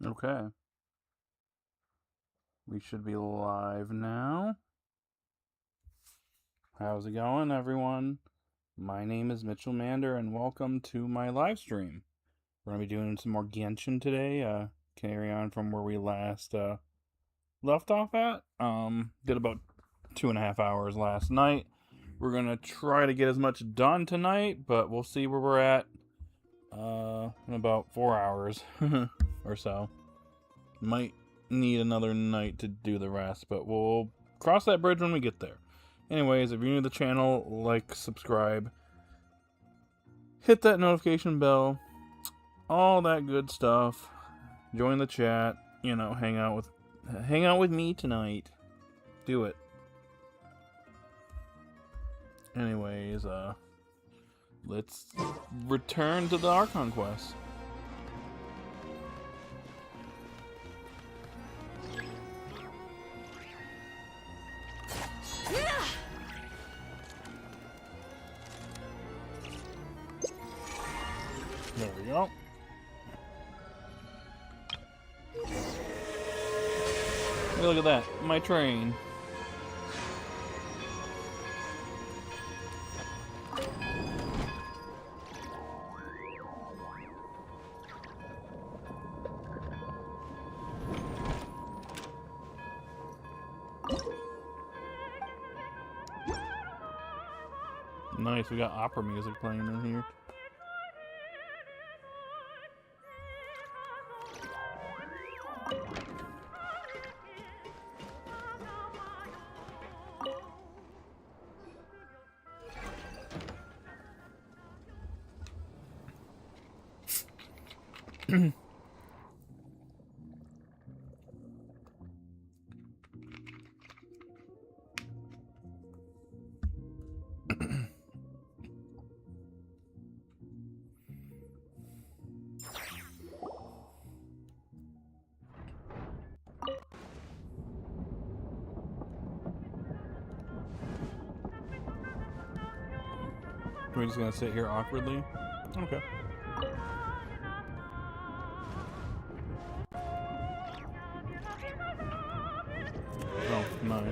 Okay. We should be live now. How's it going, everyone? My name is Mitchell Mander, and welcome to my live stream. We're going to be doing some more Genshin today. Carry on from where we last left off at. Did about 2.5 hours last night. We're going to try to get as much done tonight, but we'll see where we're at in about 4 hours or so. Might need another night to do the rest, but we'll cross that bridge when we get there. Anyways, if you're new to the channel, like, subscribe, hit that notification bell, all that good stuff. Join the chat, hang out with me tonight. Do it. Anyways, let's return to the Archon quest. There we go. Hey, look at that, my train. Nice, we got opera music playing in here. We're just gonna sit here awkwardly? Okay. Oh, nice.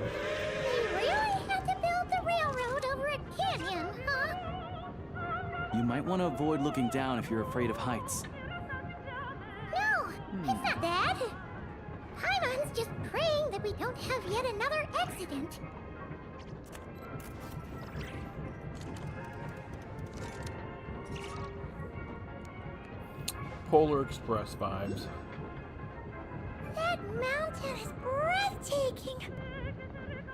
They really had to build the railroad over a canyon, huh? You might want to avoid looking down if you're afraid of heights. No, it's not that. Paimon's just praying that we don't have yet another accident. Polar Express vibes. That mountain is breathtaking.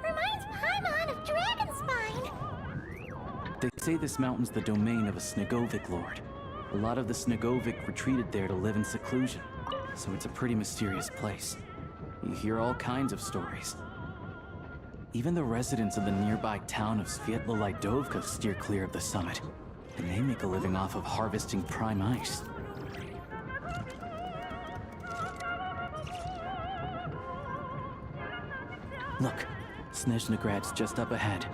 Reminds Paimon of Dragonspine. They say this mountain's the domain of a Snegovic lord. A lot of the Snegovic retreated there to live in seclusion, so it's a pretty mysterious place. You hear all kinds of stories. Even the residents of the nearby town of Svietlo-Lidovka steer clear of the summit, and they make a living off of harvesting prime ice. Look, Snezhnagrad's just up ahead.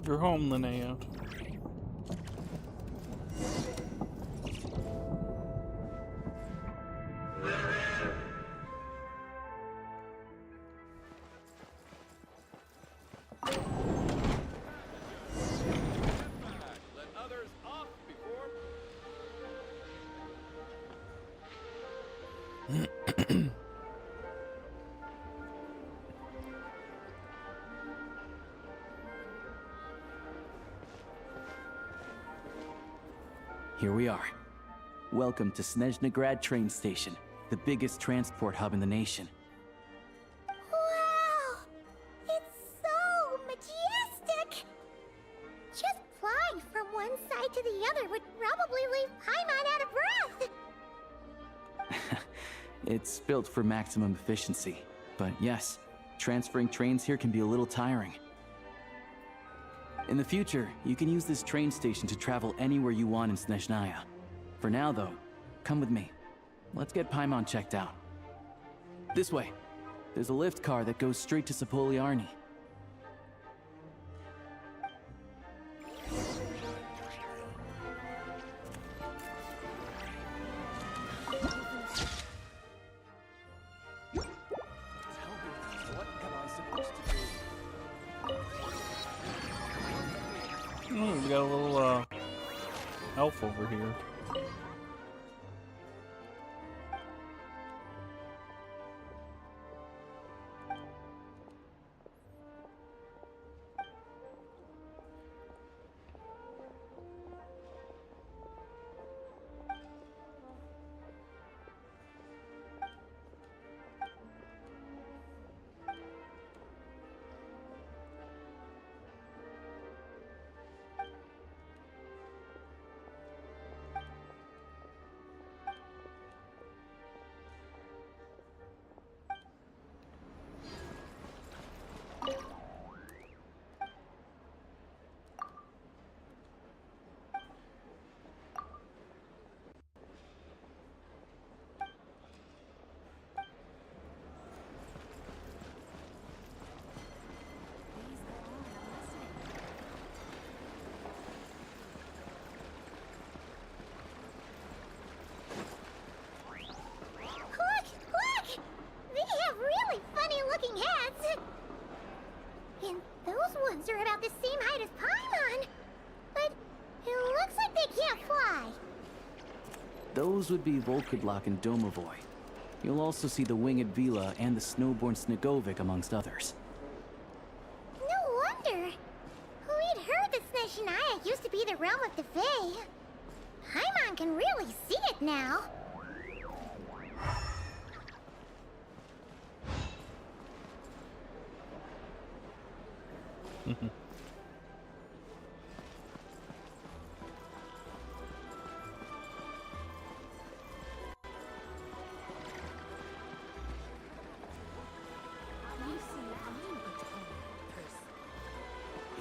You're home, Linnea. Here we are. Welcome to Snezhnagrad train station, the biggest transport hub in the nation. Wow! It's so majestic! Just flying from one side to the other would probably leave Paimon out of breath. It's built for maximum efficiency, but yes, transferring trains here can be a little tiring. In the future, you can use this train station to travel anywhere you want in Snezhnaya. For now, though, come with me. Let's get Paimon checked out. This way. There's a lift car that goes straight to Sapoliarni. We got a little elf over here. Are about the same height as Paimon, but it looks like they can't fly. Those would be Volkudlak and Domovoy. You'll also see the winged Vila and the snowborn Snegovic amongst others. No wonder. We'd heard that Snezhnaya used to be the realm of the Fae. Paimon can really see it now.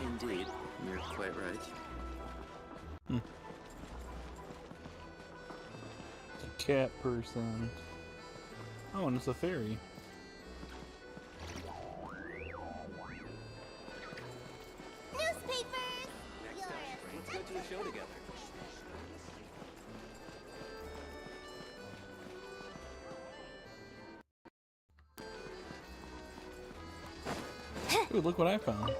Indeed, you're quite right. It's a cat person. Oh, and it's a fairy. Newspapers! Let's go to a show together. Ooh, look what I found.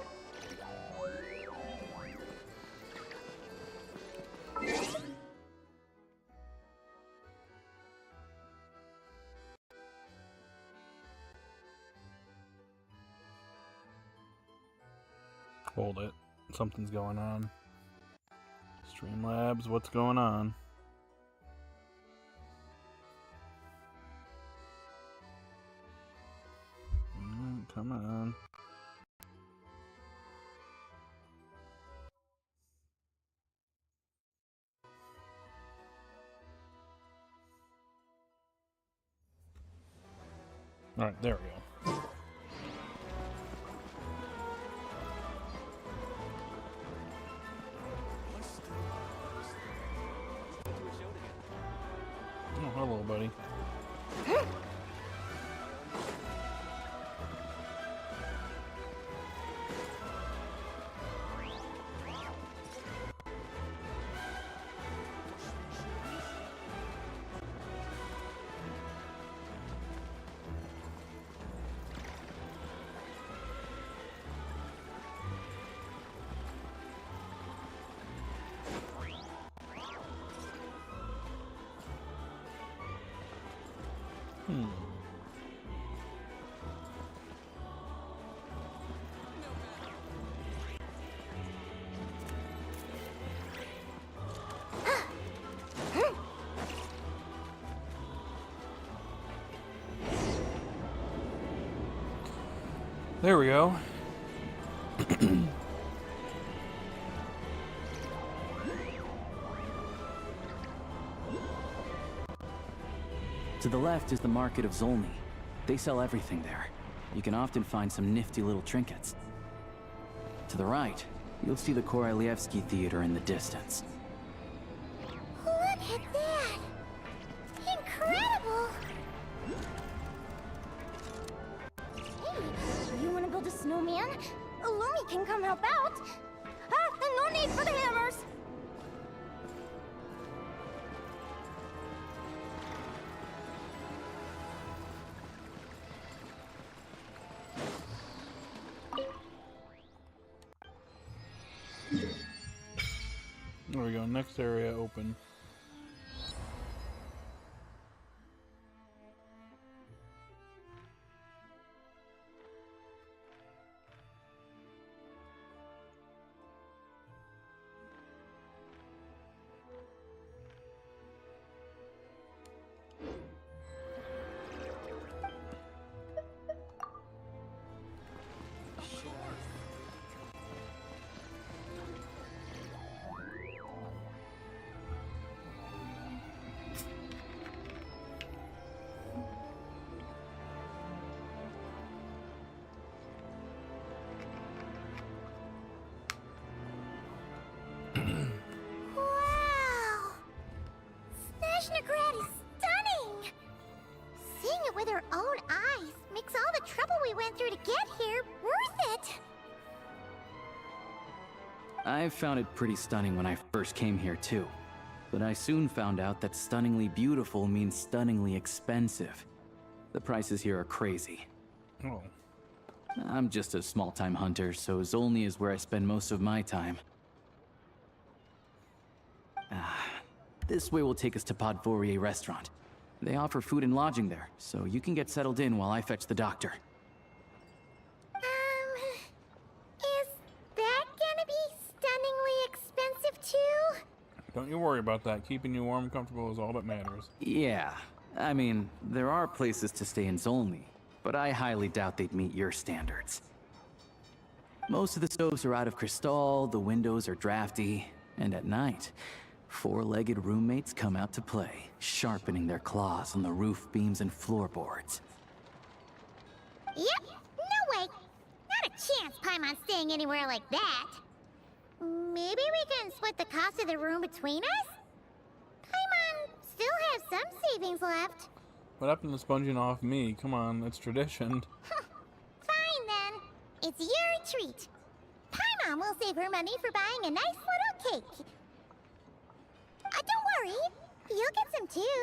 Hold it. Something's going on. Streamlabs, what's going on? Come on. Alright, there we go. Oh, hello, buddy. There we go. To the left is the market of Zolny. They sell everything there. You can often find some nifty little trinkets. To the right, you'll see the Korolyevsky Theater in the distance. Look at that! Incredible! Hey, you wanna build a snowman? Lumi can come help out. Ah, then no need for the hammers! There we go. Next area open. Wow! Snezhnaya is stunning! Seeing it with our own eyes makes all the trouble we went through to get here worth it! I found it pretty stunning when I first came here too. But I soon found out that stunningly beautiful means stunningly expensive. The prices here are crazy. Oh. I'm just a small-time hunter, so Zolny is where I spend most of my time. This way will take us to Podvorier restaurant. They offer food and lodging there, so you can get settled in while I fetch the doctor. Is that gonna be stunningly expensive too? Don't you worry about that. Keeping you warm and comfortable is all that matters. Yeah, I mean, there are places to stay in Zolny, but I highly doubt they'd meet your standards. Most of the stoves are out of crystal, the windows are drafty, and at night, four-legged roommates come out to play, sharpening their claws on the roof beams and floorboards. Yep, no way! Not a chance Paimon's staying anywhere like that! Maybe we can split the cost of the room between us? Paimon still has some savings left. What happened to sponging off me? Come on, it's tradition. Fine then. It's your treat. Paimon will save her money for buying a nice little cake. Don't worry. You'll get some too.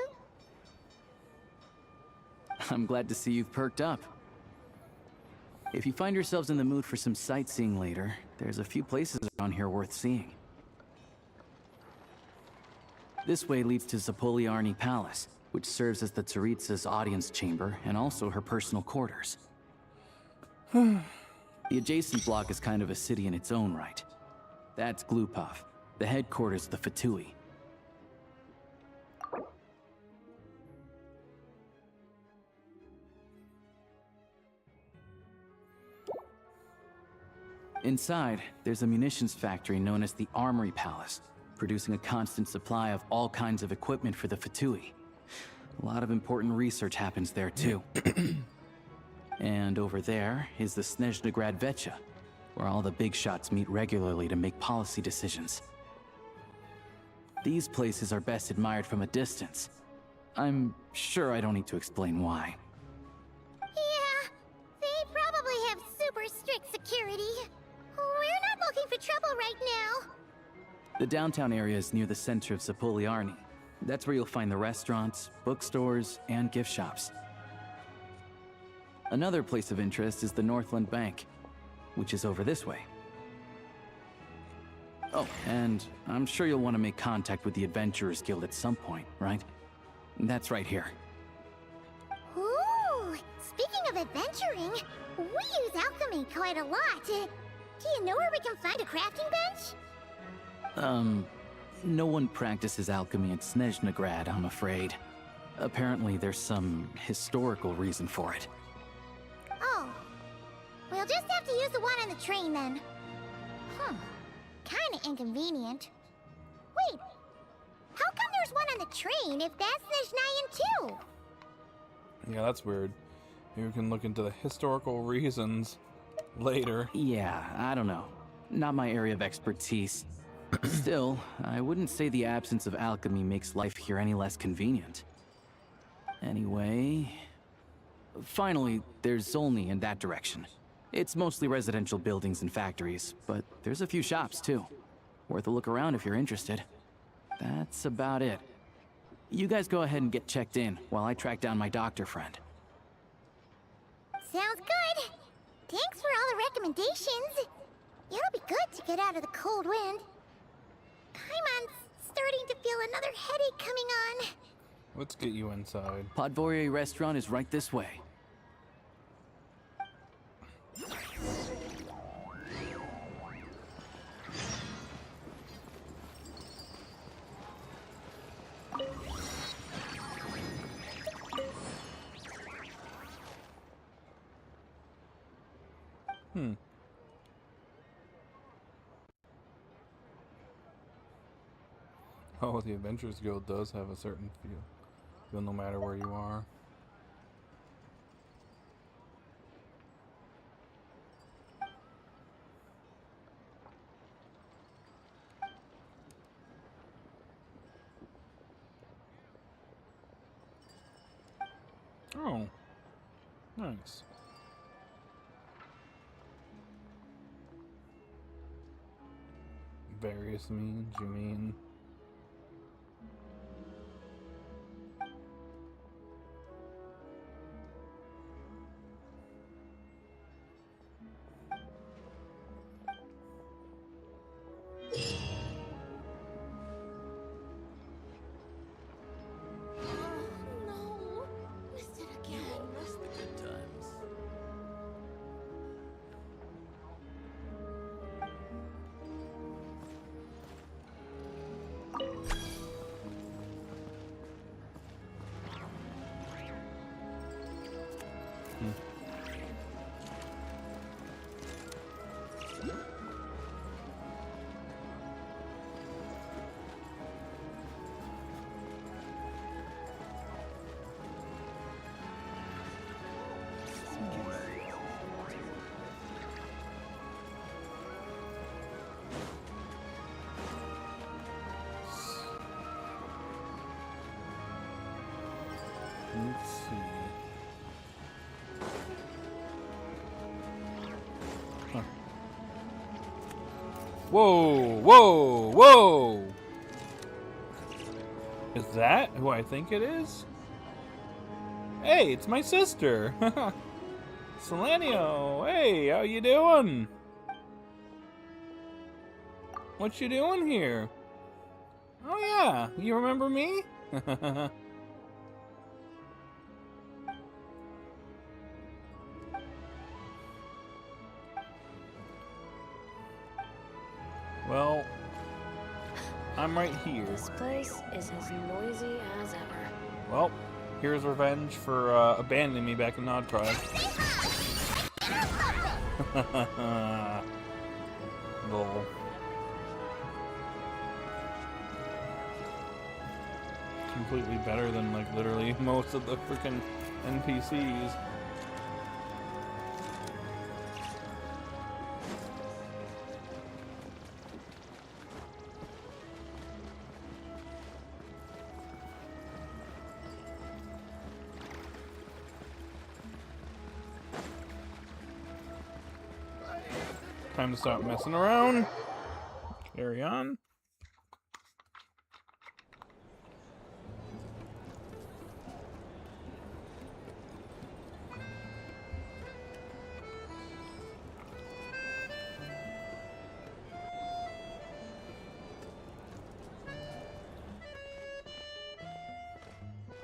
I'm glad to see you've perked up. If you find yourselves in the mood for some sightseeing later, there's a few places around here worth seeing. This way leads to Zapoliarny Palace, which serves as the Tsaritsa's audience chamber and also her personal quarters. The adjacent block is kind of a city in its own right. That's Glupov, the headquarters of the Fatui. Inside, there's a munitions factory known as the Armory Palace, producing a constant supply of all kinds of equipment for the Fatui. A lot of important research happens there too. And over there is the Snezhnaya Vecha, where all the big shots meet regularly to make policy decisions. These places are best admired from a distance. I'm sure I don't need to explain why. Yeah, they probably have super strict security. We're not looking for trouble right now. The downtown area is near the center of Zapoliarny. That's where you'll find the restaurants, bookstores, and gift shops. Another place of interest is the Northland Bank, which is over this way. Oh, and I'm sure you'll want to make contact with the Adventurers Guild at some point, right? That's right here. Ooh, speaking of adventuring, we use alchemy quite a lot. Do you know where we can find a crafting bench? No one practices alchemy at Snezhnaya, I'm afraid. Apparently there's some historical reason for it. Oh, we'll just have to use the one on the train then. Kinda inconvenient. Wait, how come there's one on the train if that's Snezhnayan too? Yeah, that's weird. Maybe we can look into the historical reasons later. Yeah, I don't know. not my area of expertise. Still, I wouldn't say the absence of alchemy makes life here any less convenient. Anyway... Finally, there's Zolny in that direction. It's mostly residential buildings and factories, but there's a few shops too. Worth a look around if you're interested. That's about it. You guys go ahead and get checked in while I track down my doctor friend. Sounds good. Thanks for all the recommendations. It'll be good to get out of the cold wind. Paimon's starting to feel another headache coming on. Let's get you inside. Podvorye restaurant is right this way. Oh, the Adventurers Guild does have a certain feel no matter where you are. Oh, nice. Various means, you mean? No. Missed it again. That's the good times. Let's see. Huh. Whoa, whoa, whoa! Is that who I think it is? Hey, it's my sister! Snezhnaya! Hey, how you doing? What you doing here? Oh yeah, you remember me? Well, I'm right here. This place is as noisy as ever. Well, here's revenge for abandoning me back in Nod Tribe. Lol. Completely better than, like, literally most of the freaking NPCs. Time to stop messing around. Carry on.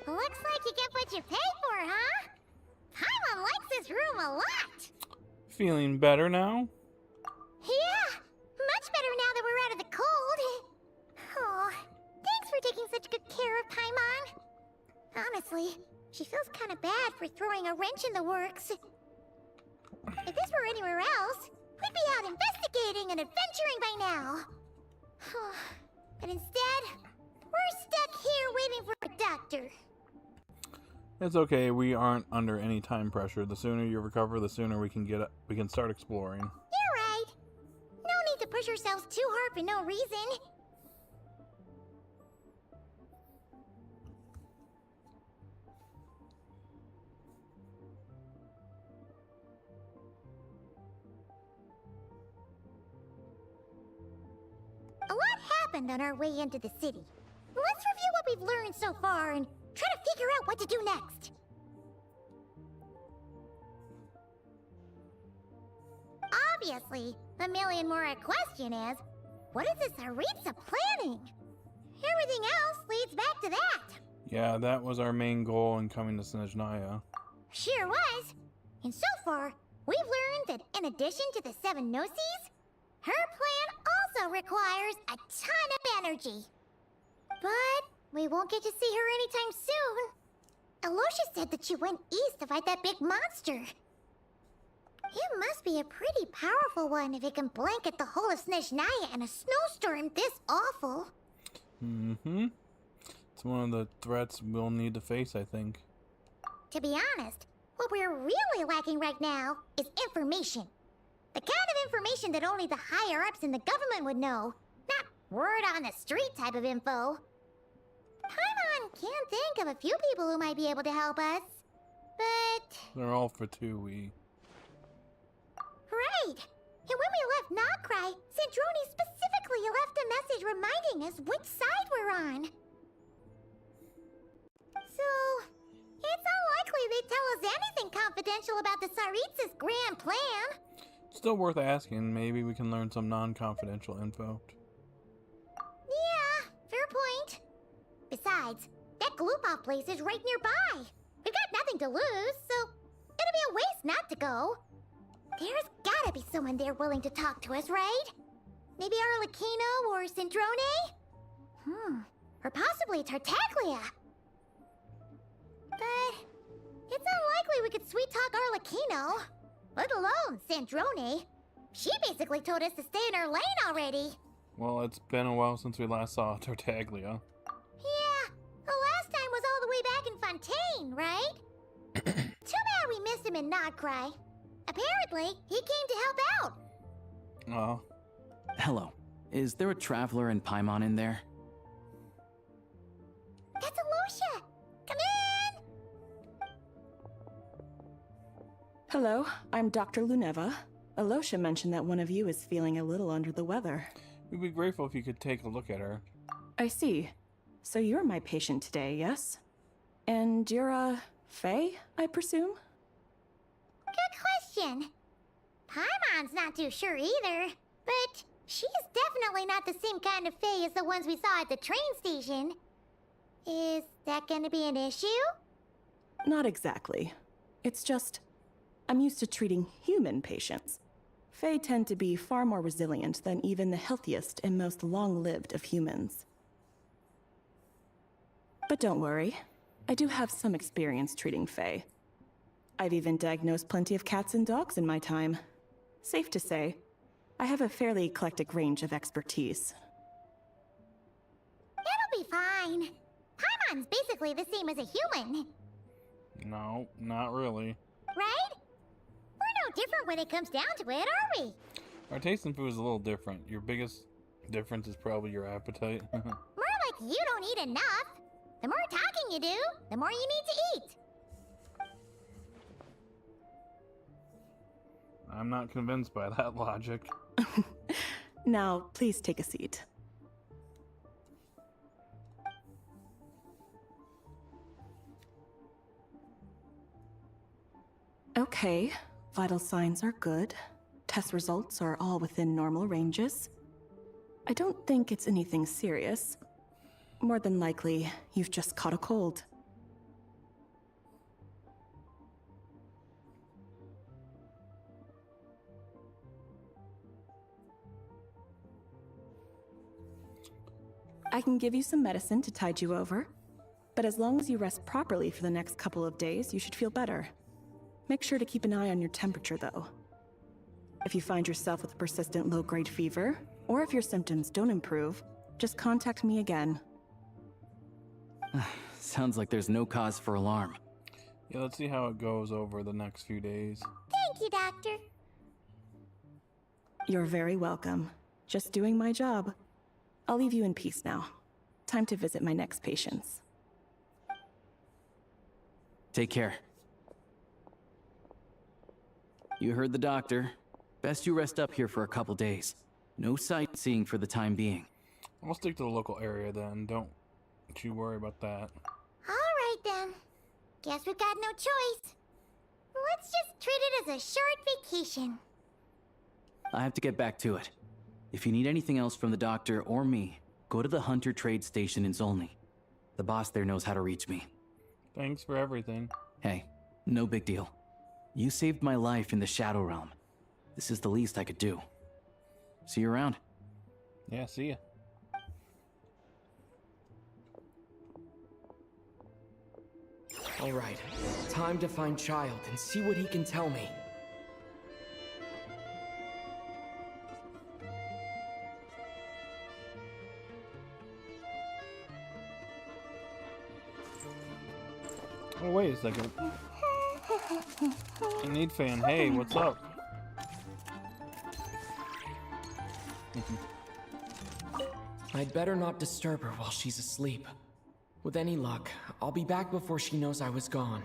Looks like you get what you pay for, huh? Paimon likes this room a lot. Feeling better now? Yeah, much better now that we're out of the cold. Oh, thanks for taking such good care of Paimon. Honestly, she feels kind of bad for throwing a wrench in the works. If this were anywhere else, we'd be out investigating and adventuring by now. But instead, we're stuck here waiting for a doctor. It's okay, we aren't under any time pressure. The sooner you recover, the sooner we can start exploring. You're right. No need to push ourselves too hard for no reason. A lot happened on our way into the city. Let's review what we've learned so far and try to figure out what to do next. Obviously, the million more question is, what is this Aritza planning? Everything else leads back to that. Yeah, that was our main goal in coming to Snezhnaya. Sure was. And so far, we've learned that in addition to the 7 Gnosis, her plan also requires a ton of energy. But we won't get to see her anytime soon. Alosha said that she went east to fight that big monster. It must be a pretty powerful one if it can blanket the whole of Snezhnaya in a snowstorm this awful. Mm-hmm. It's one of the threats we'll need to face, I think. To be honest, what we're really lacking right now is information. The kind of information that only the higher-ups in the government would know. Not word on the street type of info. Paimon can think of a few people who might be able to help us. But... They're all for Tui. Right! And when we left Nokrai, Sandrone specifically left a message reminding us which side we're on. So, it's unlikely they'd tell us anything confidential about the Tsaritsa's grand plan. Still worth asking. Maybe we can learn some non-confidential info. Yeah, fair point. Besides, that Gloopov place is right nearby. We've got nothing to lose, so it'd be a waste not to go. There's gotta be someone there willing to talk to us, right? Maybe Arlecchino or Sandrone? Or possibly Tartaglia. But it's unlikely we could sweet-talk Arlecchino, let alone Sandrone. She basically told us to stay in her lane already. Well, it's been a while since we last saw Tartaglia. Yeah, the last time was all the way back in Fontaine, right? Too bad we missed him in Nokrai. Apparently, he came to help out. Oh. Hello. Is there a traveler in Paimon in there? That's Alosha! Come in! Hello, I'm Dr. Luneva. Alosha mentioned that one of you is feeling a little under the weather. We'd be grateful if you could take a look at her. I see. So you're my patient today, yes? And you're, Faye, I presume? Good question. Paimon's not too sure either, but she's definitely not the same kind of Fae as the ones we saw at the train station. Is that gonna be an issue? Not exactly. It's just, I'm used to treating human patients. Fae tend to be far more resilient than even the healthiest and most long-lived of humans. But don't worry, I do have some experience treating Fae. I've even diagnosed plenty of cats and dogs in my time. Safe to say, I have a fairly eclectic range of expertise. It'll be fine. Paimon's basically the same as a human, No, not really. right? We're no different when it comes down to it, are we? Our taste in food is a little different. Your biggest difference is probably your appetite. More like you don't eat enough. The more talking you do, the more you need to eat. I'm not convinced by that logic. Now, please take a seat. Okay, vital signs are good. Test results are all within normal ranges. I don't think it's anything serious. More than likely, you've just caught a cold. I can give you some medicine to tide you over, but as long as you rest properly for the next couple of days, you should feel better. Make sure to keep an eye on your temperature, though. If you find yourself with a persistent low-grade fever, or if your symptoms don't improve, just contact me again. Sounds like there's no cause for alarm. Yeah, let's see how it goes over the next few days. Thank you, Doctor. You're very welcome. Just doing my job. I'll leave you in peace now. Time to visit my next patients. Take care. You heard the doctor. Best you rest up here for a couple days. No sightseeing for the time being. I'll stick to the local area then. Don't you worry about that. Alright then. Guess we've got no choice. Let's just treat it as a short vacation. I have to get back to it. If you need anything else from the doctor or me, go to the Hunter Trade Station in Zolny. The boss there knows how to reach me. Thanks for everything. Hey, no big deal. You saved my life in the Shadow Realm. This is the least I could do. See you around. Yeah, see ya. All right, time to find Child and see what he can tell me. Oh, wait a second. I need fan. Hey, what's up? I'd better not disturb her while she's asleep. With any luck, I'll be back before she knows I was gone.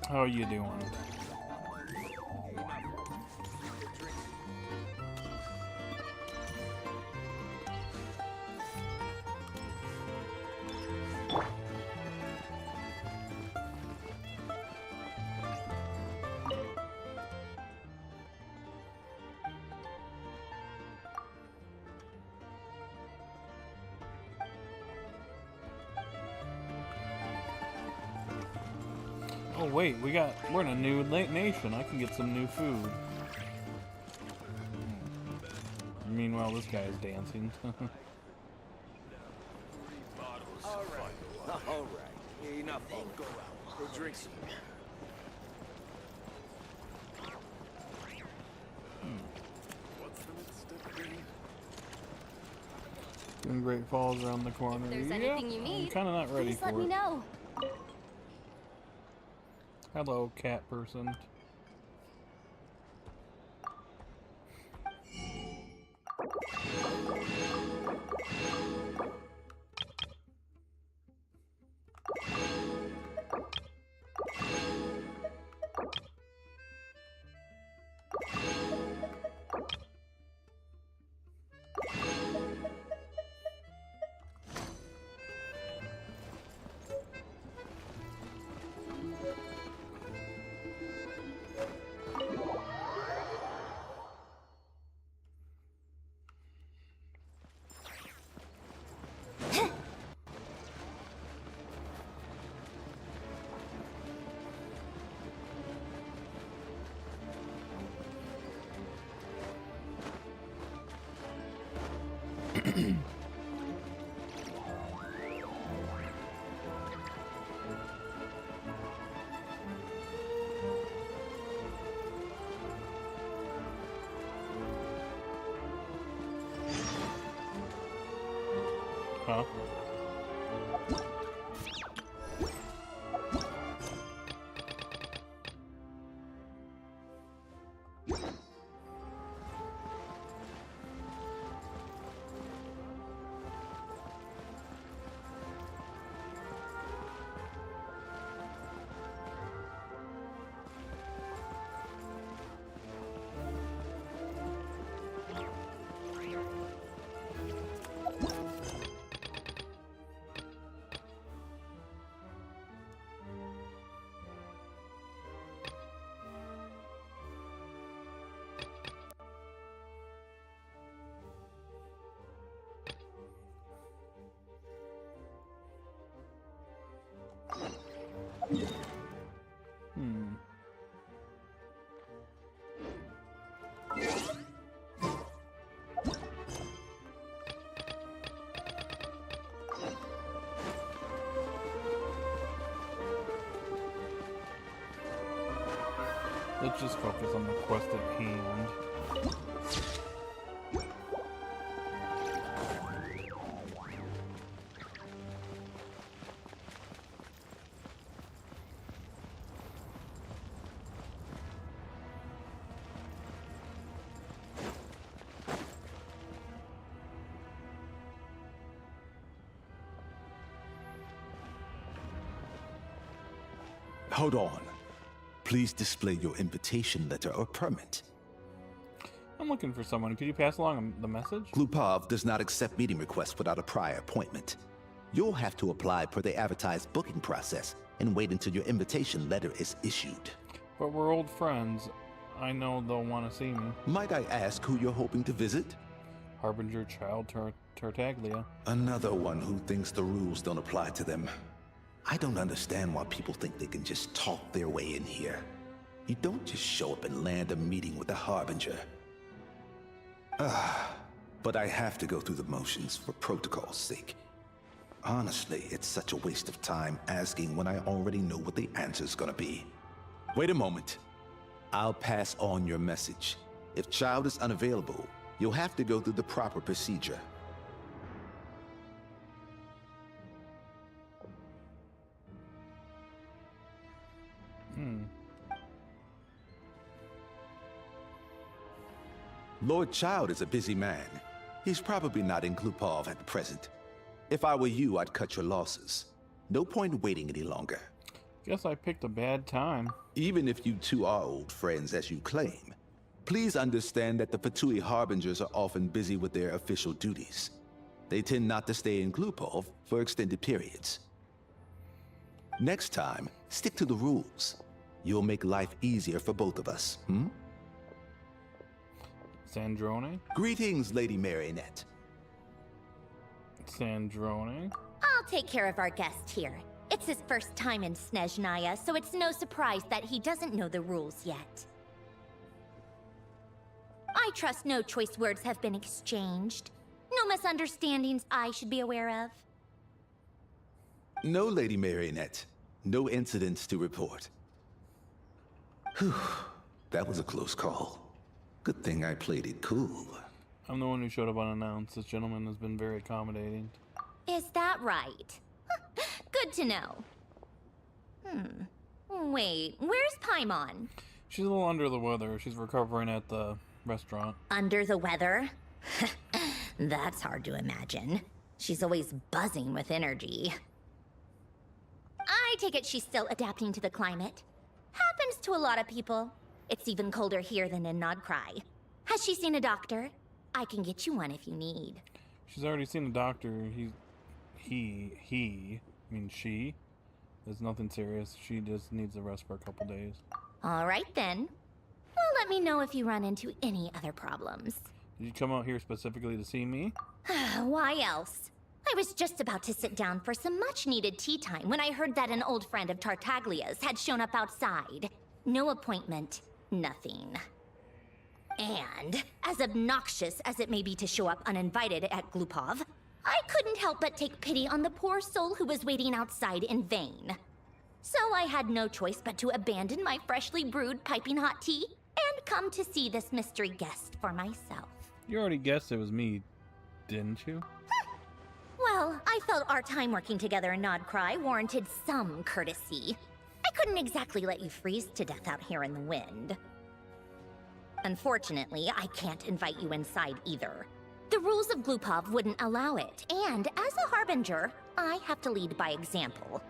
How are you doing? Oh wait, we're in a new nation. I can get some new food. Meanwhile, this guy is dancing. All right. Enough. Go out. Go drink some. Doing Great Falls around the corner. If there's Yeah, anything you I'm need, kind of not ready please for let me it. know. Hello, cat person. Huh? Hmm. Let's just focus on the quest at hand. Hold on. Please display your invitation letter or permit. I'm looking for someone. Could you pass along the message? Glupov does not accept meeting requests without a prior appointment. You'll have to apply per the advertised booking process and wait until your invitation letter is issued. But we're old friends. I know they'll want to see me. Might I ask who you're hoping to visit? Harbinger Child Tartaglia. Another one who thinks the rules don't apply to them. I don't understand why people think they can just talk their way in here. You don't just show up and land a meeting with a Harbinger. But I have to go through the motions for protocol's sake. Honestly, it's such a waste of time asking when I already know what the answer's gonna be. Wait a moment. I'll pass on your message. If Child is unavailable, you'll have to go through the proper procedure. Lord Child is a busy man. He's probably not in Glupov at present. If I were you, I'd cut your losses. No point waiting any longer. Guess I picked a bad time. Even if you two are old friends as you claim, please understand that the Fatui Harbingers are often busy with their official duties. They tend not to stay in Glupov for extended periods. Next time, stick to the rules. You'll make life easier for both of us, Sandrone? Greetings, Lady Marionette. Sandrone? I'll take care of our guest here. It's his first time in Snezhnaya, so it's no surprise that he doesn't know the rules yet. I trust no choice words have been exchanged. No misunderstandings I should be aware of. No, Lady Marionette. No incidents to report. Whew. That was a close call. Good thing I played it cool. I'm the one who showed up unannounced. This gentleman has been very accommodating. Is that right? Good to know. Wait, where's Paimon? She's a little under the weather. She's recovering at the restaurant. Under the weather? That's hard to imagine. She's always buzzing with energy. I take it she's still adapting to the climate. Happens to a lot of people. It's even colder here than in Nodcry. Has she seen a doctor? I can get you one if you need. She's already seen a doctor. She. There's nothing serious. She just needs a rest for a couple days. All right then. Well, let me know if you run into any other problems. Did you come out here specifically to see me? Why else? I was just about to sit down for some much-needed tea time when I heard that an old friend of Tartaglia's had shown up outside. No appointment, nothing. And, as obnoxious as it may be to show up uninvited at Glupov, I couldn't help but take pity on the poor soul who was waiting outside in vain. So I had no choice but to abandon my freshly brewed piping hot tea and come to see this mystery guest for myself. You already guessed it was me, didn't you? Well, I felt our time working together in Nodcry warranted some courtesy. I couldn't exactly let you freeze to death out here in the wind. Unfortunately, I can't invite you inside either. The rules of Glupov wouldn't allow it, and as a Harbinger, I have to lead by example.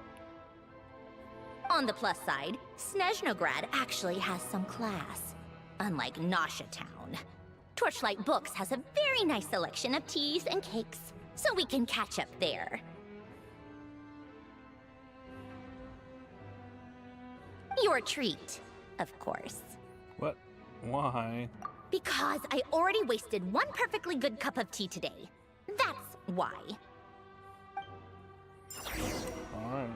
On the plus side, Snezhnograd actually has some class, unlike Nasha Town. Torchlight Books has a very nice selection of teas and cakes, so we can catch up there. Your treat, of course. What? Why? Because I already wasted one perfectly good cup of tea today. That's why. Alright.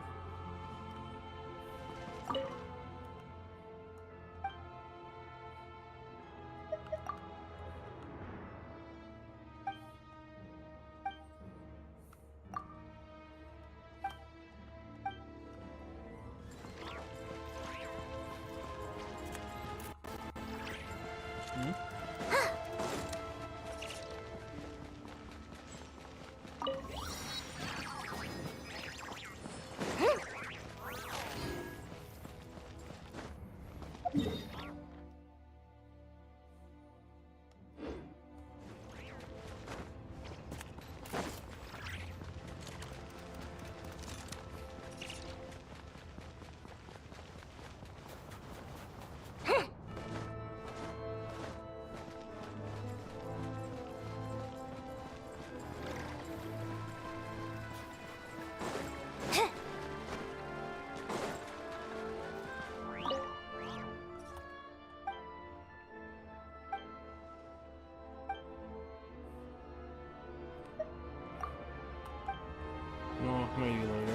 Maybe later.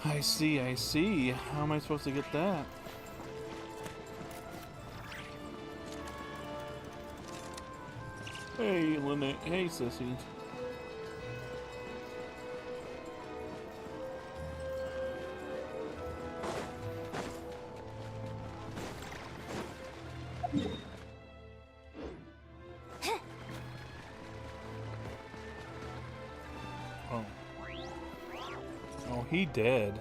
I see, I see. How am I supposed to get that? Hey, Lynette. Hey, sissy. Oh. Oh, he dead.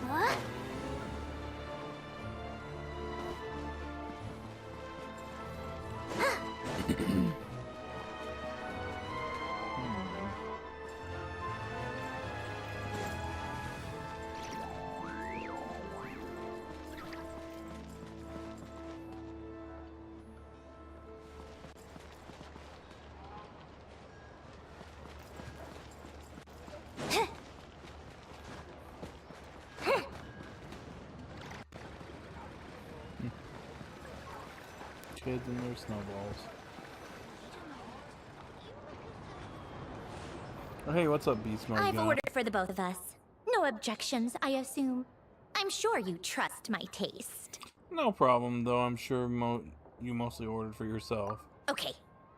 What? Kids and their snowballs. Oh, hey, what's up, Beast Mode I've guy? ordered for the both of us. No objections, I assume. I'm sure you trust my taste. No problem, though. I'm sure you mostly ordered for yourself. Okay,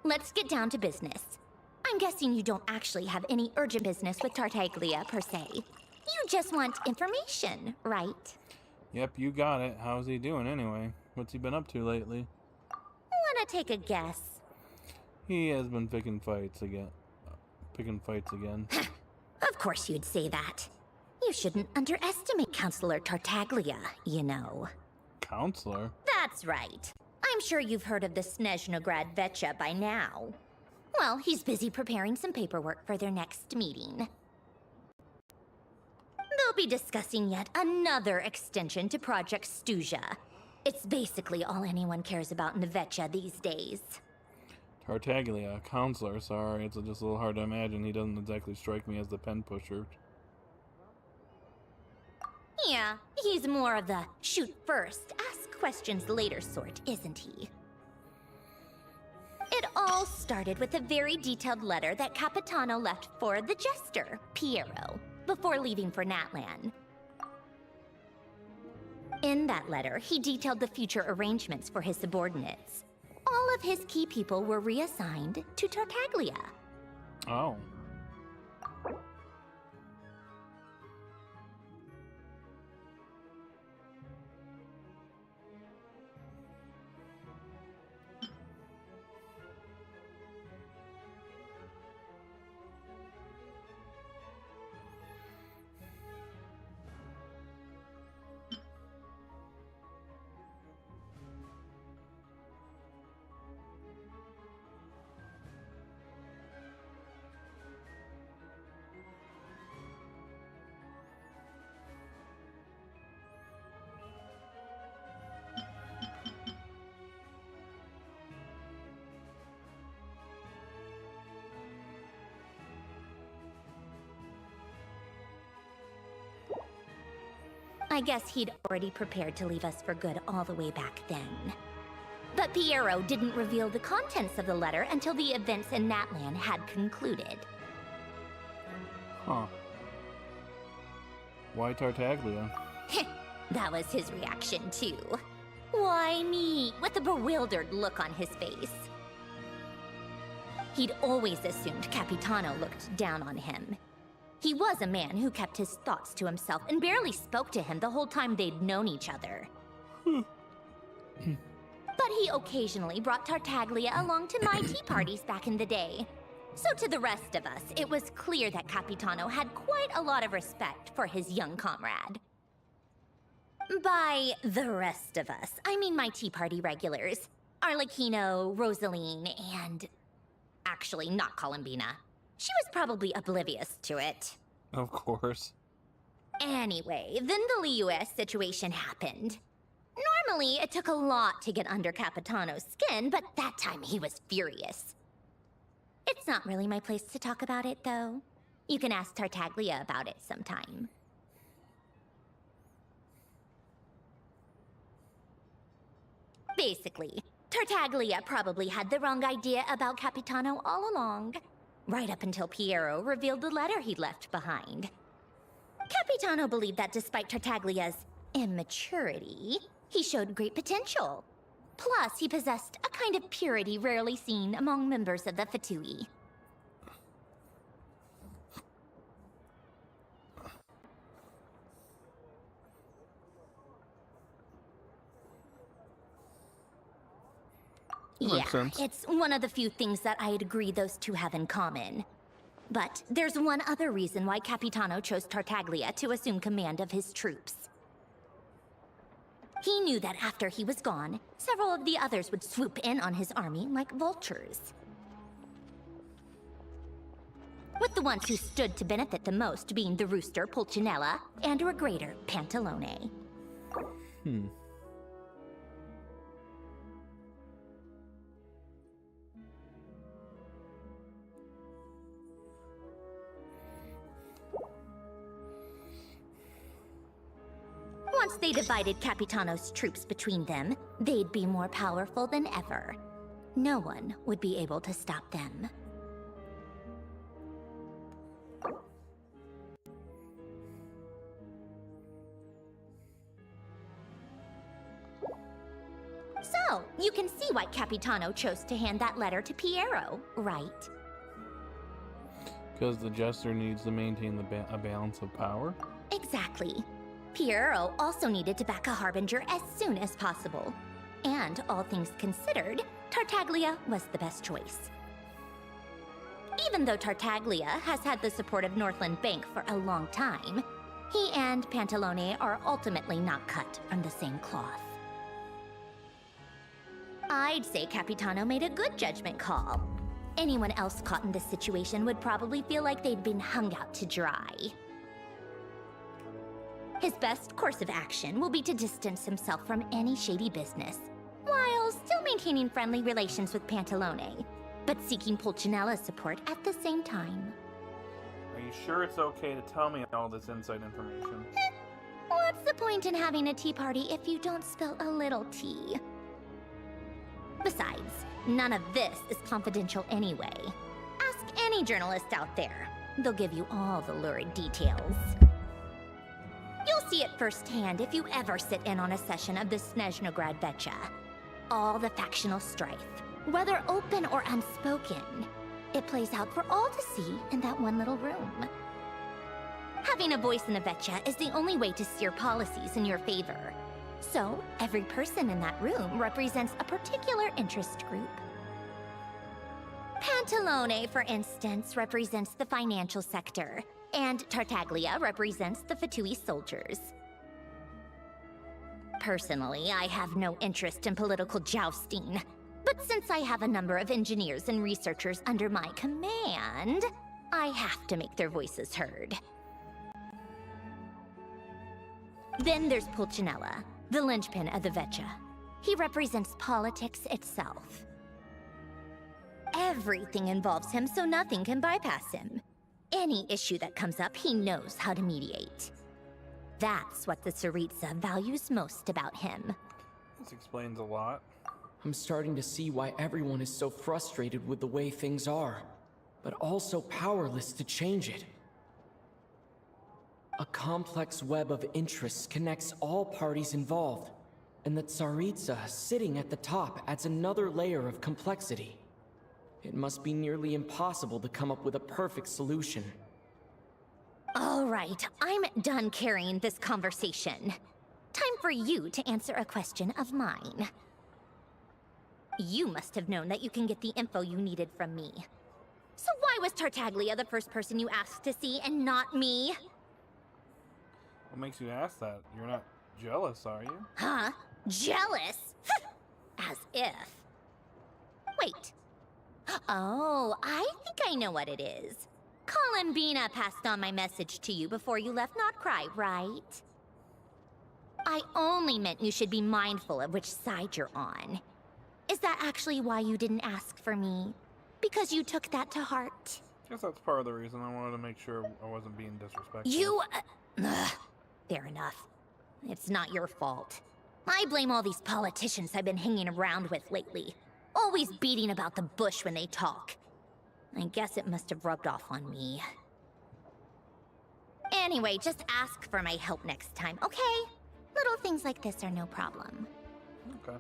let's get down to business. I'm guessing you don't actually have any urgent business with Tartaglia, per se. You just want information, right? Yep, you got it. How's he doing anyway? What's he been up to lately? Wanna take a guess? He has been picking fights again. Of course you'd say that. You shouldn't underestimate Counselor Tartaglia, you know. Counselor? That's right. I'm sure you've heard of the Snezhnaya Vetcha by now. Well, he's busy preparing some paperwork for their next meeting. They'll be discussing yet another extension to Project Stuzha. It's basically all anyone cares about in the Vetcha these days. Tartaglia, counselor, sorry, it's just a little hard to imagine. He doesn't exactly strike me as the pen pusher. Yeah, he's more of the shoot first, ask questions later sort, isn't he? It all started with a very detailed letter that Capitano left for the jester, Piero, before leaving for Natlan. In that letter, he detailed the future arrangements for his subordinates. All of his key people were reassigned to Tartaglia. Oh. I guess he'd already prepared to leave us for good all the way back then. But Piero didn't reveal the contents of the letter until the events in Natlan had concluded. Huh. Why Tartaglia? That was his reaction, too. Why me? With a bewildered look on his face. He'd always assumed Capitano looked down on him. He was a man who kept his thoughts to himself and barely spoke to him the whole time they'd known each other. But he occasionally brought Tartaglia along to my tea parties back in the day. So to the rest of us, it was clear that Capitano had quite a lot of respect for his young comrade. By the rest of us, I mean my tea party regulars. Arlecchino, Rosaline, and... actually, not Columbina. She was probably oblivious to it. Of course. Anyway, then the Liu-S situation happened. Normally, it took a lot to get under Capitano's skin, but that time he was furious. It's not really my place to talk about it, though. You can ask Tartaglia about it sometime. Basically, Tartaglia probably had the wrong idea about Capitano all along, right up until Piero revealed the letter he'd left behind. Capitano believed that despite Tartaglia's immaturity, he showed great potential. Plus, he possessed a kind of purity rarely seen among members of the Fatui. Makes sense. It's one of the few things that I'd agree those two have in common. But there's one other reason why Capitano chose Tartaglia to assume command of his troops. He knew that after he was gone, several of the others would swoop in on his army like vultures. With the ones who stood to benefit the most being the rooster Pulcinella and regrader Pantalone. Once they divided Capitano's troops between them, they'd be more powerful than ever. No one would be able to stop them. So, you can see why Capitano chose to hand that letter to Piero, right? Because the Jester needs to maintain a balance of power? Exactly. Piero also needed to back a Harbinger as soon as possible. And all things considered, Tartaglia was the best choice. Even though Tartaglia has had the support of Northland Bank for a long time, he and Pantalone are ultimately not cut from the same cloth. I'd say Capitano made a good judgment call. Anyone else caught in this situation would probably feel like they'd been hung out to dry. His best course of action will be to distance himself from any shady business, while still maintaining friendly relations with Pantalone, but seeking Pulcinella's support at the same time. Are you sure it's okay to tell me all this inside information? What's the point in having a tea party if you don't spill a little tea? Besides, none of this is confidential anyway. Ask any journalist out there. They'll give you all the lurid details. You'll see it firsthand if you ever sit in on a session of the Snezhnograd Vecha. All the factional strife, whether open or unspoken, it plays out for all to see in that one little room. Having a voice in the Vecha is the only way to steer policies in your favor. So, every person in that room represents a particular interest group. Pantalone, for instance, represents the financial sector, and Tartaglia represents the Fatui soldiers. Personally, I have no interest in political jousting, but since I have a number of engineers and researchers under my command, I have to make their voices heard. Then there's Pulcinella, the linchpin of the Vecha. He represents politics itself. Everything involves him, so nothing can bypass him. Any issue that comes up, he knows how to mediate. That's what the Tsaritsa values most about him. This explains a lot. I'm starting to see why everyone is so frustrated with the way things are, but also powerless to change it. A complex web of interests connects all parties involved, and the Tsaritsa sitting at the top adds another layer of complexity. It must be nearly impossible to come up with a perfect solution. All right, I'm done carrying this conversation. Time for you to answer a question of mine. You must have known that you can get the info you needed from me. So why was Tartaglia the first person you asked to see and not me? What makes you ask that? You're not jealous, are you? Huh? Jealous? As if. Wait. Oh, I think I know what it is. Columbina passed on my message to you before you left Not Cry, right? I only meant you should be mindful of which side you're on. Is that actually why you didn't ask for me? Because you took that to heart? Guess that's part of the reason I wanted to make sure I wasn't being disrespectful. You... fair enough. It's not your fault. I blame all these politicians I've been hanging around with lately. Always beating about the bush when they talk. I guess it must have rubbed off on me. Anyway, just ask for my help next time, okay? Little things like this are no problem. Okay.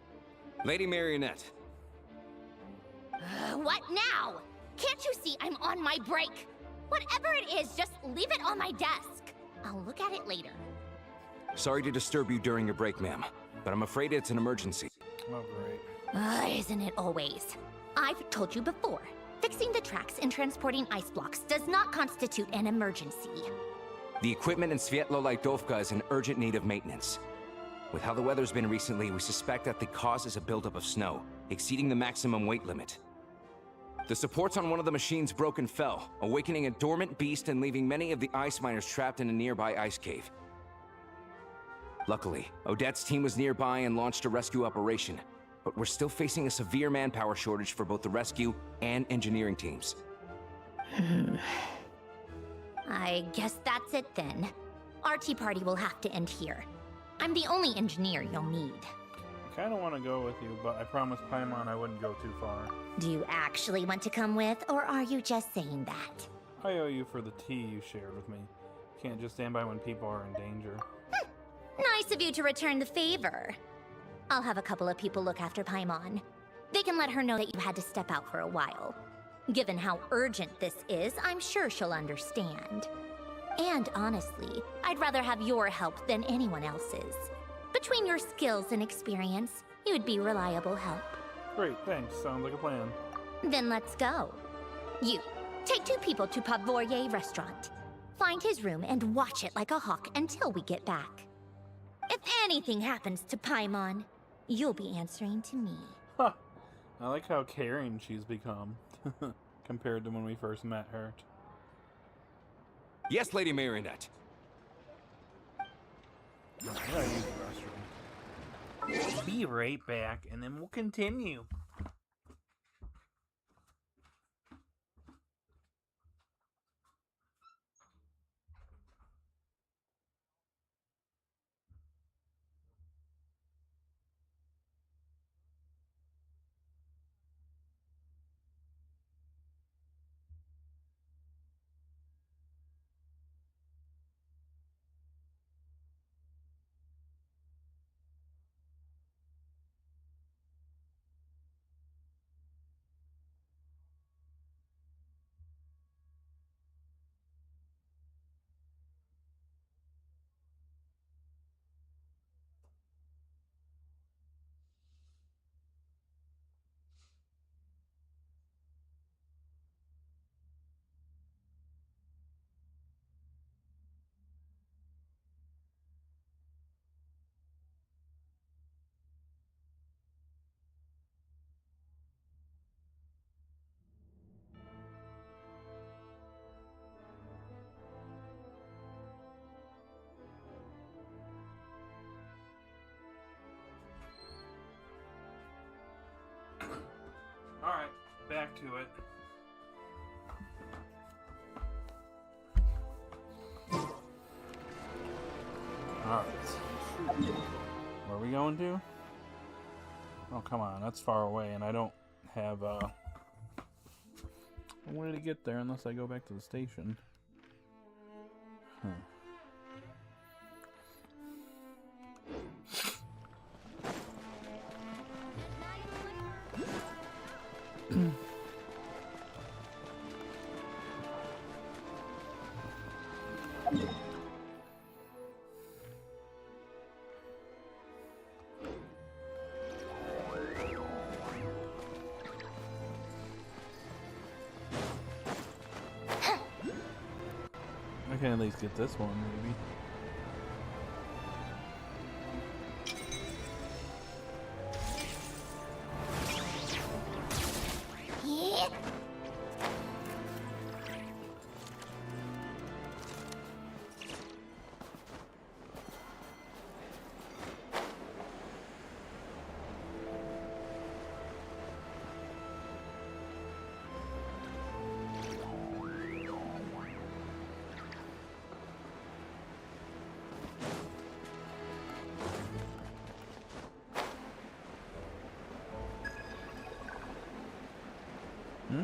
Lady Marionette. What now? Can't you see I'm on my break? Whatever it is, just leave it on my desk. I'll look at it later. Sorry to disturb you during your break, ma'am, but I'm afraid it's an emergency. Oh, great. Isn't it always? I've told you before. Fixing the tracks and transporting ice blocks does not constitute an emergency. The equipment in Svietlo-Lightovka is in urgent need of maintenance. With how the weather's been recently, we suspect that the cause is a buildup of snow, exceeding the maximum weight limit. The supports on one of the machines broke and fell, awakening a dormant beast and leaving many of the ice miners trapped in a nearby ice cave. Luckily, Odette's team was nearby and launched a rescue operation, but we're still facing a severe manpower shortage for both the rescue and engineering teams. I guess that's it then. Our tea party will have to end here. I'm the only engineer you'll need. I kind of want to go with you, but I promised Paimon I wouldn't go too far. Do you actually want to come with, or are you just saying that? I owe you for the tea you shared with me. Can't just stand by when people are in danger. Nice of you to return the favor. I'll have a couple of people look after Paimon. They can let her know that you had to step out for a while. Given how urgent this is, I'm sure she'll understand. And honestly, I'd rather have your help than anyone else's. Between your skills and experience, you'd be reliable help. Great, thanks. Sounds like a plan. Then let's go. You, take 2 people to Podvorye restaurant. Find his room and watch it like a hawk until we get back. If anything happens to Paimon, you'll be answering to me. Huh. I like how caring she's become, compared to when we first met her. Yes, Lady Marionette. I gotta use the restroom. Be right back, and then we'll continue. Alright, back to it. Alright. Where are we going to? Oh, come on, that's far away, and I don't have, I wanted to get there unless I go back to the station. Huh. I can at least get this one, maybe. Hmm?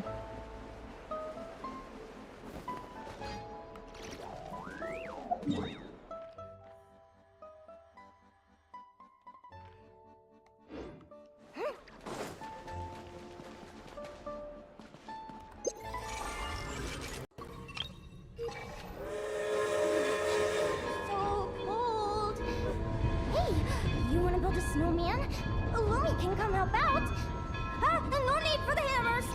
So cold. Hey, you want to build a snowman? Lumi can come help out. Ah, no need for the hammers.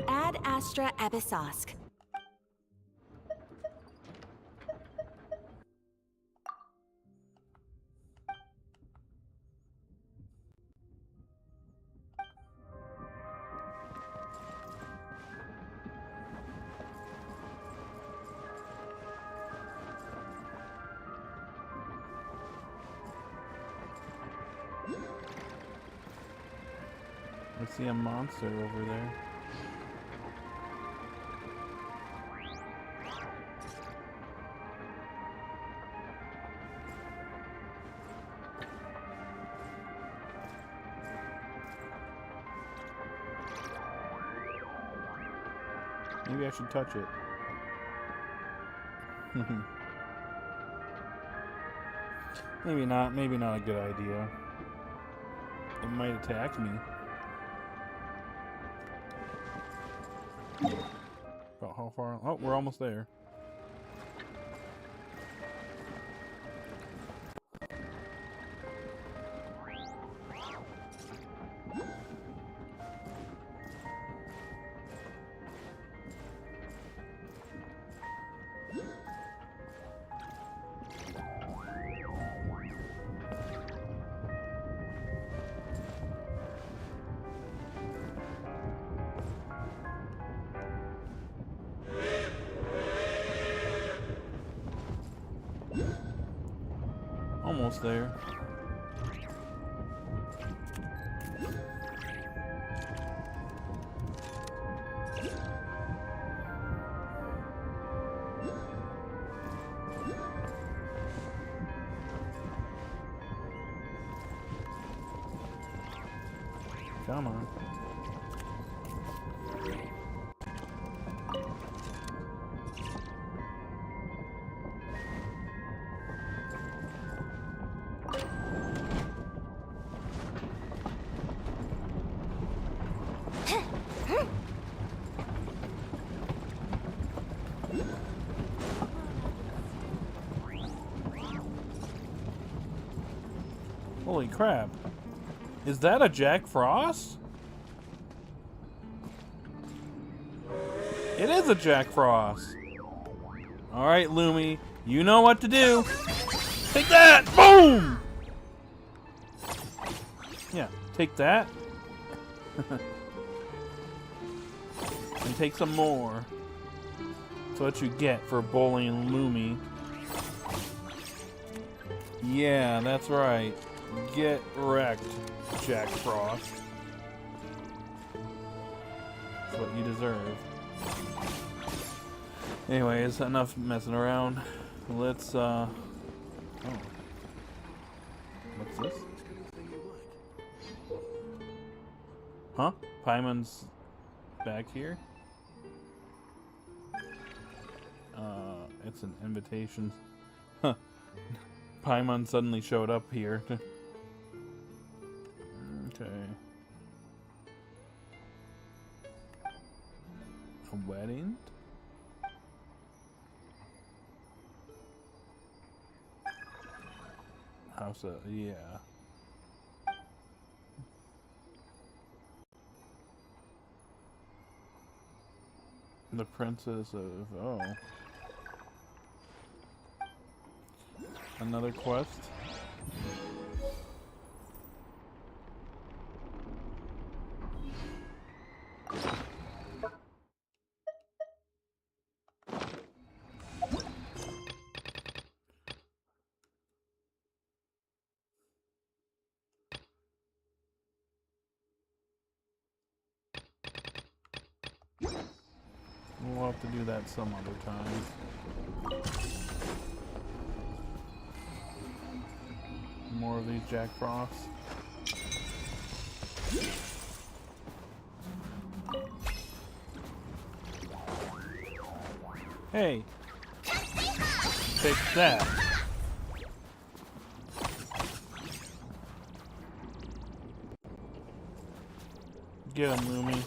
Ad Astra Abyssosk. I see a monster over there. Maybe I should touch it. Maybe not. Maybe not a good idea. It might attack me. About how far? Oh, we're almost there. Almost there. Come on. Holy crap. Is that a Jack Frost? It is a Jack Frost. Alright, Lumi. You know what to do. Take that! Boom! Yeah, take that. And take some more. That's what you get for bullying Lumi. Yeah, that's right. Get wrecked, Jack Frost. That's what you deserve. Anyways, enough messing around. Let's, oh. What's this? Huh? Paimon's back here? It's an invitation. Huh. Paimon suddenly showed up here. Okay. A wedding? House of, yeah. The Princess of, oh. Another quest? We'll have to do that some other time. More of these Jack Frosts. Hey! Take that! Get him, Lumi.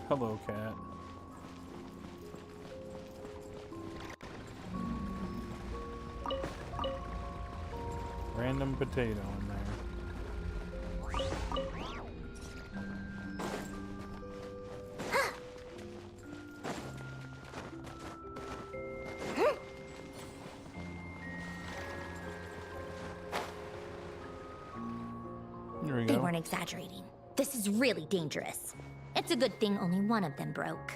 Hello, cat. Random potato in there. There we They go. weren't exaggerating. This is really dangerous. It's a good thing only one of them broke.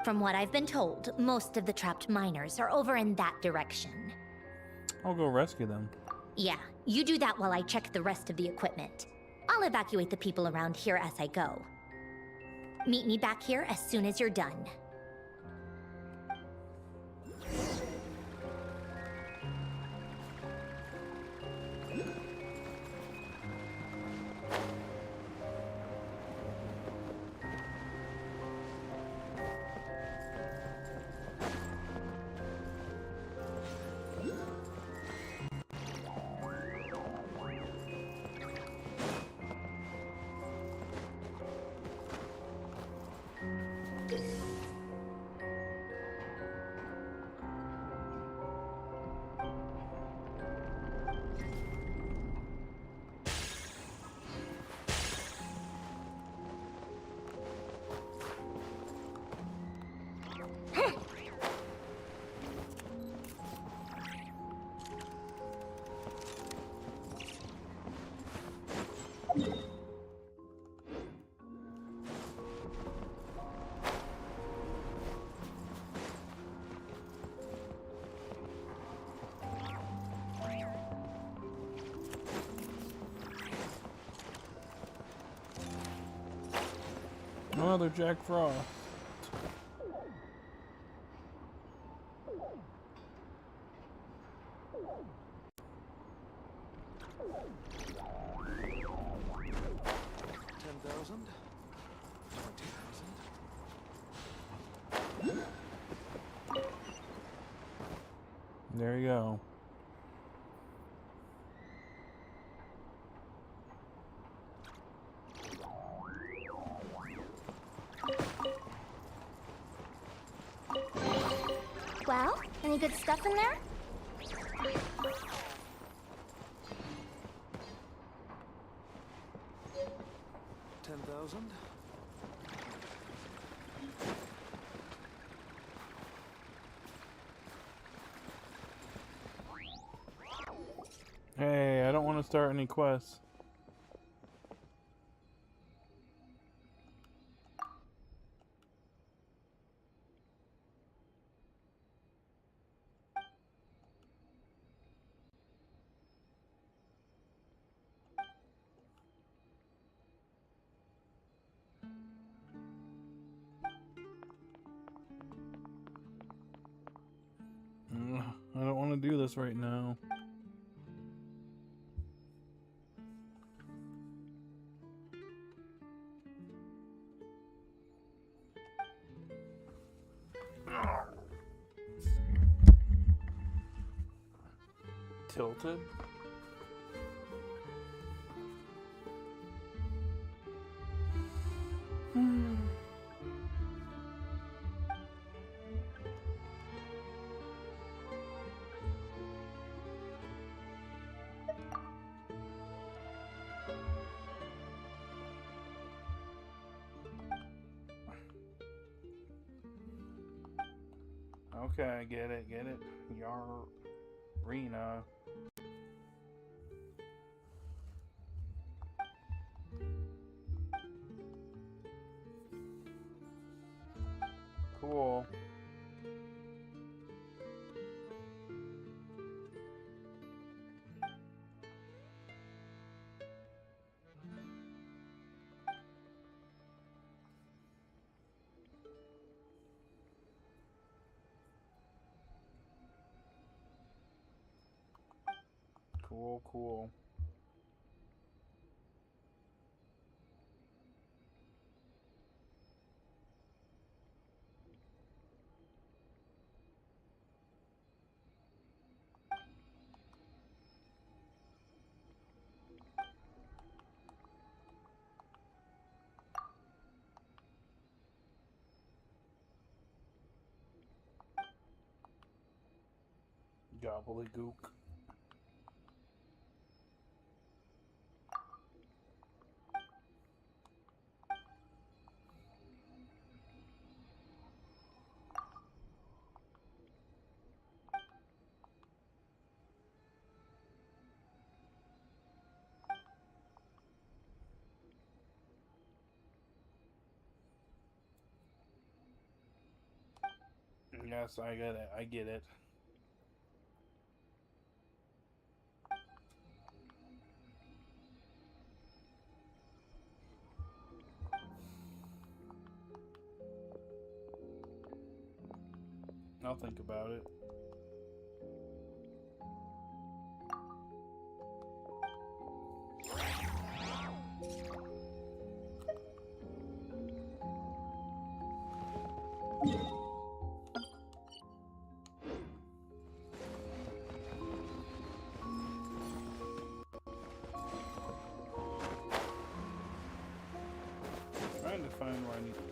From what I've been told, most of the trapped miners are over in that direction. I'll go rescue them. Yeah, you do that while I check the rest of the equipment. I'll evacuate the people around here as I go. Meet me back here as soon as you're done. Another Jack Frost. There you go. Well, any good stuff in there? 10,000? Hey, I don't want to start any quests. want to do this right now. Tilted? Okay, get it. Yarina. Cool. Cool. Gobbledygook. Yes, I get it. I'll think about it. Trying to find where I need to go.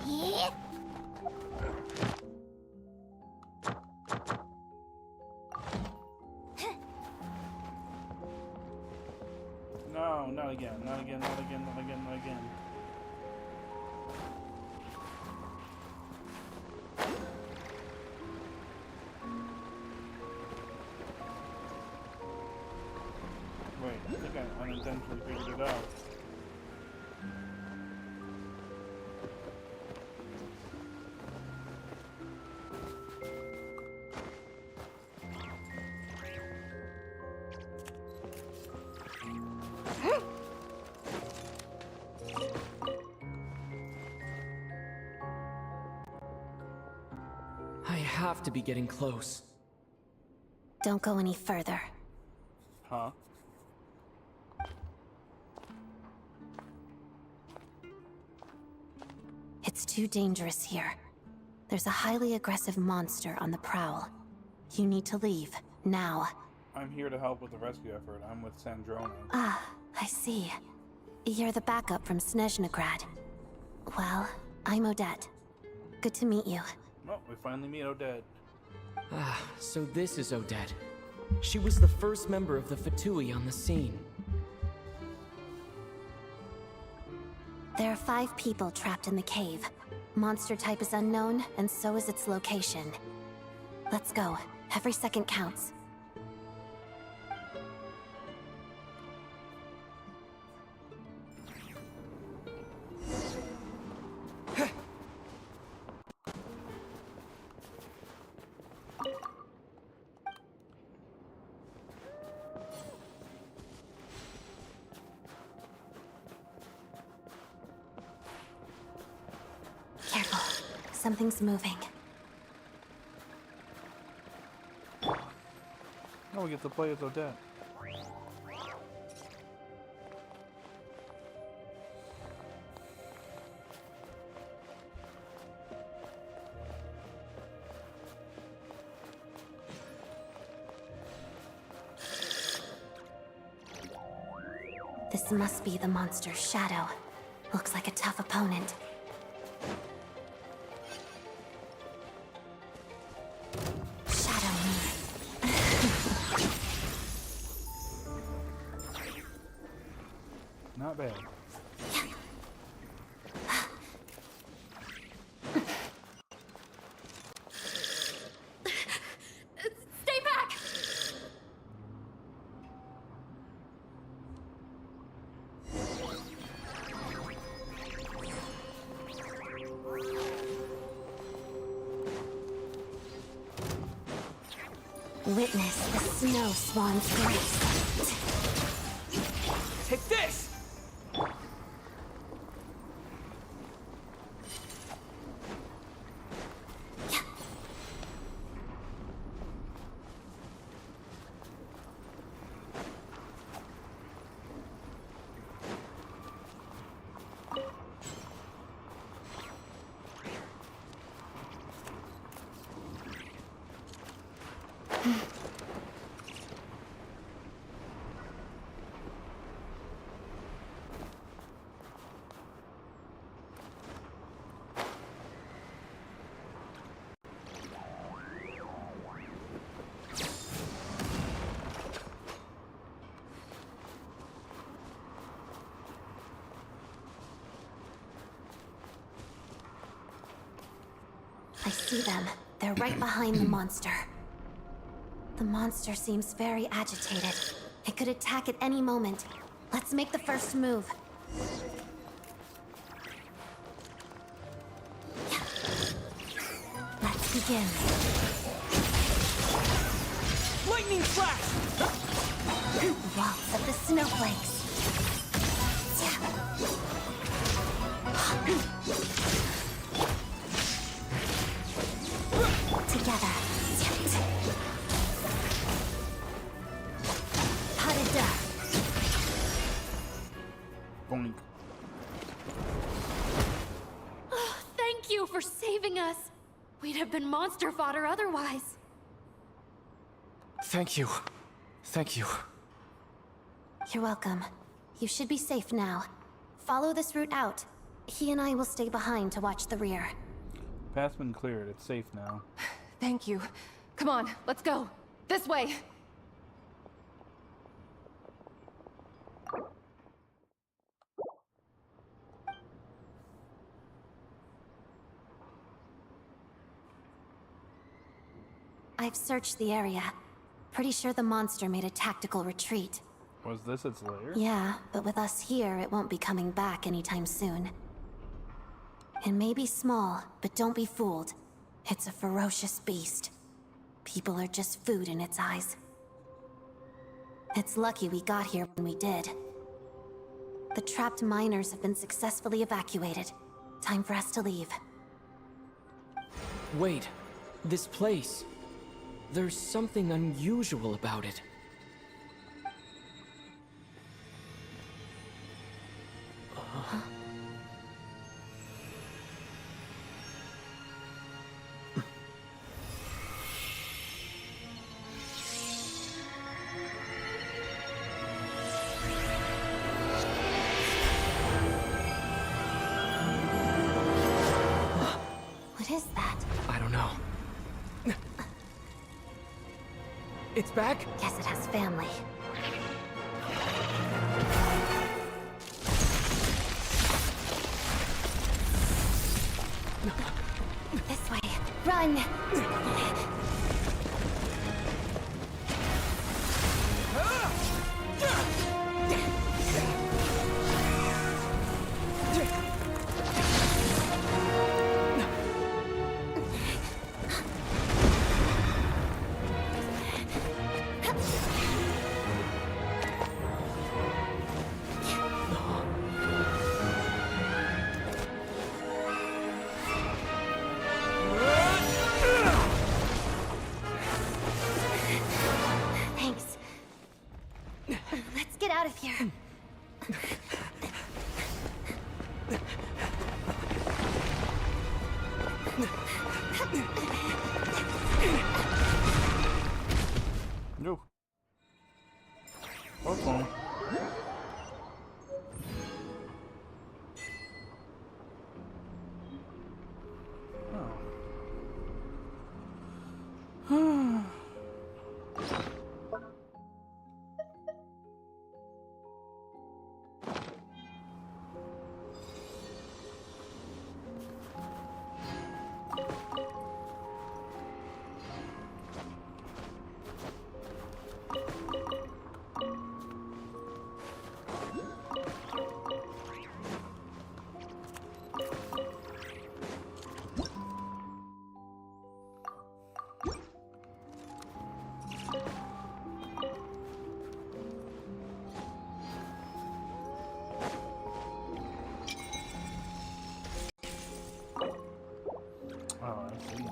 Yeah. No, not again. Wait, I think I unintentionally figured it out. I have to be getting close. Don't go any further. Huh? It's too dangerous here. There's a highly aggressive monster on the prowl. You need to leave, now. I'm here to help with the rescue effort. I'm with Snezhnaya. Ah, I see. You're the backup from Snezhnagrad. Well, I'm Odette. Good to meet you. Well, we finally meet Odette. Ah, so this is Odette. She was the first member of the Fatui on the scene. There are 5 people trapped in the cave. Monster type is unknown, and so is its location. Let's go. Every second counts. Careful. Something's moving. Oh, we get to play as Odette. This must be the monster's shadow. Looks like a tough opponent. Shadow me. Not bad. Stay back! Witness the snow swan's grace. Take this! I see them. They're right behind the monster. The monster seems very agitated. It could attack at any moment. Let's make the first move. Let's begin. Lightning flash! Waltz of the snowflakes. Together. Pas-de-deux. Boink. Thank you for saving us. We'd have been monster fodder otherwise. Thank you. Thank you. You're welcome. You should be safe now. Follow this route out. He and I will stay behind to watch the rear. Path's been cleared. It's safe now. Thank you. Come on, let's go. This way. I've searched the area. Pretty sure the monster made a tactical retreat. Was this its lair? Yeah, but with us here, it won't be coming back anytime soon. It may be small, but don't be fooled. It's a ferocious beast. People are just food in its eyes. It's lucky we got here when we did. The trapped miners have been successfully evacuated. Time for us to leave. Wait, this place. There's something unusual about it. What is that? I don't know. It's back? Guess it has family. This way. Run! No. Okay. Oh. Oh, I see.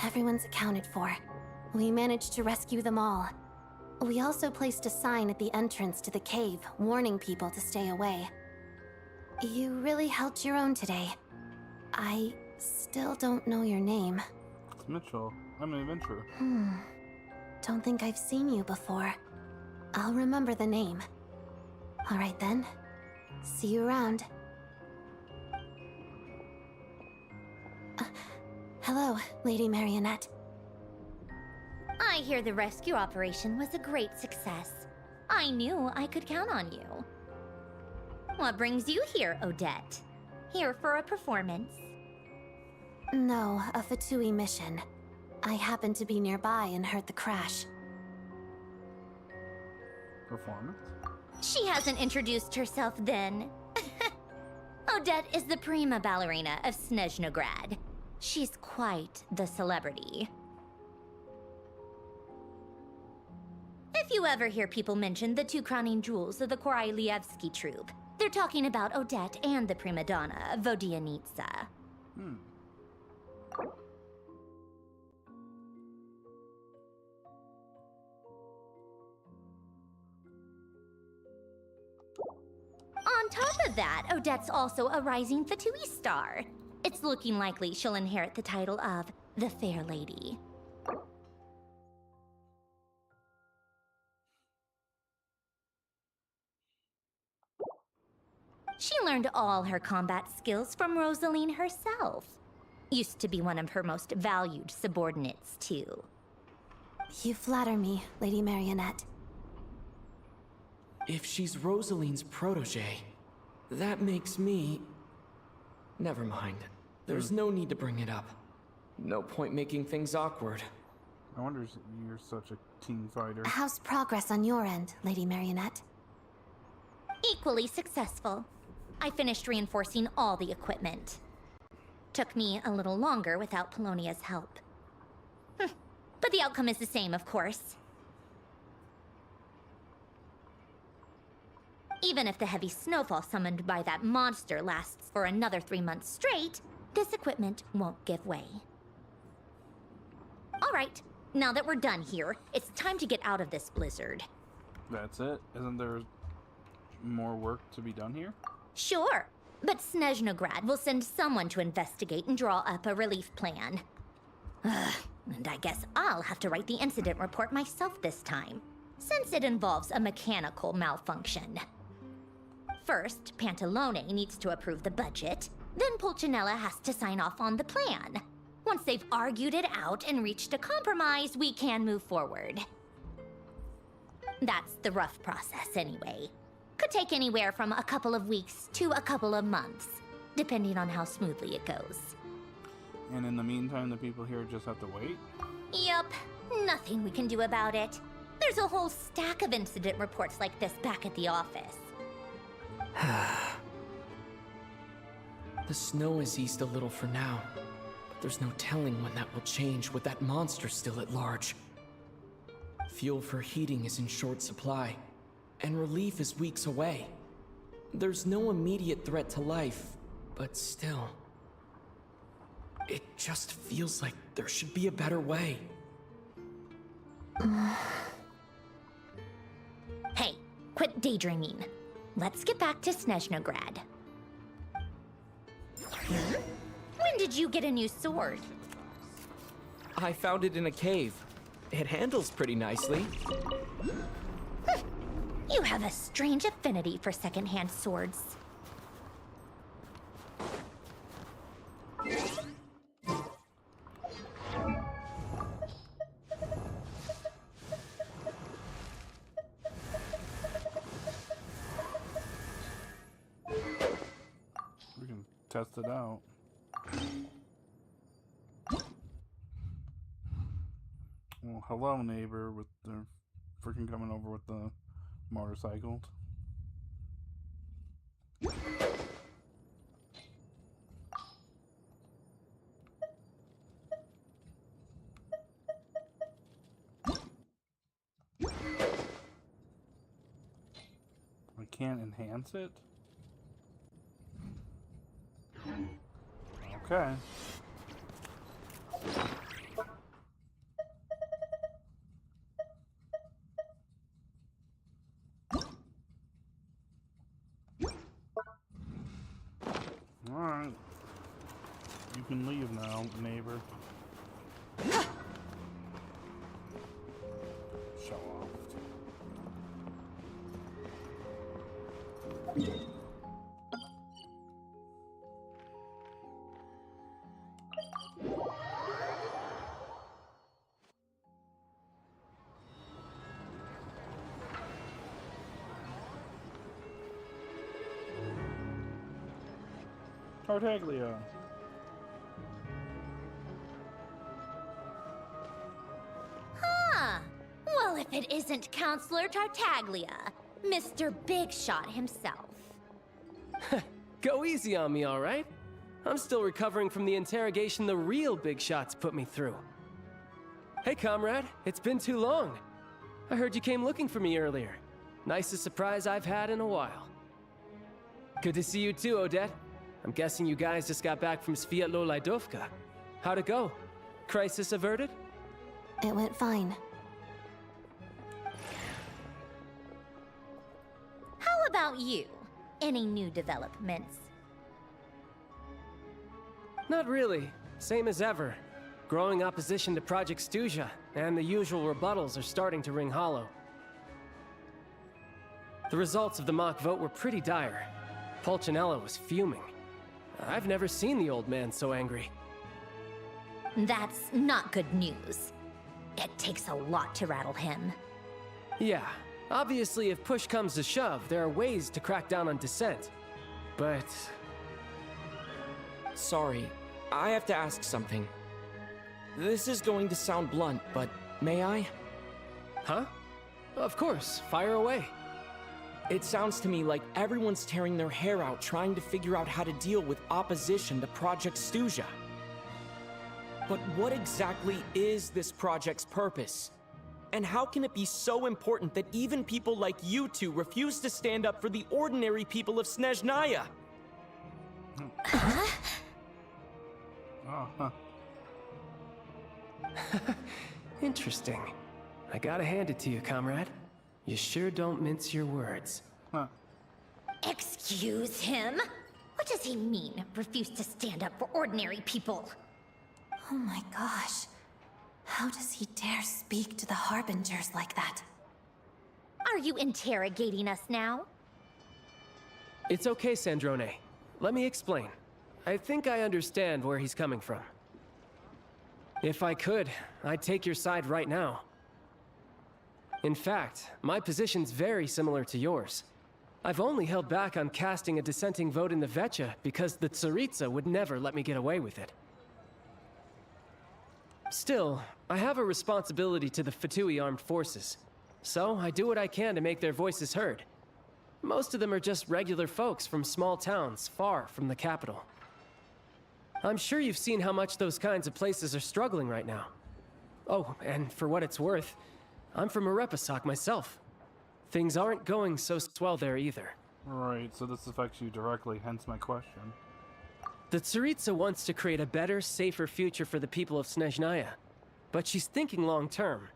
Everyone's accounted for. We managed to rescue them all. We also placed a sign at the entrance to the cave, warning people to stay away. You really held your own today. I still don't know your name. It's Mitchell. I'm an adventurer. Don't think I've seen you before. I'll remember the name. All right then. See you around. Hello, Lady Marionette. I hear the rescue operation was a great success. I knew I could count on you. What brings you here, Odette? Here for a performance? No, a Fatui mission. I happened to be nearby and heard the crash. Performance? She hasn't introduced herself then. Odette is the prima ballerina of Snezhnaya. She's quite the celebrity. If you ever hear people mention the two crowning jewels of the Korolievsky troupe, they're talking about Odette and the prima donna, Vodianitsa. On top of that, Odette's also a rising Fatui star. It's looking likely she'll inherit the title of the Fair Lady. She learned all her combat skills from Rosaline herself. Used to be one of her most valued subordinates, too. You flatter me, Lady Marionette. If she's Rosaline's protege, that makes me... Never mind. There's no need to bring it up. No point making things awkward. I wonder if you're such a team fighter. How's progress on your end, Lady Marionette? Equally successful. I finished reinforcing all the equipment. Took me a little longer without Polonia's help. But the outcome is the same, of course. Even if the heavy snowfall summoned by that monster lasts for another 3 months straight, this equipment won't give way. All right, now that we're done here, it's time to get out of this blizzard. That's it? Isn't there more work to be done here? Sure, but Snezhnaya will send someone to investigate and draw up a relief plan. And I guess I'll have to write the incident report myself this time, since it involves a mechanical malfunction. First, Pantalone needs to approve the budget, then Pulcinella has to sign off on the plan. Once they've argued it out and reached a compromise, we can move forward. That's the rough process anyway. Could take anywhere from a couple of weeks to a couple of months, depending on how smoothly it goes. And in the meantime, the people here just have to wait? Yup, nothing we can do about it. There's a whole stack of incident reports like this back at the office. The snow has eased a little for now, but there's no telling when that will change with that monster still at large. Fuel for heating is in short supply, and relief is weeks away. There's no immediate threat to life, but still... it just feels like there should be a better way. Hey, quit daydreaming. Let's get back to Snezhnograd. When did you get a new sword? I found it in a cave. It handles pretty nicely. You have a strange affinity for secondhand swords. We can test it out. Well, hello, neighbor, with the freaking coming over with the motorcycle. I can't enhance it? Okay. Alright. You can leave now, neighbor. Show off. Tartaglia. Huh. Well, if it isn't Counselor Tartaglia, Mr. Big Shot himself. Go easy on me, all right? I'm still recovering from the interrogation the real Big Shots put me through. Hey, comrade, it's been too long. I heard you came looking for me earlier. Nicest surprise I've had in a while. Good to see you too, Odette. I'm guessing you guys just got back from Sviatlo-Laidovka. How'd it go? Crisis averted? It went fine. How about you? Any new developments? Not really. Same as ever. Growing opposition to Project Stuja, and the usual rebuttals are starting to ring hollow. The results of the mock vote were pretty dire. Pulcinella was fuming. I've never seen the old man so angry. That's not good news. It takes a lot to rattle him. Yeah, obviously if push comes to shove, there are ways to crack down on dissent. But... Sorry, I have to ask something. This is going to sound blunt, but may I? Huh? Of course, fire away. It sounds to me like everyone's tearing their hair out trying to figure out how to deal with opposition to Project Stuja. But what exactly is this project's purpose? And how can it be so important that even people like you two refuse to stand up for the ordinary people of Snezhnaya? Oh, huh. Interesting. I gotta hand it to you, comrade. You sure don't mince your words. Huh. Excuse him? What does he mean, refuse to stand up for ordinary people? Oh my gosh. How does he dare speak to the Harbingers like that? Are you interrogating us now? It's okay, Sandrone. Let me explain. I think I understand where he's coming from. If I could, I'd take your side right now. In fact, my position's very similar to yours. I've only held back on casting a dissenting vote in the Vecha because the Tsaritsa would never let me get away with it. Still, I have a responsibility to the Fatui armed forces, so I do what I can to make their voices heard. Most of them are just regular folks from small towns far from the capital. I'm sure you've seen how much those kinds of places are struggling right now. Oh, and for what it's worth, I'm from Arepasak myself. Things aren't going so swell there either. Right, so this affects you directly, hence my question. The Tsaritsa wants to create a better, safer future for the people of Snezhnaya, but she's thinking long term.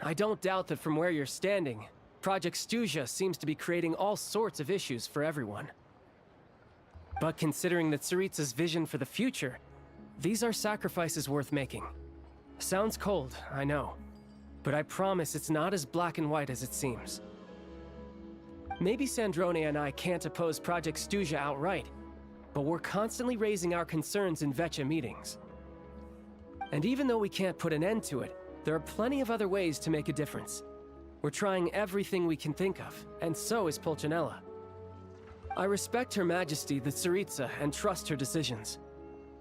I don't doubt that from where you're standing, Project Stuzha seems to be creating all sorts of issues for everyone. But considering the Tsaritsa's vision for the future, these are sacrifices worth making. Sounds cold, I know, but I promise it's not as black and white as it seems. Maybe Snezhnaya and I can't oppose Project Stuzha outright, but we're constantly raising our concerns in Vetcha meetings. And even though we can't put an end to it, there are plenty of other ways to make a difference. We're trying everything we can think of, and so is Pulcinella. I respect Her Majesty, the Tsaritsa, and trust her decisions.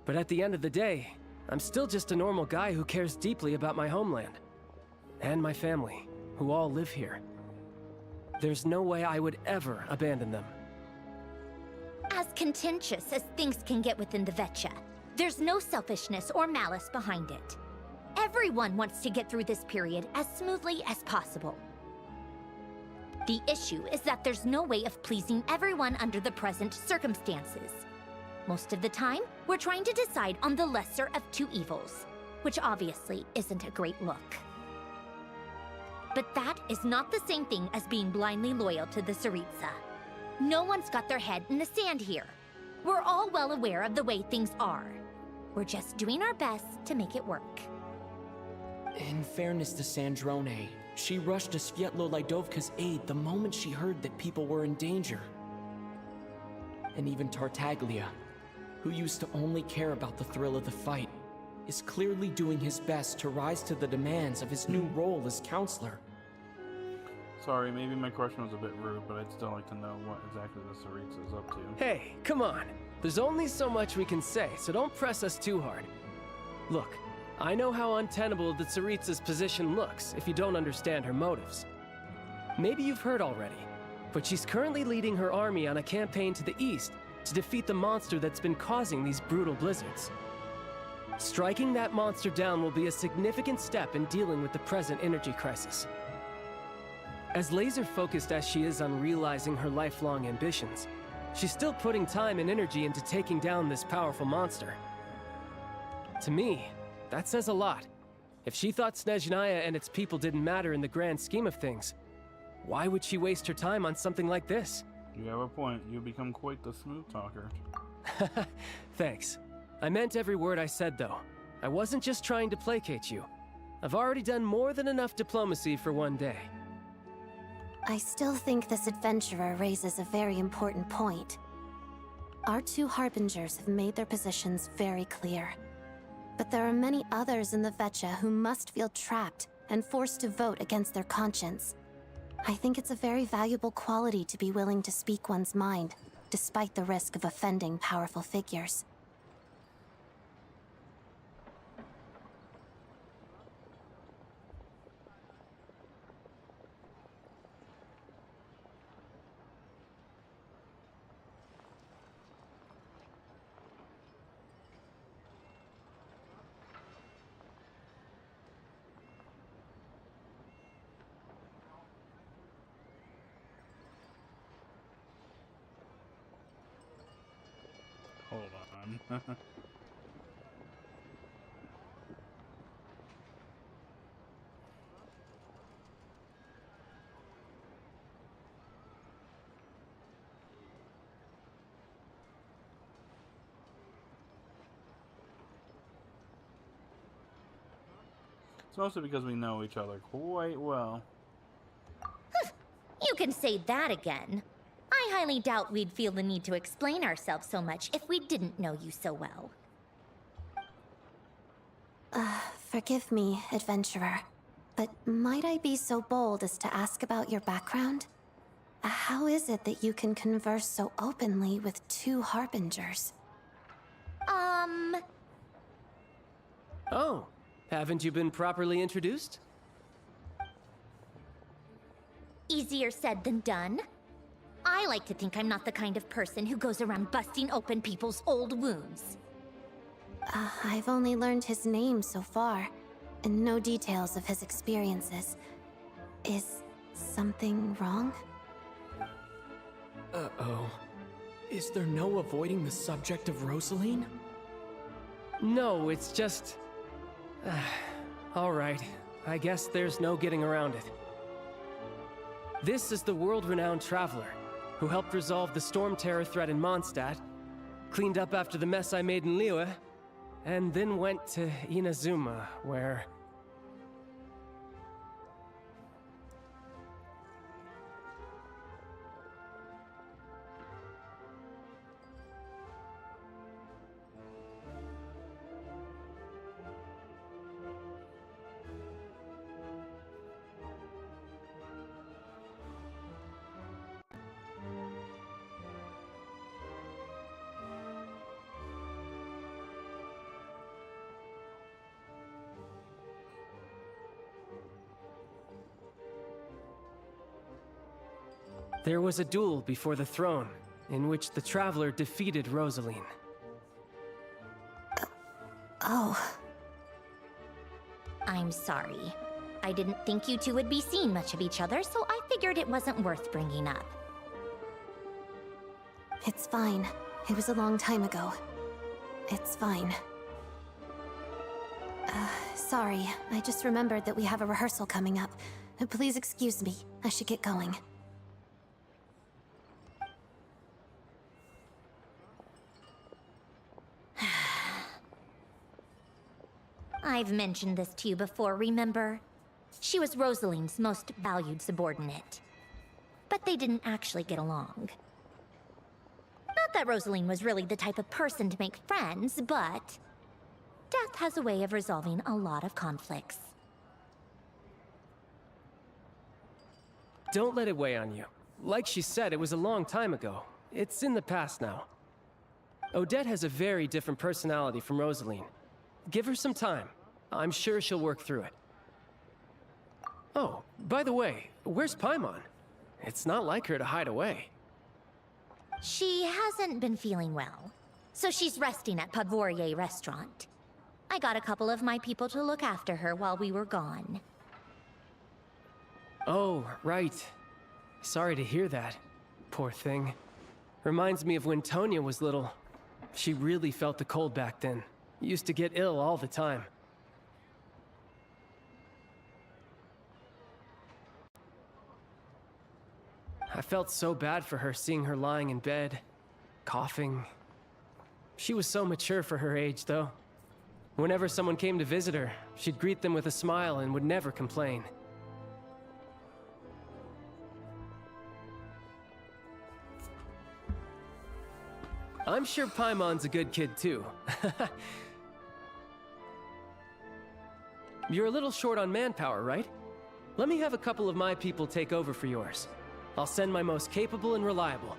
But at the end of the day, I'm still just a normal guy who cares deeply about my homeland. And my family, who all live here. There's no way I would ever abandon them. As contentious as things can get within the Vetcha, there's no selfishness or malice behind it. Everyone wants to get through this period as smoothly as possible. The issue is that there's no way of pleasing everyone under the present circumstances. Most of the time, we're trying to decide on the lesser of two evils, which obviously isn't a great look. But that is not the same thing as being blindly loyal to the Tsaritsa. No one's got their head in the sand here. We're all well aware of the way things are. We're just doing our best to make it work. In fairness to Snezhnaya, she rushed to Svietlo Lydovka's aid the moment she heard that people were in danger. And even Tartaglia, who used to only care about the thrill of the fight, is clearly doing his best to rise to the demands of his new role as counselor. Sorry, maybe my question was a bit rude, but I'd still like to know what exactly the Tsaritsa is up to. Hey, come on. There's only so much we can say, so don't press us too hard. Look, I know how untenable the Tsaritsa's position looks if you don't understand her motives. Maybe you've heard already, but she's currently leading her army on a campaign to the east to defeat the monster that's been causing these brutal blizzards. Striking that monster down will be a significant step in dealing with the present energy crisis. As laser-focused as she is on realizing her lifelong ambitions, she's still putting time and energy into taking down this powerful monster. To me, that says a lot. If she thought Snezhnaya and its people didn't matter in the grand scheme of things, why would she waste her time on something like this? You have a point. You become quite the smooth talker. Thanks. I meant every word I said, though. I wasn't just trying to placate you. I've already done more than enough diplomacy for one day. I still think this adventurer raises a very important point. Our two harbingers have made their positions very clear. But there are many others in the Vetcha who must feel trapped and forced to vote against their conscience. I think it's a very valuable quality to be willing to speak one's mind, despite the risk of offending powerful figures. Hold on. It's mostly because we know each other quite well. You can say that again. I highly doubt we'd feel the need to explain ourselves so much if we didn't know you so well. Forgive me, adventurer, but might I be so bold as to ask about your background? How is it that you can converse so openly with two harbingers? Oh, haven't you been properly introduced? Easier said than done. I like to think I'm not the kind of person who goes around busting open people's old wounds. I've only learned his name so far, and no details of his experiences. Is something wrong? Uh-oh. Is there no avoiding the subject of Rosaline? No, it's just... Alright, I guess there's no getting around it. This is the world-renowned traveler, who helped resolve the storm terror threat in Mondstadt, cleaned up after the mess I made in Liyue, and then went to Inazuma, where... There was a duel before the throne, in which the Traveler defeated Rosaline. Oh. I'm sorry. I didn't think you two would be seeing much of each other, so I figured it wasn't worth bringing up. It's fine. It was a long time ago. It's fine. Sorry. I just remembered that we have a rehearsal coming up. Please excuse me. I should get going. I've mentioned this to you before, remember? She was Rosaline's most valued subordinate. But they didn't actually get along. Not that Rosaline was really the type of person to make friends, but... death has a way of resolving a lot of conflicts. Don't let it weigh on you. Like she said, it was a long time ago. It's in the past now. Odette has a very different personality from Rosaline. Give her some time. I'm sure she'll work through it. Oh, by the way, where's Paimon? It's not like her to hide away. She hasn't been feeling well, so she's resting at Podvorier restaurant. I got a couple of my people to look after her while we were gone. Oh, right. Sorry to hear that. Poor thing. Reminds me of when Tonya was little. She really felt the cold back then. Used to get ill all the time. I felt so bad for her seeing her lying in bed, coughing. She was so mature for her age, though. Whenever someone came to visit her, she'd greet them with a smile and would never complain. I'm sure Paimon's a good kid, too. You're a little short on manpower, right? Let me have a couple of my people take over for yours. I'll send my most capable and reliable.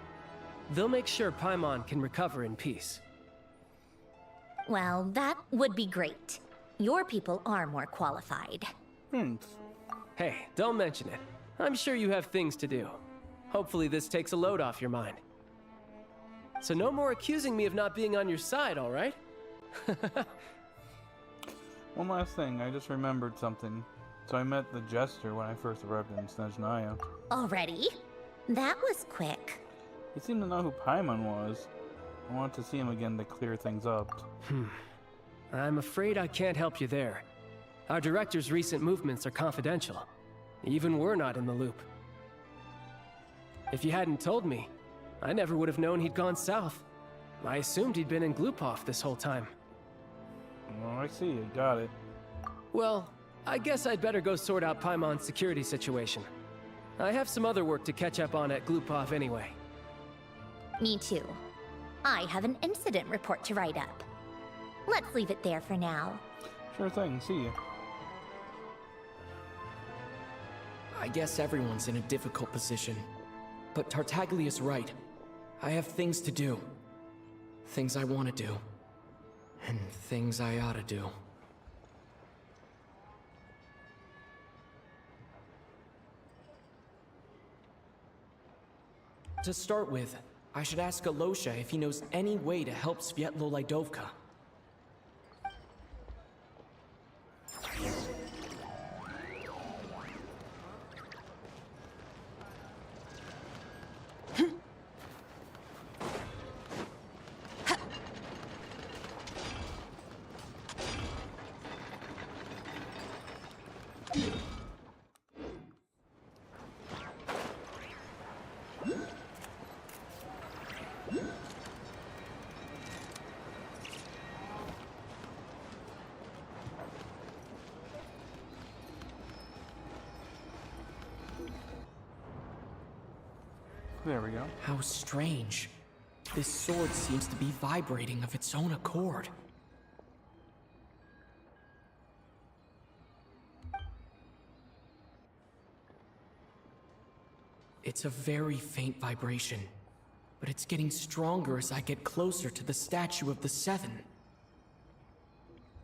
They'll make sure Paimon can recover in peace. Well, that would be great. Your people are more qualified. Thanks. Hey, don't mention it. I'm sure you have things to do. Hopefully this takes a load off your mind. So no more accusing me of not being on your side, all right? One last thing, I just remembered something. So I met the Jester when I first arrived in Snezhnaya. Already? That was quick. He seemed to know who Paimon was. I wanted to see him again to clear things up. I'm afraid I can't help you there. Our director's recent movements are confidential. Even we're not in the loop. If you hadn't told me, I never would have known he'd gone south. I assumed he'd been in Glupov this whole time. Oh, I see, I got it. Well, I guess I'd better go sort out Paimon's security situation. I have some other work to catch up on at Glupov anyway. Me too. I have an incident report to write up. Let's leave it there for now. Sure thing, see ya. I guess everyone's in a difficult position. But Tartaglia's right. I have things to do. Things I want to do. And things I ought to do. To start with, I should ask Alosha if he knows any way to help Svietlo Lydovka. There we go. How strange. This sword seems to be vibrating of its own accord. It's a very faint vibration, but it's getting stronger as I get closer to the statue of the Seven.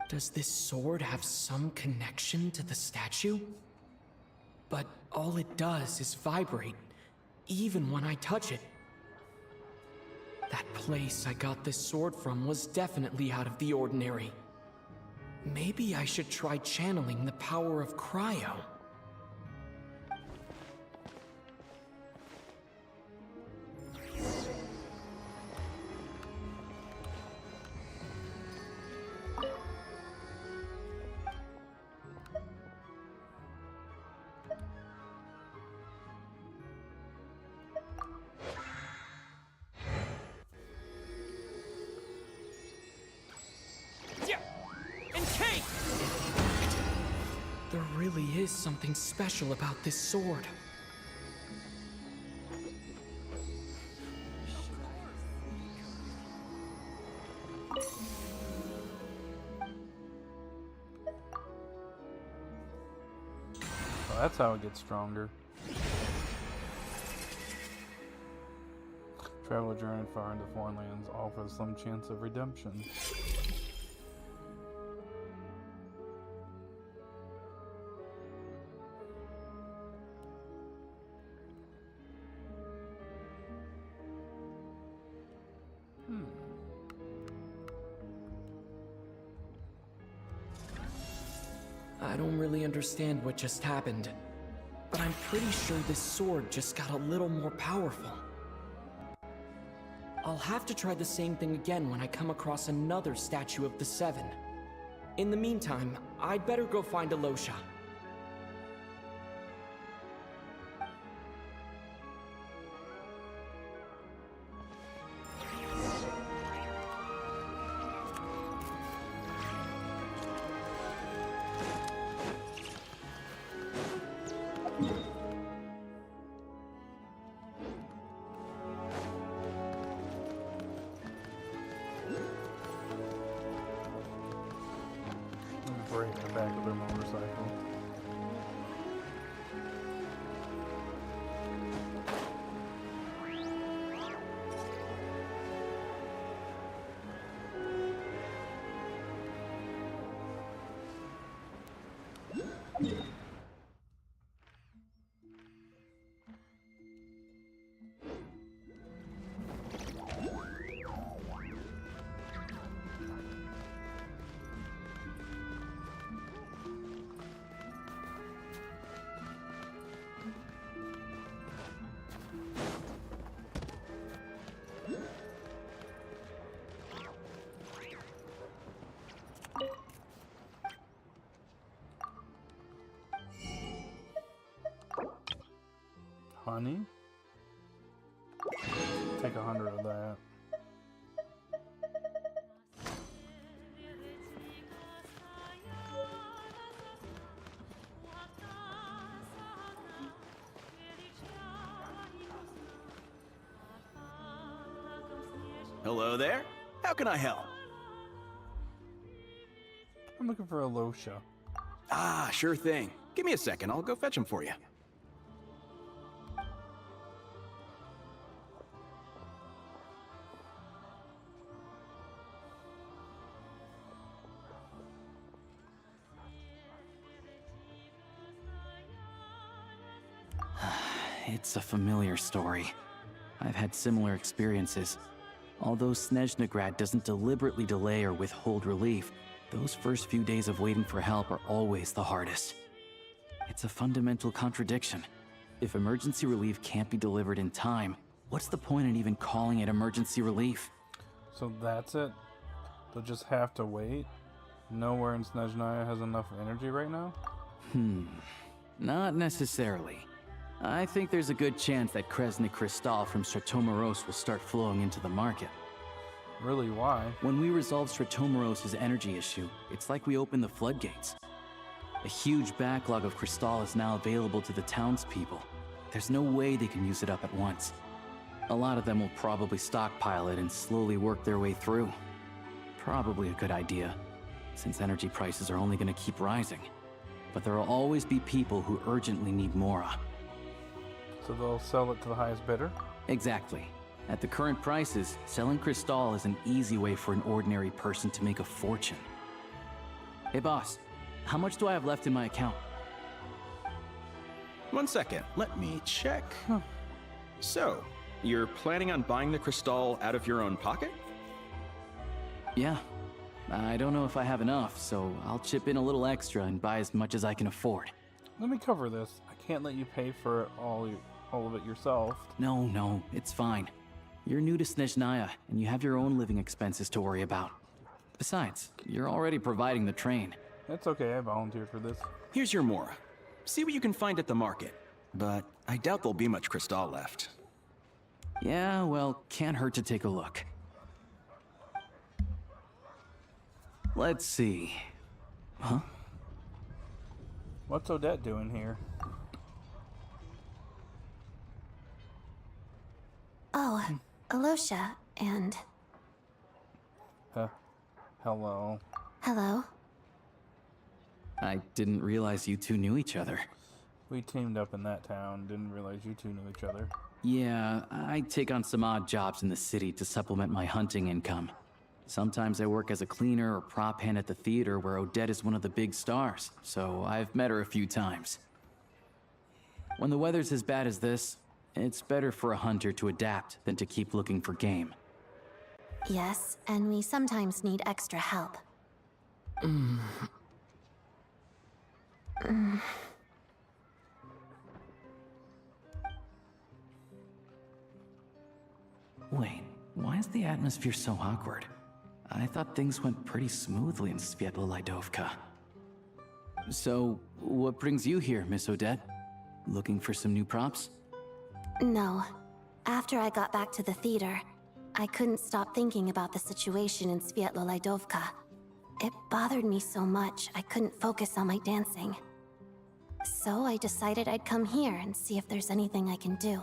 Does this sword have some connection to the statue? But all it does is vibrate, even when I touch it. That place I got this sword from was definitely out of the ordinary. Maybe I should try channeling the power of cryo. There really is something special about this sword. Well, that's how it gets stronger. Travel a journey far into foreign lands offers some chance of redemption. I don't really understand what just happened, but I'm pretty sure this sword just got a little more powerful. I'll have to try the same thing again when I come across another statue of the Seven. In the meantime, I'd better go find Alosha. Break the back of their motorcycle. Honey? Take 100 of that. Hello there. How can I help? I'm looking for Alosha. Ah, sure thing. Give me a second. I'll go fetch him for you. It's a familiar story. I've had similar experiences. Although Snezhnaya doesn't deliberately delay or withhold relief, those first few days of waiting for help are always the hardest. It's a fundamental contradiction. If emergency relief can't be delivered in time, what's the point in even calling it emergency relief? So that's it? They'll just have to wait? Nowhere in Snezhnaya has enough energy right now? Not necessarily. I think there's a good chance that Kresny Crystal from Stratomeros will start flowing into the market. Really, why? When we resolve Stratomeros' energy issue, it's like we open the floodgates. A huge backlog of crystal is now available to the townspeople. There's no way they can use it up at once. A lot of them will probably stockpile it and slowly work their way through. Probably a good idea, since energy prices are only going to keep rising. But there will always be people who urgently need Mora. So they'll sell it to the highest bidder? Exactly. At the current prices, selling Crystal is an easy way for an ordinary person to make a fortune. Hey boss, how much do I have left in my account? 1 second, let me check. So, you're planning on buying the Crystal out of your own pocket? Yeah. I don't know if I have enough, so I'll chip in a little extra and buy as much as I can afford. Let me cover this. I can't let you pay for all of it yourself. No, it's fine. You're new to Snezhnaya, and you have your own living expenses to worry about. Besides, you're already providing the train. It's okay, I volunteered for this. Here's your Mora. See what you can find at the market. But I doubt there'll be much Crystal left. Yeah, well, can't hurt to take a look. Let's see. Huh? What's Odette doing here? Oh, Alosha, and... Hello. Hello. I didn't realize you two knew each other. We teamed up in that town. Didn't realize you two knew each other. Yeah, I take on some odd jobs in the city to supplement my hunting income. Sometimes I work as a cleaner or prop hand at the theater where Odette is one of the big stars, so I've met her a few times. When the weather's as bad as this, it's better for a hunter to adapt than to keep looking for game. Yes, and we sometimes need extra help. Wait, why is the atmosphere so awkward? I thought things went pretty smoothly in Svietlolaidovka. So, what brings you here, Miss Odette? Looking for some new props? No. After I got back to the theater, I couldn't stop thinking about the situation in Svietlolaidovka. It bothered me so much, I couldn't focus on my dancing. So I decided I'd come here and see if there's anything I can do.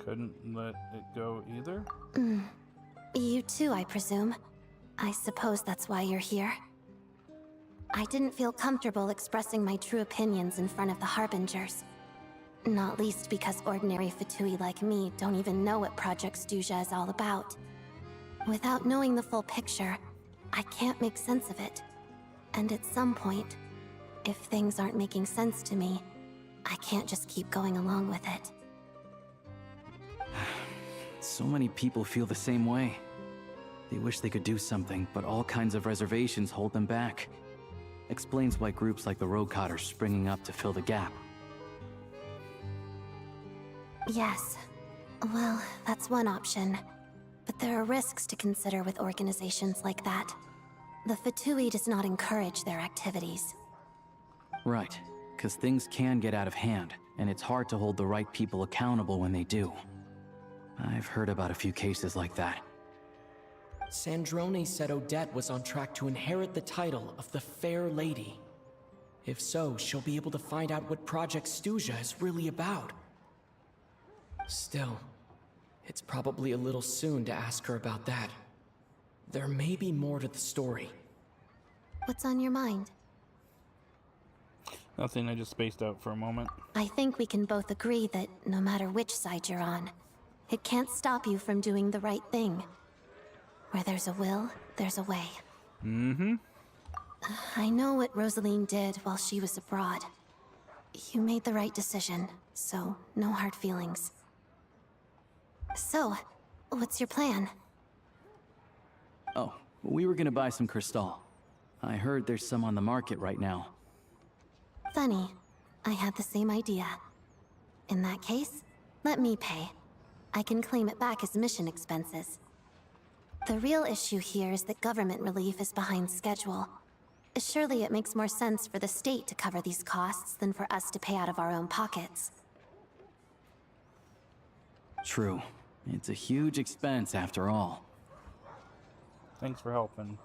Couldn't let it go either? You too, I presume. I suppose that's why you're here. I didn't feel comfortable expressing my true opinions in front of the Harbingers. Not least because ordinary Fatui like me don't even know what Project Snezhnaya is all about. Without knowing the full picture, I can't make sense of it. And at some point, if things aren't making sense to me, I can't just keep going along with it. So many people feel the same way. They wish they could do something, but all kinds of reservations hold them back. Explains why groups like the Rokot are springing up to fill the gap. Yes. Well, that's one option. But there are risks to consider with organizations like that. The Fatui does not encourage their activities. Right, because things can get out of hand, and it's hard to hold the right people accountable when they do. I've heard about a few cases like that. Sandrone said Odette was on track to inherit the title of the Fair Lady. If so, she'll be able to find out what Project Snezhnaya is really about. Still, it's probably a little soon to ask her about that. There may be more to the story. What's on your mind? Nothing, I just spaced out for a moment. I think we can both agree that no matter which side you're on, it can't stop you from doing the right thing. Where there's a will, there's a way. I know what Rosaline did while she was abroad. You made the right decision, so no hard feelings. So, what's your plan? Oh, we were gonna buy some Crystal. I heard there's some on the market right now. Funny. I had the same idea. In that case, let me pay. I can claim it back as mission expenses. The real issue here is that government relief is behind schedule. Surely it makes more sense for the state to cover these costs than for us to pay out of our own pockets. True. It's a huge expense after all. Thanks for helping.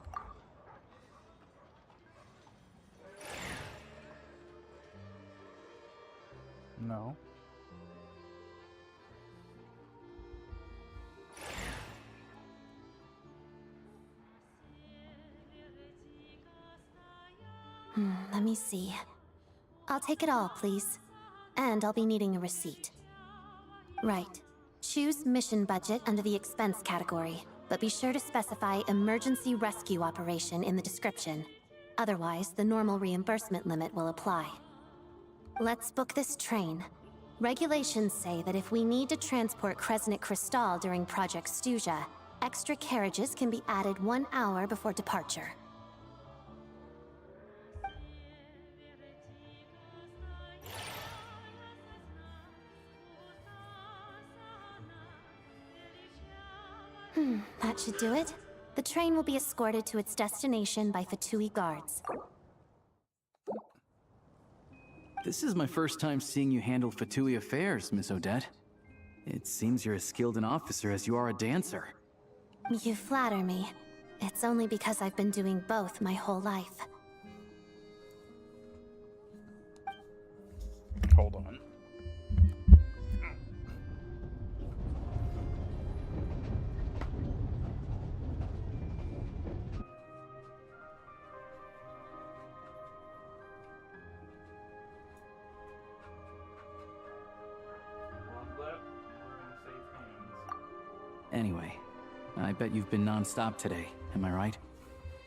No. Let me see. I'll take it all, please. And I'll be needing a receipt. Right. Choose mission budget under the expense category, but be sure to specify emergency rescue operation in the description. Otherwise, the normal reimbursement limit will apply. Let's book this train. Regulations say that if we need to transport Kresnik Crystal during Project Stuja, extra carriages can be added 1 hour before departure. That should do it. The train will be escorted to its destination by Fatui guards. This is my first time seeing you handle Fatui affairs, Miss Odette. It seems you're as skilled an officer as you are a dancer. You flatter me. It's only because I've been doing both my whole life. Hold on. Anyway, I bet you've been non-stop today, am I right?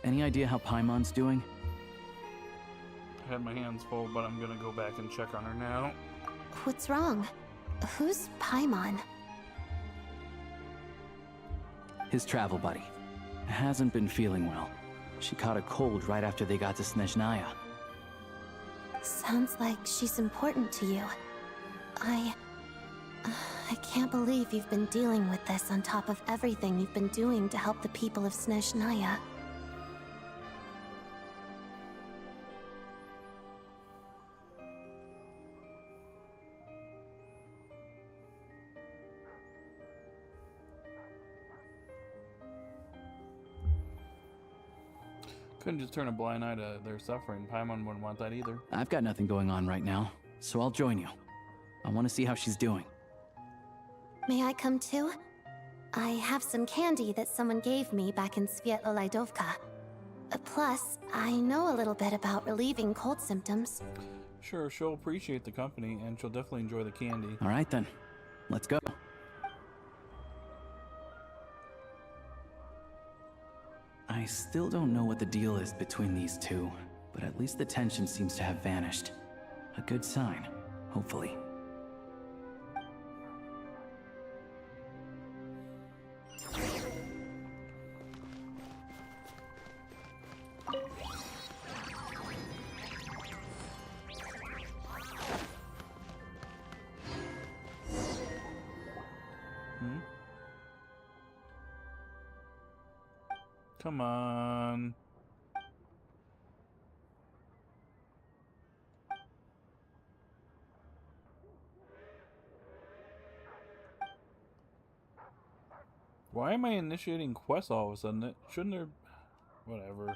Any idea how Paimon's doing? I had my hands full, but I'm gonna go back and check on her now. What's wrong? Who's Paimon? His travel buddy. Hasn't been feeling well. She caught a cold right after they got to Snezhnaya. Sounds like she's important to you. I can't believe you've been dealing with this on top of everything you've been doing to help the people of Snezhnaya. Couldn't just turn a blind eye to their suffering. Paimon wouldn't want that either. I've got nothing going on right now, so I'll join you. I want to see how she's doing. May I come too? I have some candy that someone gave me back in Svietlo-Lidovka. Plus, I know a little bit about relieving cold symptoms. Sure, she'll appreciate the company, and she'll definitely enjoy the candy. All right then, let's go. I still don't know what the deal is between these two, but at least the tension seems to have vanished. A good sign, hopefully. Come on. Why am I initiating quests all of a sudden? Shouldn't there... Whatever.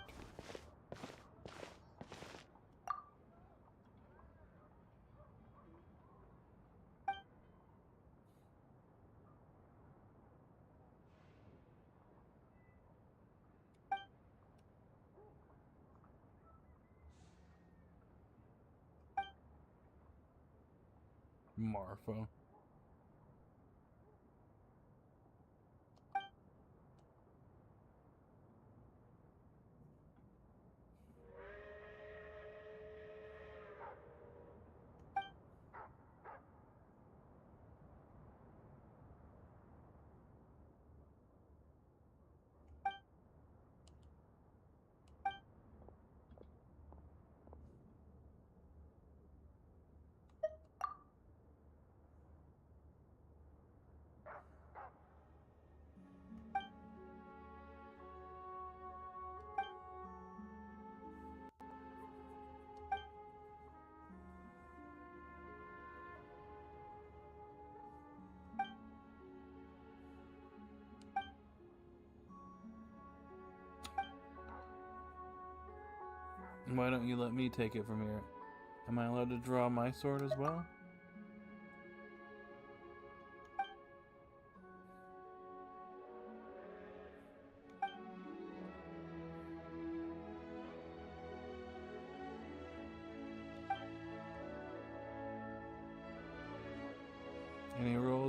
Marfa. Why don't you let me take it from here? Am I allowed to draw my sword as well?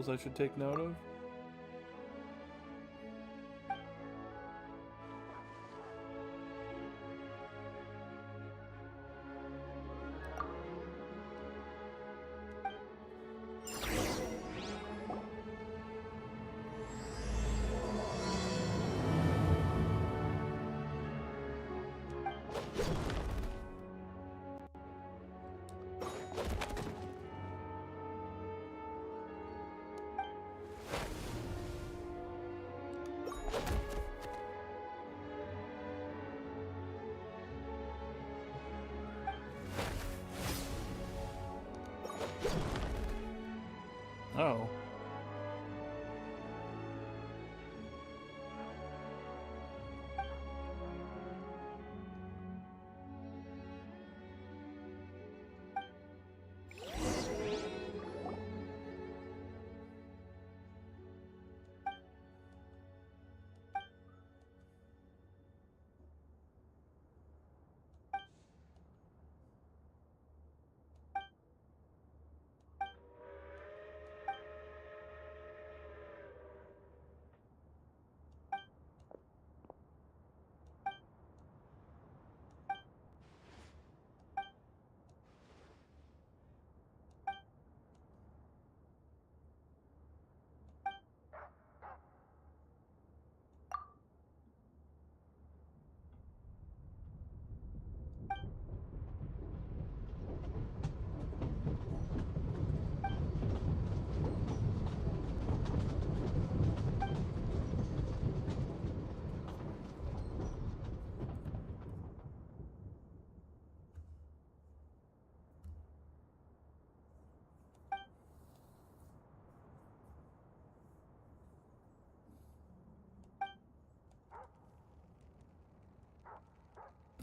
rules I should take note of? Oh.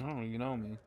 Oh, you know me.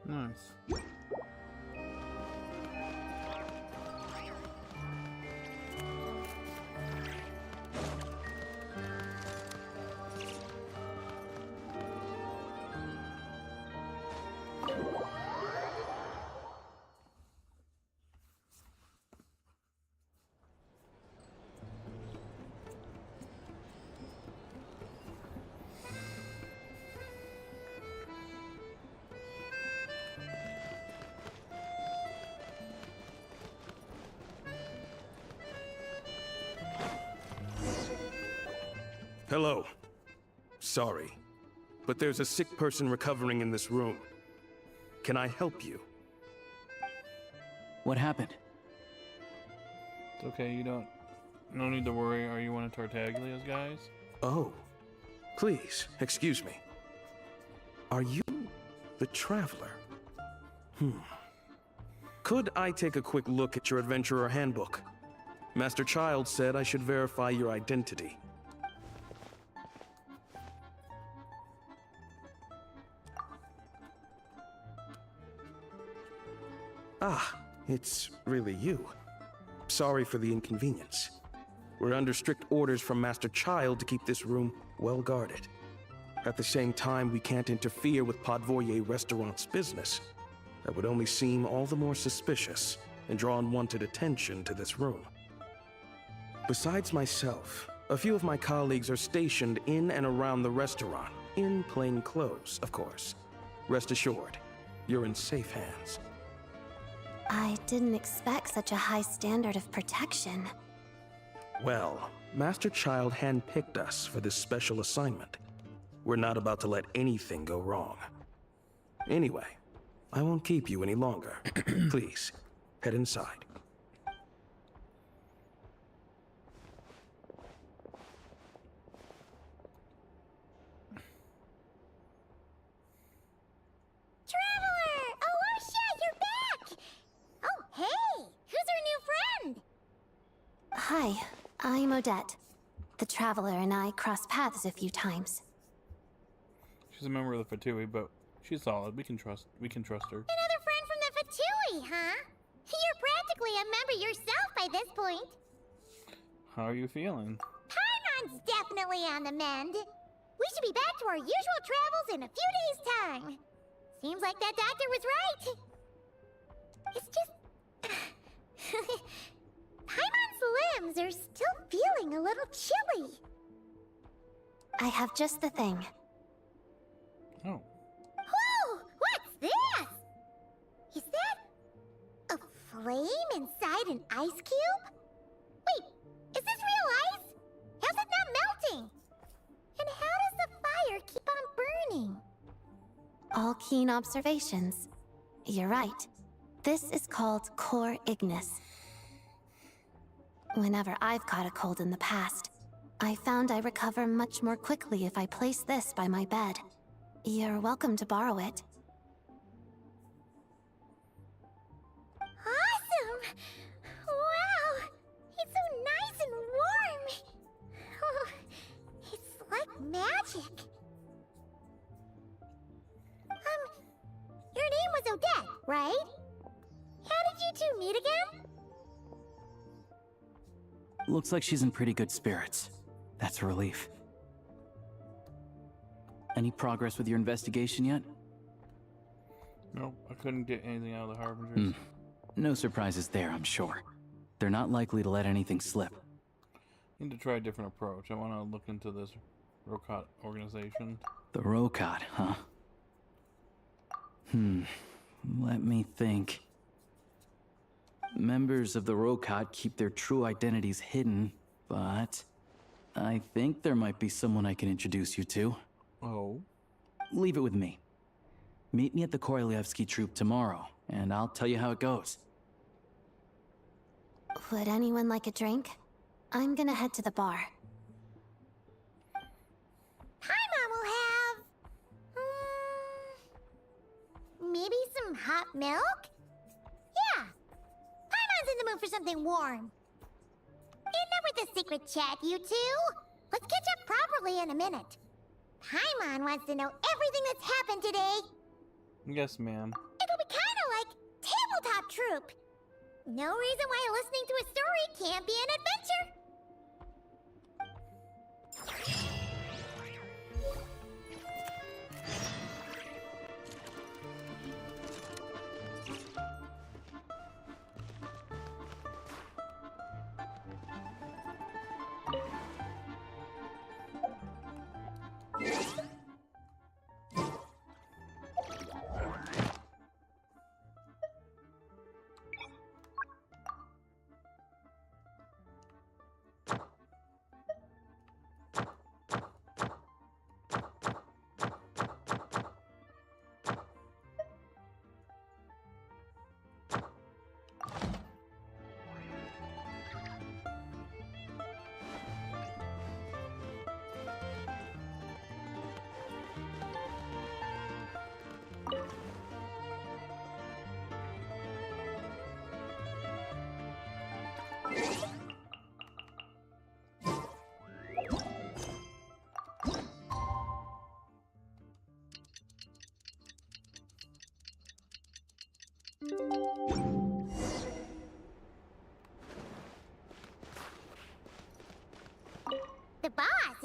Nice. Hello. Sorry, but there's a sick person recovering in this room. Can I help you? What happened? It's okay, you don't... No need to worry. Are you one of Tartaglia's guys? Oh. Please, excuse me. Are you the Traveler? Could I take a quick look at your Adventurer Handbook? Master Child said I should verify your identity. Ah, it's really you. Sorry for the inconvenience. We're under strict orders from Master Child to keep this room well guarded. At the same time, we can't interfere with Podvoye Restaurant's business. That would only seem all the more suspicious and draw unwanted attention to this room. Besides myself, a few of my colleagues are stationed in and around the restaurant, in plain clothes, of course. Rest assured, you're in safe hands. I didn't expect such a high standard of protection. Well, Master Child handpicked us for this special assignment. We're not about to let anything go wrong. Anyway, I won't keep you any longer. Please, head inside. Traveler! Oh, Osha, you're back! Oh, hey! Who's our new friend? Hi, I'm Odette. The Traveler and I crossed paths a few times. She's a member of the Fatui, but she's solid. We can trust her. Another friend from the Fatui, huh? You're practically a member yourself by this point. How are you feeling? Paimon's definitely on the mend. We should be back to our usual travels in a few days' time. Seems like that doctor was right. It's just... Paimon's limbs are still feeling a little chilly. I have just the thing. Oh. Whoa! What's this? Is that a flame inside an ice cube? Wait, is this real ice? How's it not melting? And how does the fire keep on burning? All keen observations. You're right. This is called core ignis. Whenever I've caught a cold in the past, I found I recover much more quickly if I place this by my bed. You're welcome to borrow it. Awesome! Wow! It's so nice and warm! Oh, it's like magic. Your name was Odette, right? How did you two meet again? Looks like she's in pretty good spirits. That's a relief. Any progress with your investigation yet? Nope, I couldn't get anything out of the Harbingers. No surprises there, I'm sure. They're not likely to let anything slip. Need to try a different approach. I want to look into this Rokat organization. The Rokat, huh? Let me think. Members of the Rokat keep their true identities hidden, but I think there might be someone I can introduce you to. Oh? Leave it with me. Meet me at the Korolyevsky troop tomorrow, and I'll tell you how it goes. Would anyone like a drink? I'm gonna head to the bar. Paimon will have... maybe some hot milk? Yeah. Paimon's in the mood for something warm. Enough with the secret chat, you two. Let's catch up properly in a minute. Paimon wants to know everything that's happened today. Yes, ma'am. It'll be kind of like tabletop troop. No reason why listening to a story can't be an adventure.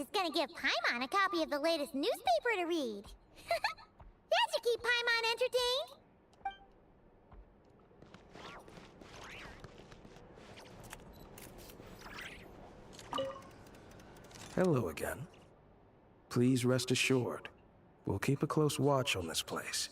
is gonna give Paimon a copy of the latest newspaper to read. That should keep Paimon entertained. Hello again. Please rest assured, we'll keep a close watch on this place.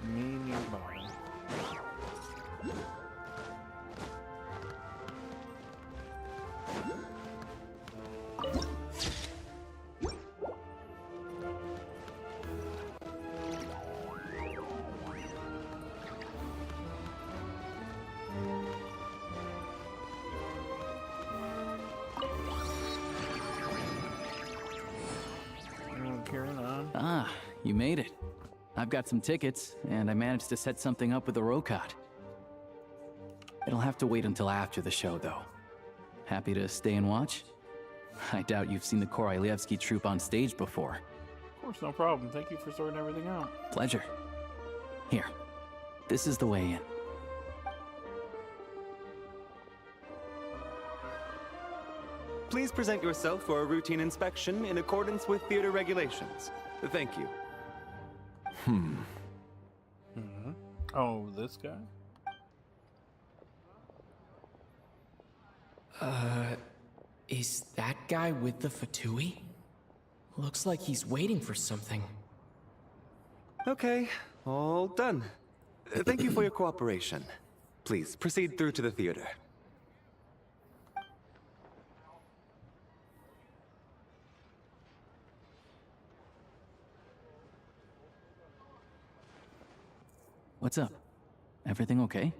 Me nearby. Carrying on. Ah, you made it. I've got some tickets, and I managed to set something up with the Rokot. It'll have to wait until after the show, though. Happy to stay and watch? I doubt you've seen the Korolyevsky troupe on stage before. Of course, no problem. Thank you for sorting everything out. Pleasure. Here, this is the way in. Please present yourself for a routine inspection in accordance with theater regulations. Thank you. Oh, this guy? Is that guy with the Fatui? Looks like he's waiting for something. Okay, all done. Thank you for your cooperation. Please, proceed through to the theater. What's up? Everything okay?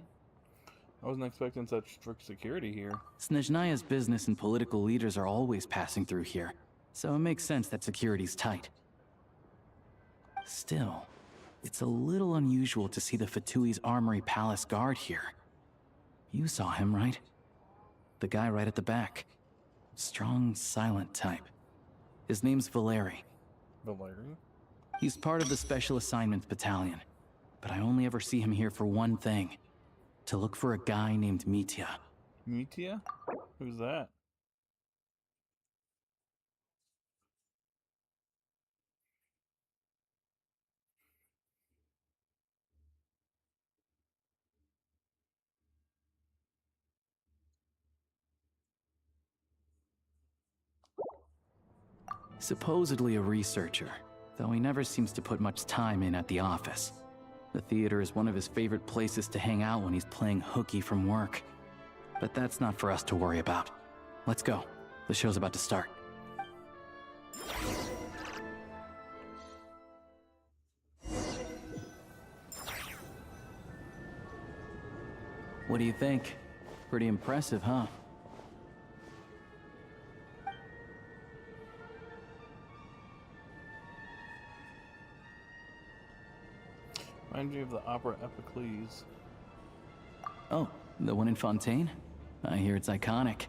I wasn't expecting such strict security here. Snezhnaya's business and political leaders are always passing through here, so it makes sense that security's tight. Still, it's a little unusual to see the Fatui's Armory Palace guard here. You saw him, right? The guy right at the back. Strong, silent type. His name's Valeri. Valeri? He's part of the Special Assignments Battalion, but I only ever see him here for one thing. To look for a guy named Mitya. Mitya? Who's that? Supposedly a researcher, though he never seems to put much time in at the office. The theater is one of his favorite places to hang out when he's playing hooky from work. But that's not for us to worry about. Let's go. The show's about to start. What do you think? Pretty impressive, huh? Reminds me of the opera Epicles. Oh, the one in Fontaine? I hear it's iconic.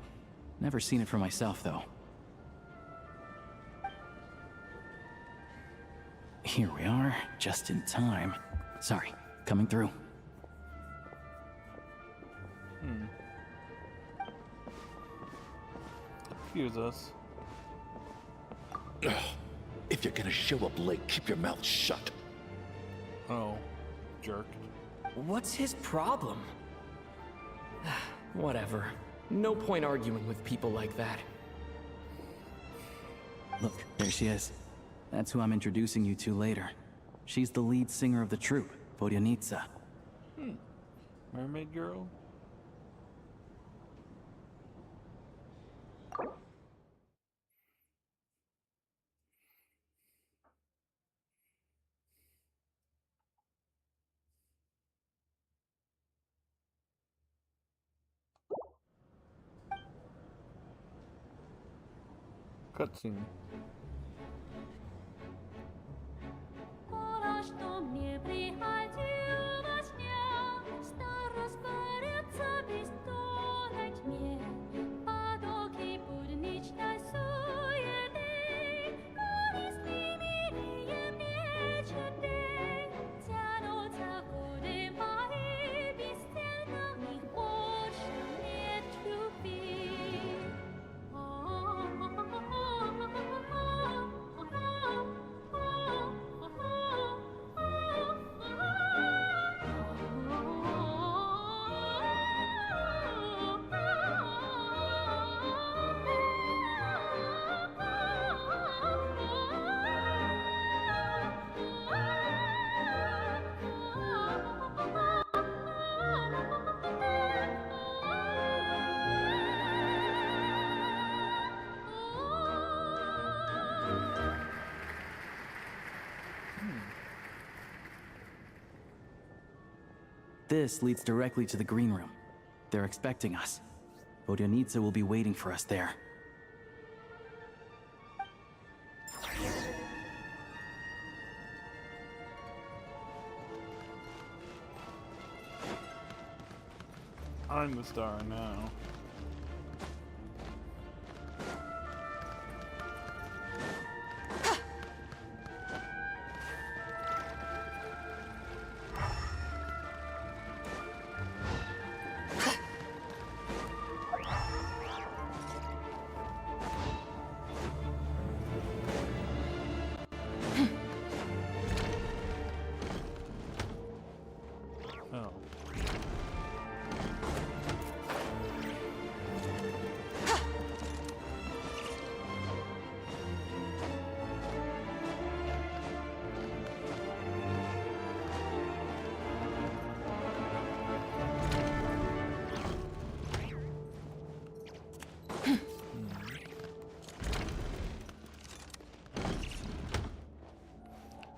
Never seen it for myself, though. Here we are, just in time. Sorry, coming through. Excuse us. Ugh. If you're gonna show up late, keep your mouth shut. Oh, jerk. What's his problem? Whatever. No point arguing with people like that. Look, there she is. That's who I'm introducing you to later. She's the lead singer of the troupe, Vodyanitsa. Mermaid girl? Cutscene. Что мне приходилось дня, что растворится без тона тьме, потоки будничной суеты, повесли мечты, тянутся годы мои, бесцельно их больше нет любви. This leads directly to the green room. They're expecting us. Vodyanitsa will be waiting for us there. I'm the star now. Oh.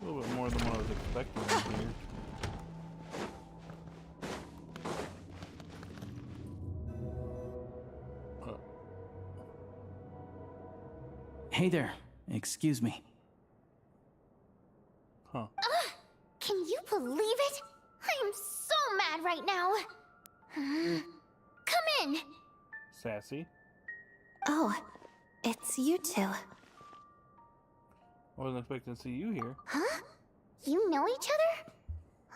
A little bit more than what I was expecting in here. Hey there. Excuse me. Huh. Can you believe it? I am so mad right now. Come in. Sassy. Oh, it's you two. I wasn't expecting to see you here. Huh? You know each other?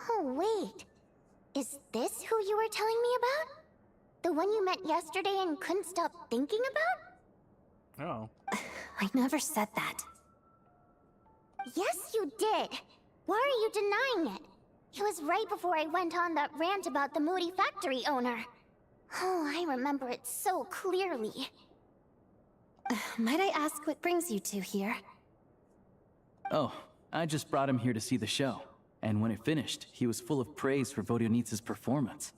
Oh, wait. Is this who you were telling me about? The one you met yesterday and couldn't stop thinking about? Oh. I never said that. Yes, you did. Why are you denying it? It was right before I went on that rant about the moody factory owner. Oh, I remember it so clearly. Might I ask what brings you two here? Oh, I just brought him here to see the show. And when it finished, he was full of praise for Vodyanitsa's performance.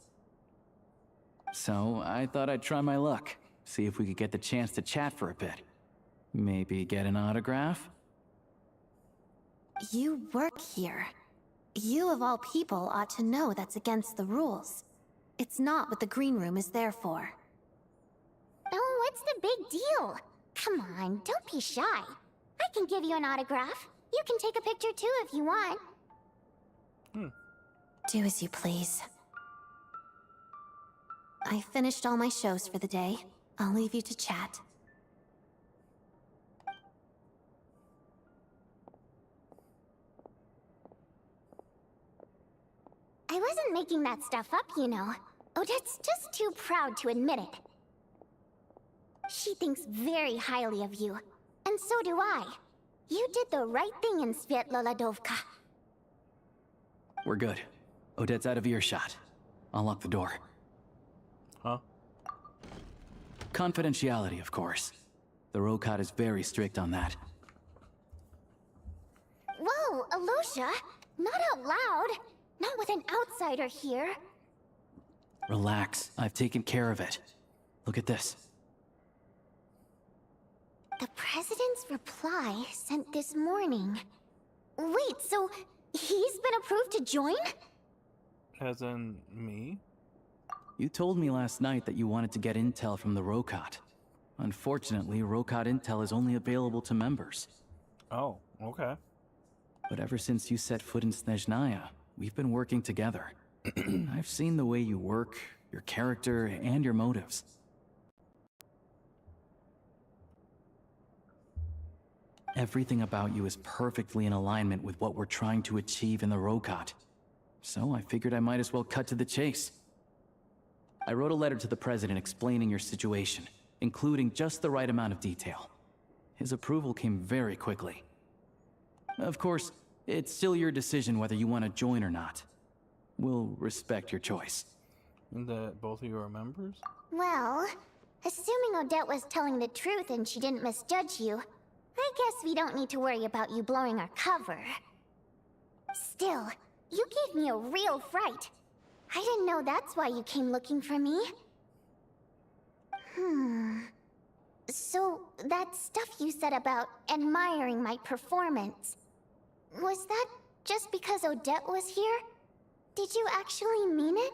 So I thought I'd try my luck, see if we could get the chance to chat for a bit. Maybe get an autograph? You work here. You of all people ought to know that's against the rules. It's not what the green room is there for. Oh, what's the big deal? Come on, don't be shy. I can give you an autograph. You can take a picture too if you want. Do as you please. I finished all my shows for the day. I'll leave you to chat. I wasn't making that stuff up, you know. Odette's just too proud to admit it. She thinks very highly of you, and so do I. You did the right thing in Svietloladovka. We're good. Odette's out of earshot. I'll lock the door. Huh? Confidentiality, of course. The Rokot is very strict on that. Whoa, Alosha! Not out loud! Not with an outsider here. Relax. I've taken care of it. Look at this. The President's reply sent this morning. Wait, so he's been approved to join? As in me? You told me last night that you wanted to get intel from the Rokot. Unfortunately, Rokot intel is only available to members. Oh, okay. But ever since you set foot in Snezhnaya, we've been working together. I've seen the way you work, your character, and your motives. Everything about you is perfectly in alignment with what we're trying to achieve in the Rokot. So I figured I might as well cut to the chase. I wrote a letter to the President explaining your situation, including just the right amount of detail. His approval came very quickly. Of course, it's still your decision whether you want to join or not. We'll respect your choice. And that both of you are members? Well, assuming Odette was telling the truth and she didn't misjudge you, I guess we don't need to worry about you blowing our cover. Still, you gave me a real fright. I didn't know that's why you came looking for me. So, that stuff you said about admiring my performance, was that just because Odette was here? Did you actually mean it?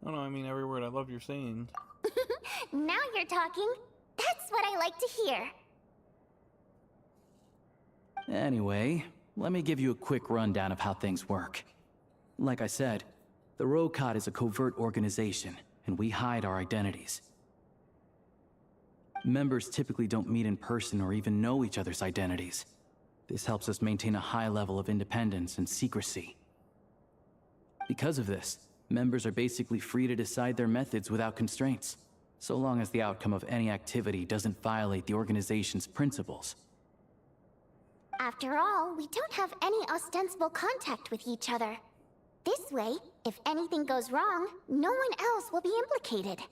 Oh no, I mean every word. I love your saying. Now you're talking. That's what I like to hear. Anyway, let me give you a quick rundown of how things work. Like I said, the Rokot is a covert organization, and we hide our identities. Members typically don't meet in person or even know each other's identities. This helps us maintain a high level of independence and secrecy. Because of this, members are basically free to decide their methods without constraints, so long as the outcome of any activity doesn't violate the organization's principles. After all, we don't have any ostensible contact with each other. This way, if anything goes wrong, no one else will be implicated.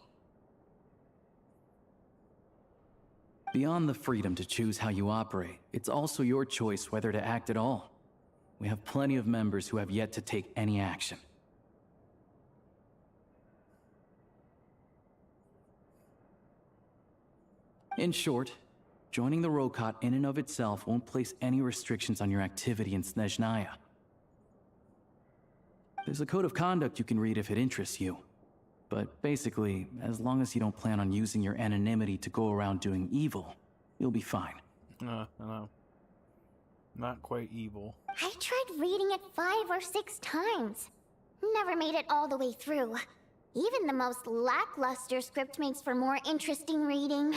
Beyond the freedom to choose how you operate, it's also your choice whether to act at all. We have plenty of members who have yet to take any action. In short, joining the Rokot in and of itself won't place any restrictions on your activity in Snezhnaya. There's a code of conduct you can read if it interests you. But basically, as long as you don't plan on using your anonymity to go around doing evil, you'll be fine. I know. Not quite evil. I tried reading it 5 or 6 times. Never made it all the way through. Even the most lackluster script makes for more interesting reading.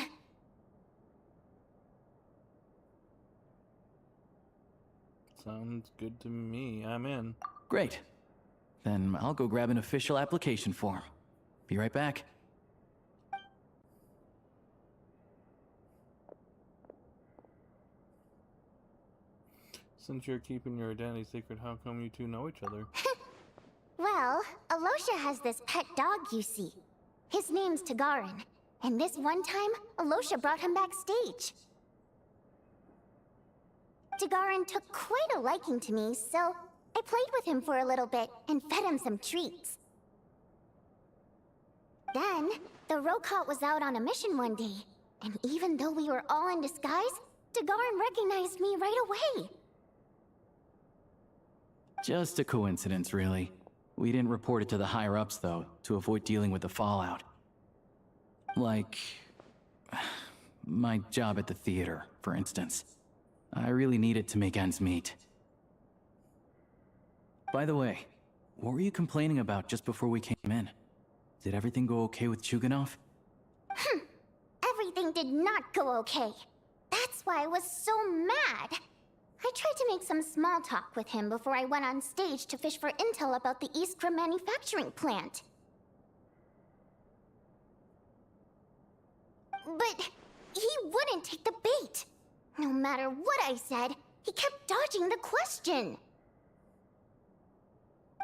Sounds good to me. I'm in. Great. Then I'll go grab an official application form. Be right back. Since you're keeping your identity secret, how come you two know each other? Well, Alosha has this pet dog, you see. His name's Tagarin, and this one time, Alosha brought him backstage. Tagarin took quite a liking to me, so I played with him for a little bit and fed him some treats. Then, the Rokot was out on a mission one day, and even though we were all in disguise, Tagarin recognized me right away. Just a coincidence, really. We didn't report it to the higher-ups, though, to avoid dealing with the fallout. Like... my job at the theater, for instance. I really needed to make ends meet. By the way, what were you complaining about just before we came in? Did everything go okay with Chuganov? Everything did not go okay. That's why I was so mad. I tried to make some small talk with him before I went on stage to fish for intel about the Iskra manufacturing plant. But he wouldn't take the bait. No matter what I said, He kept dodging the question.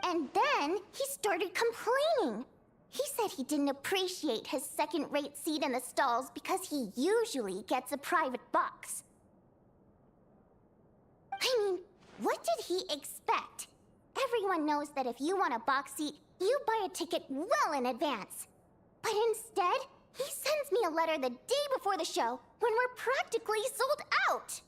And then he started complaining. He said he didn't appreciate his second-rate seat in the stalls because he usually gets a private box. I mean, what did he expect? Everyone knows that if you want a box seat, you buy a ticket well in advance. But instead, he sends me a letter the day before the show when we're practically sold out.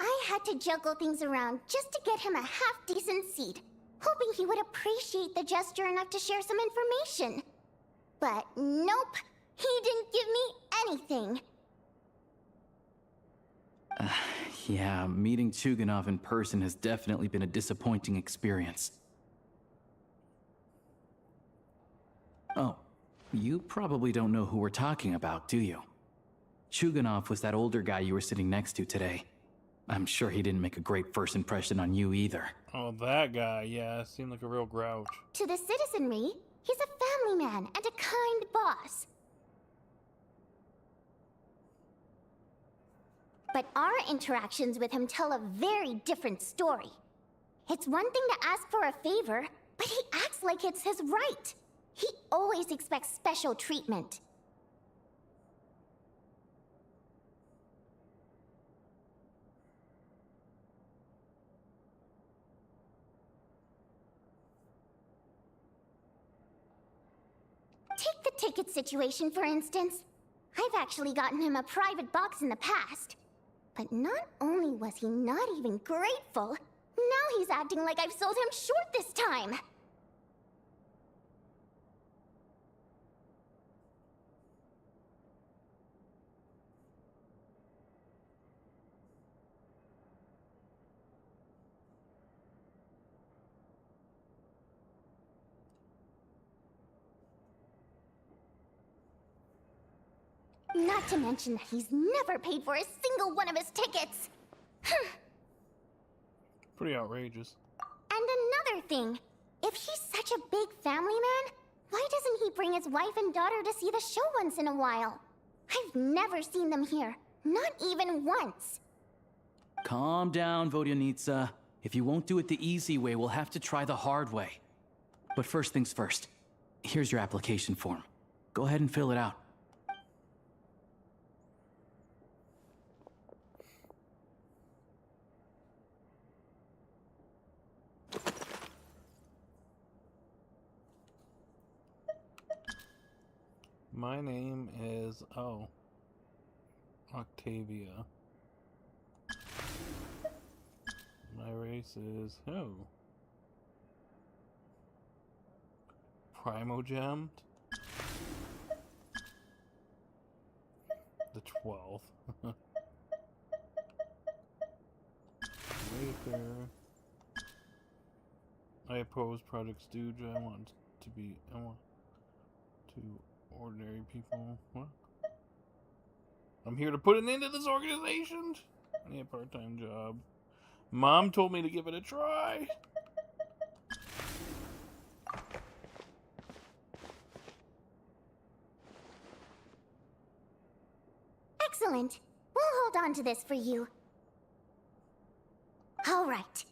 I had to juggle things around just to get him a half-decent seat, hoping he would appreciate the gesture enough to share some information. But nope, he didn't give me anything. Yeah, meeting Chuganov in person has definitely been a disappointing experience. Oh, you probably don't know who we're talking about, do you? Chuganov was that older guy you were sitting next to today. I'm sure he didn't make a great first impression on you either. Oh, that guy, yeah, seemed like a real grouch. To the citizenry, he's a family man and a kind boss. But our interactions with him tell a very different story. It's one thing to ask for a favor, but he acts like it's his right. He always expects special treatment. Take the ticket situation, for instance. I've actually gotten him a private box in the past. But not only was he not even grateful, now he's acting like I've sold him short this time. Not to mention that he's never paid for a single one of his tickets. Pretty outrageous. And another thing, if he's such a big family man, why doesn't he bring his wife and daughter to see the show once in a while? I've never seen them here, not even once. Calm down, Vodyanitsa. If you won't do it the easy way, we'll have to try the hard way. But first things first. Here's your application form. Go ahead and fill it out. My name is, Octavia. My race is, Primogemmed? The 12th. Wayfarer. I oppose Project Stooge. I want to ordinary people. What? I'm here to put an end to this organization. I need a part-time job. Mom told me to give it a try. Excellent. We'll hold on to this for you. All right.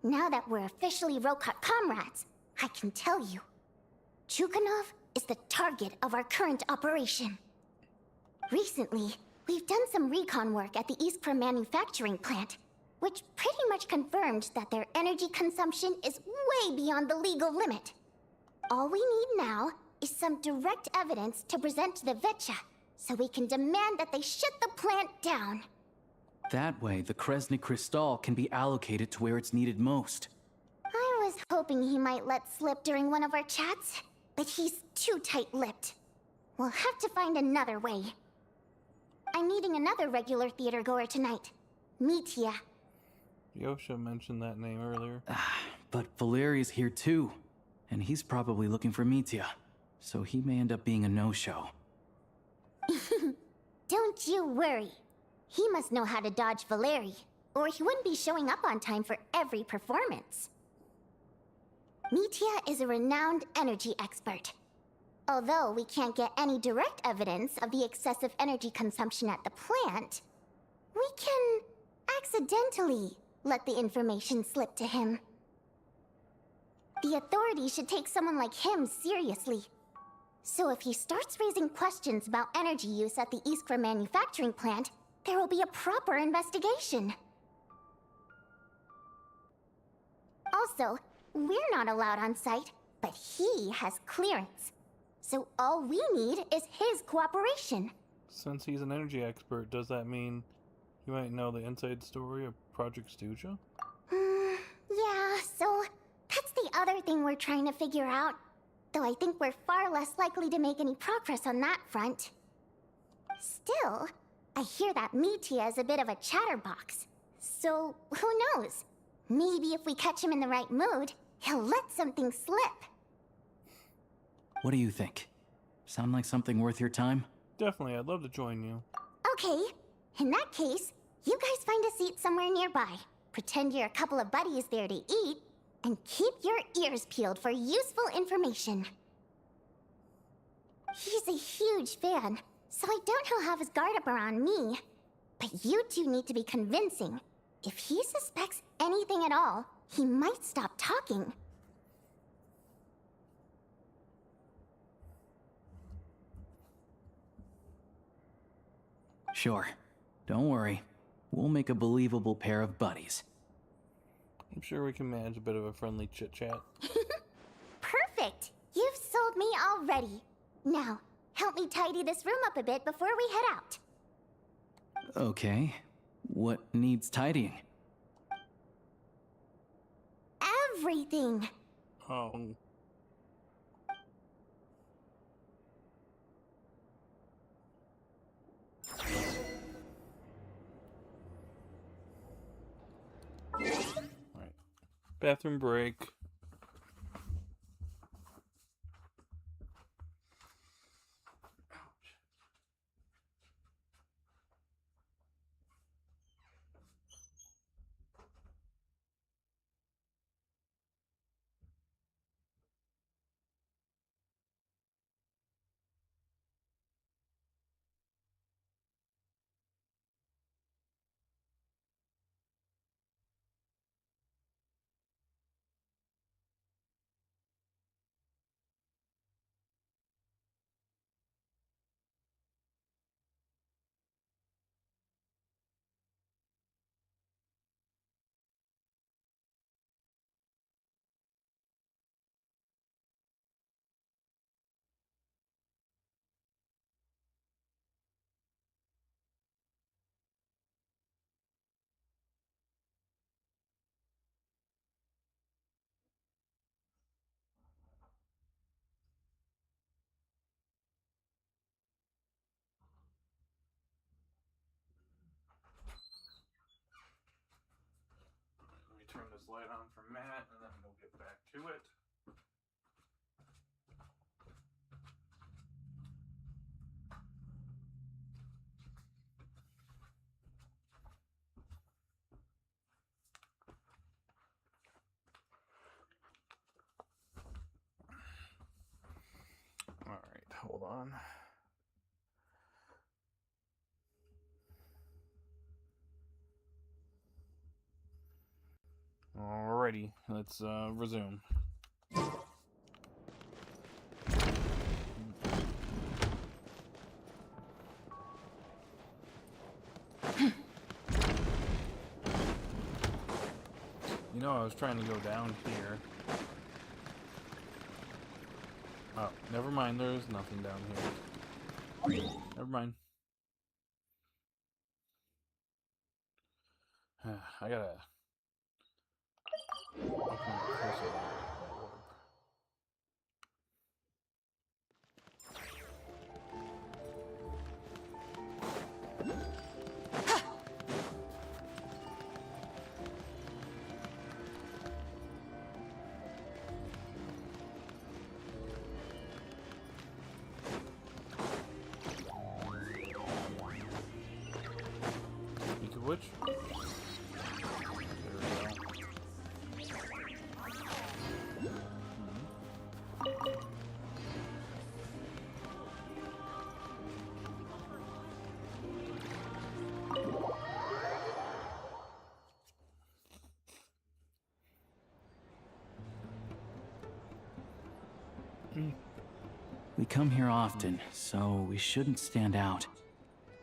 Now that we're officially Rokot comrades, I can tell you. Chuganov is the target of our current operation. Recently, we've done some recon work at the Iskra manufacturing plant, which pretty much confirmed that their energy consumption is way beyond the legal limit. All we need now is some direct evidence to present to the Vetcha, so we can demand that they shut the plant down. That way, the Kresny Crystal can be allocated to where it's needed most. I was hoping he might let slip during one of our chats, but he's too tight-lipped. We'll have to find another way. I'm meeting another regular theater goer tonight, Mitya. Yosha mentioned that name earlier. But Valeri's here too, and he's probably looking for Mitya, so he may end up being a no-show. Don't you worry. He must know how to dodge Valeri, or he wouldn't be showing up on time for every performance. Mitya is a renowned energy expert. Although we can't get any direct evidence of the excessive energy consumption at the plant, we can accidentally let the information slip to him. The authorities should take someone like him seriously. So if he starts raising questions about energy use at the Iskra manufacturing plant, there will be a proper investigation. Also, we're not allowed on site, but he has clearance. So all we need is his cooperation. Since he's an energy expert, does that mean he might know the inside story of Project Stuja? Yeah, so that's the other thing we're trying to figure out. Though I think we're far less likely to make any progress on that front. Still, I hear that Mitya is a bit of a chatterbox. So, who knows? Maybe if we catch him in the right mood, he'll let something slip. What do you think? Sound like something worth your time? Definitely, I'd love to join you. Okay, in that case, you guys find a seat somewhere nearby. Pretend you're a couple of buddies there to eat, and keep your ears peeled for useful information. He's a huge fan, so I doubt he'll have his guard up around me. But you two need to be convincing. If he suspects anything at all, he might stop talking. Sure. Don't worry. We'll make a believable pair of buddies. I'm sure we can manage a bit of a friendly chit-chat. Perfect! You've sold me already. Now, help me tidy this room up a bit before we head out. Okay. What needs tidying? Everything! Oh. Alright. Bathroom break. Let me turn this light on for Matt, and then we'll get back to it. Alright, hold on. Alrighty, let's resume. You know, I was trying to go down here. Oh, never mind, there's nothing down here. Never mind. I gotta open up closer to that orb. Speak of which, We come here often, so we shouldn't stand out.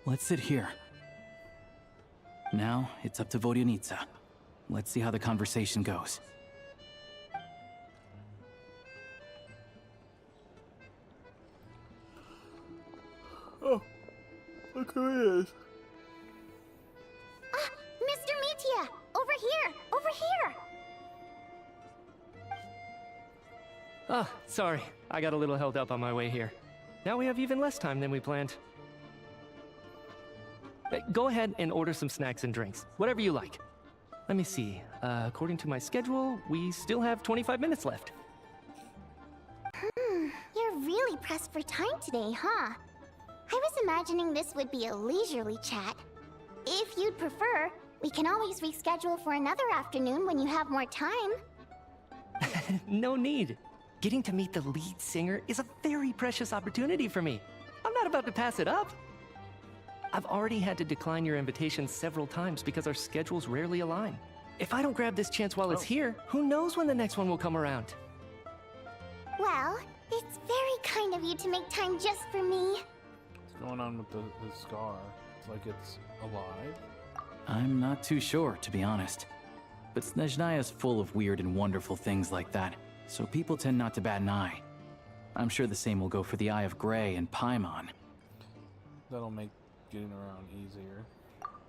Let's sit here. Now, it's up to Vodyanitsa. Let's see how the conversation goes. Oh, look who it is. Ah, Mr. Mitya! Over here! Over here! Oh, sorry. I got a little held up on my way here. Now we have even less time than we planned. Go ahead and order some snacks and drinks. Whatever you like. Let me see. According to my schedule, we still have 25 minutes left. You're really pressed for time today, huh? I was imagining this would be a leisurely chat. If you'd prefer, we can always reschedule for another afternoon when you have more time. No need. Getting to meet the lead singer is a very precious opportunity for me. I'm not about to pass it up. I've already had to decline your invitation several times because our schedules rarely align. If I don't grab this chance while it's here, who knows when the next one will come around? Well, it's very kind of you to make time just for me. What's going on with the scar? It's like it's alive? I'm not too sure, to be honest. But Snezhnaya is full of weird and wonderful things like that, so people tend not to bat an eye. I'm sure the same will go for the Eye of Grey and Paimon. That'll make getting around easier.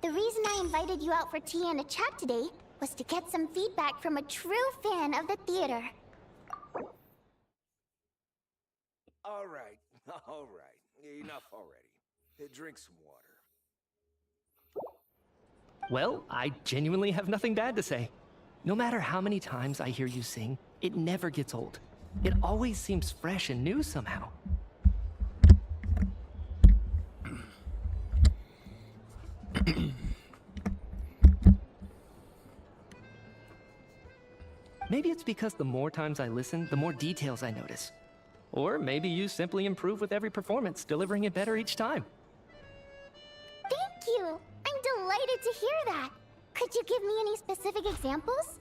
The reason I invited you out for tea and a chat today was to get some feedback from a true fan of the theater. All right, all right. Enough already. Drink some water. Well, I genuinely have nothing bad to say. No matter how many times I hear you sing, it never gets old. It always seems fresh and new somehow. Maybe it's because the more times I listen, the more details I notice. Or maybe you simply improve with every performance, delivering it better each time. Thank you! I'm delighted to hear that! Could you give me any specific examples?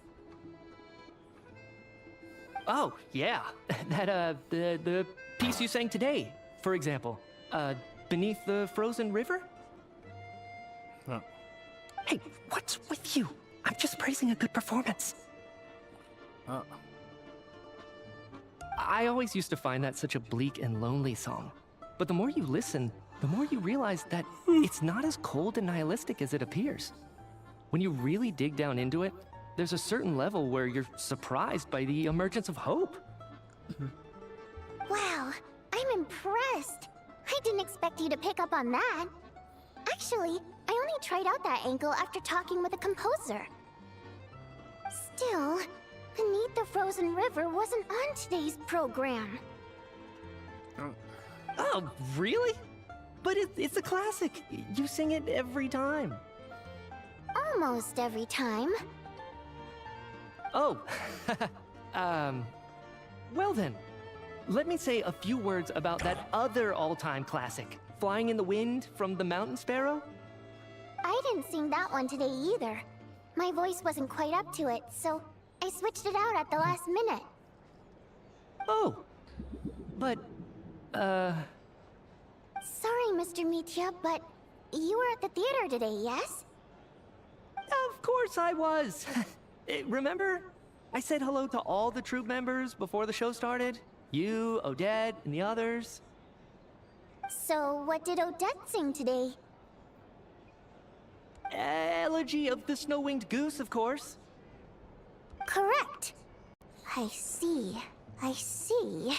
Oh, yeah. That, the piece you sang today, for example. Beneath the Frozen River? Huh. Hey, what's with you? I'm just praising a good performance. I always used to find that such a bleak and lonely song. But the more you listen, the more you realize that it's not as cold and nihilistic as it appears. When you really dig down into it, there's a certain level where you're surprised by the emergence of hope. Wow, I'm impressed. I didn't expect you to pick up on that. Actually, I only tried out that angle after talking with a composer. Still, Beneath the Frozen River wasn't on today's program. Oh, really? But it's a classic. You sing it every time. Almost every time. Oh, well then, let me say a few words about that other all-time classic, Flying in the Wind from the Mountain Sparrow. I didn't sing that one today either. My voice wasn't quite up to it, so I switched it out at the last minute. Oh, but, Sorry, Mr. Mitya, but you were at the theater today, yes? Of course I was. Remember? I said hello to all the troupe members before the show started. You, Odette, and the others. So, what did Odette sing today? Elegy of the Snow-Winged Goose, of course. Correct. I see. I see.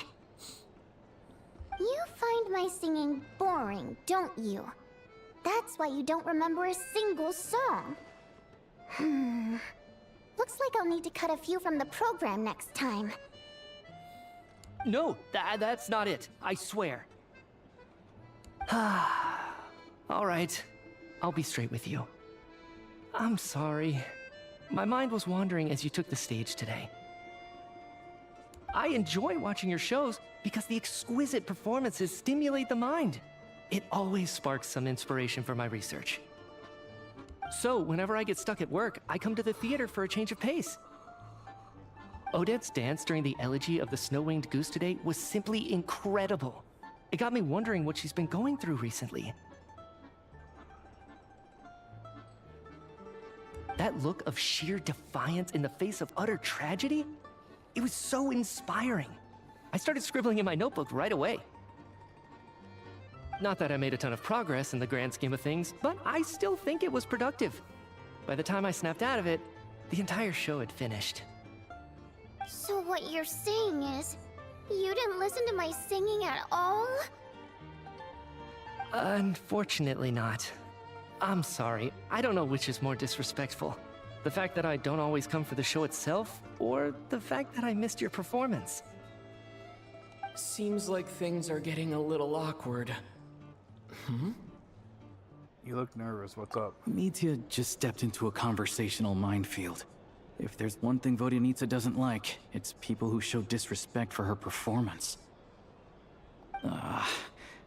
You find my singing boring, don't you? That's why you don't remember a single song. Looks like I'll need to cut a few from the program next time. No, that's not it. I swear. All right. I'll be straight with you. I'm sorry. My mind was wandering as you took the stage today. I enjoy watching your shows because the exquisite performances stimulate the mind. It always sparks some inspiration for my research. So, whenever I get stuck at work, I come to the theater for a change of pace. Odette's dance during the elegy of the snow-winged goose today was simply incredible. It got me wondering what she's been going through recently. That look of sheer defiance in the face of utter tragedy? It was so inspiring. I started scribbling in my notebook right away. Not that I made a ton of progress in the grand scheme of things, but I still think it was productive. By the time I snapped out of it, the entire show had finished. So what you're saying is, you didn't listen to my singing at all? Unfortunately not. I'm sorry. I don't know which is more disrespectful. The fact that I don't always come for the show itself, or the fact that I missed your performance. Seems like things are getting a little awkward. You look nervous. What's up? Mitya just stepped into a conversational minefield. If there's one thing Vodyanitsa doesn't like, it's people who show disrespect for her performance.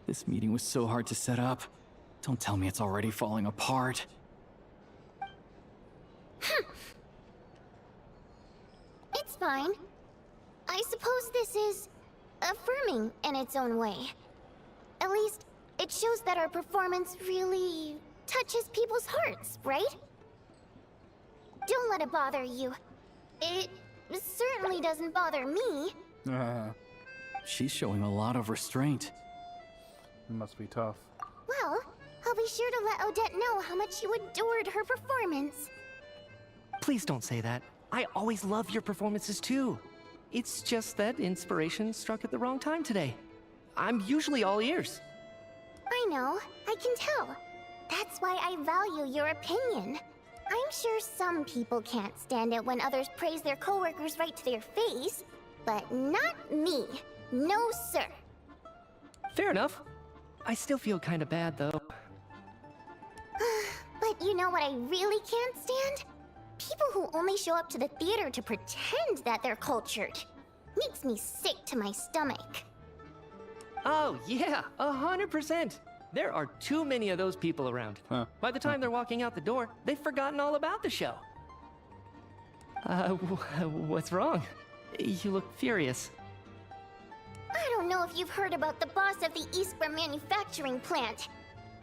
This meeting was so hard to set up. Don't tell me it's already falling apart. It's fine. I suppose this is affirming in its own way. At least, it shows that our performance really touches people's hearts, right? Don't let it bother you. It certainly doesn't bother me. She's showing a lot of restraint. It must be tough. Well, I'll be sure to let Odette know how much you adored her performance. Please don't say that. I always love your performances too. It's just that inspiration struck at the wrong time today. I'm usually all ears. I know, I can tell. That's why I value your opinion. I'm sure some people can't stand it when others praise their coworkers right to their face, but not me. No, sir. Fair enough. I still feel kinda bad though. But you know what I really can't stand? People who only show up to the theater to pretend that they're cultured. Makes me sick to my stomach. Oh yeah, 100%. There are too many of those people around. By the time they're walking out the door, they've forgotten all about the show. What's wrong? You look furious. I don't know if you've heard about the boss of the Eastborough manufacturing plant.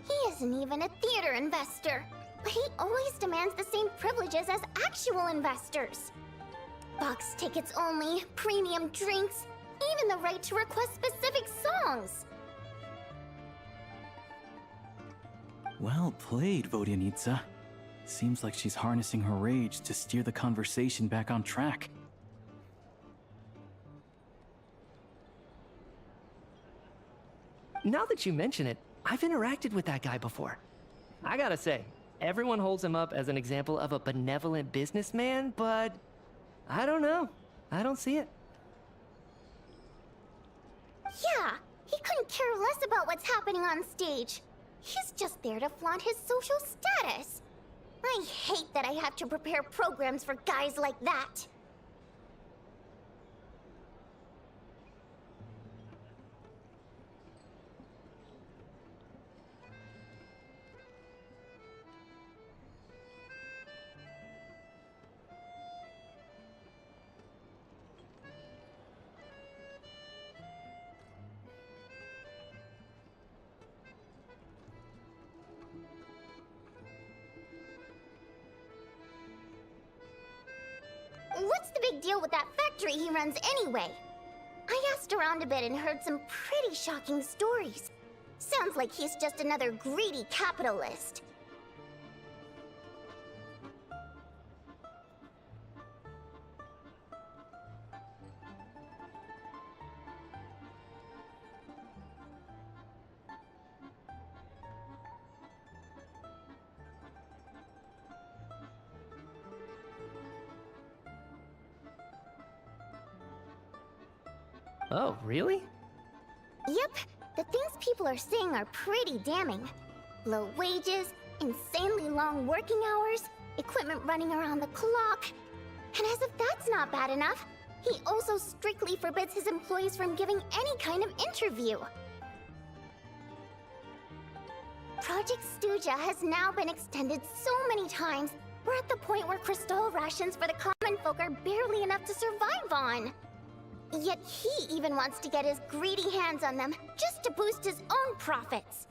He isn't even a theater investor, but he always demands the same privileges as actual investors. Box tickets only, premium drinks, even the right to request specific songs. Well played, Vodyanitsa. Seems like she's harnessing her rage to steer the conversation back on track. Now that you mention it, I've interacted with that guy before. I gotta say, everyone holds him up as an example of a benevolent businessman, but I don't know. I don't see it. Yeah, he couldn't care less about what's happening on stage. He's just there to flaunt his social status. I hate that I have to prepare programs for guys like that. What's the big deal with that factory he runs anyway? I asked around a bit and heard some pretty shocking stories. Sounds like he's just another greedy capitalist. Oh, really? Yep, the things people are saying are pretty damning. Low wages, insanely long working hours, equipment running around the clock. And as if that's not bad enough, he also strictly forbids his employees from giving any kind of interview. Project Stuja has now been extended so many times, we're at the point where Crystal rations for the common human folk are barely enough to survive on. Yet he even wants to get his greedy hands on them, just to boost his own profits.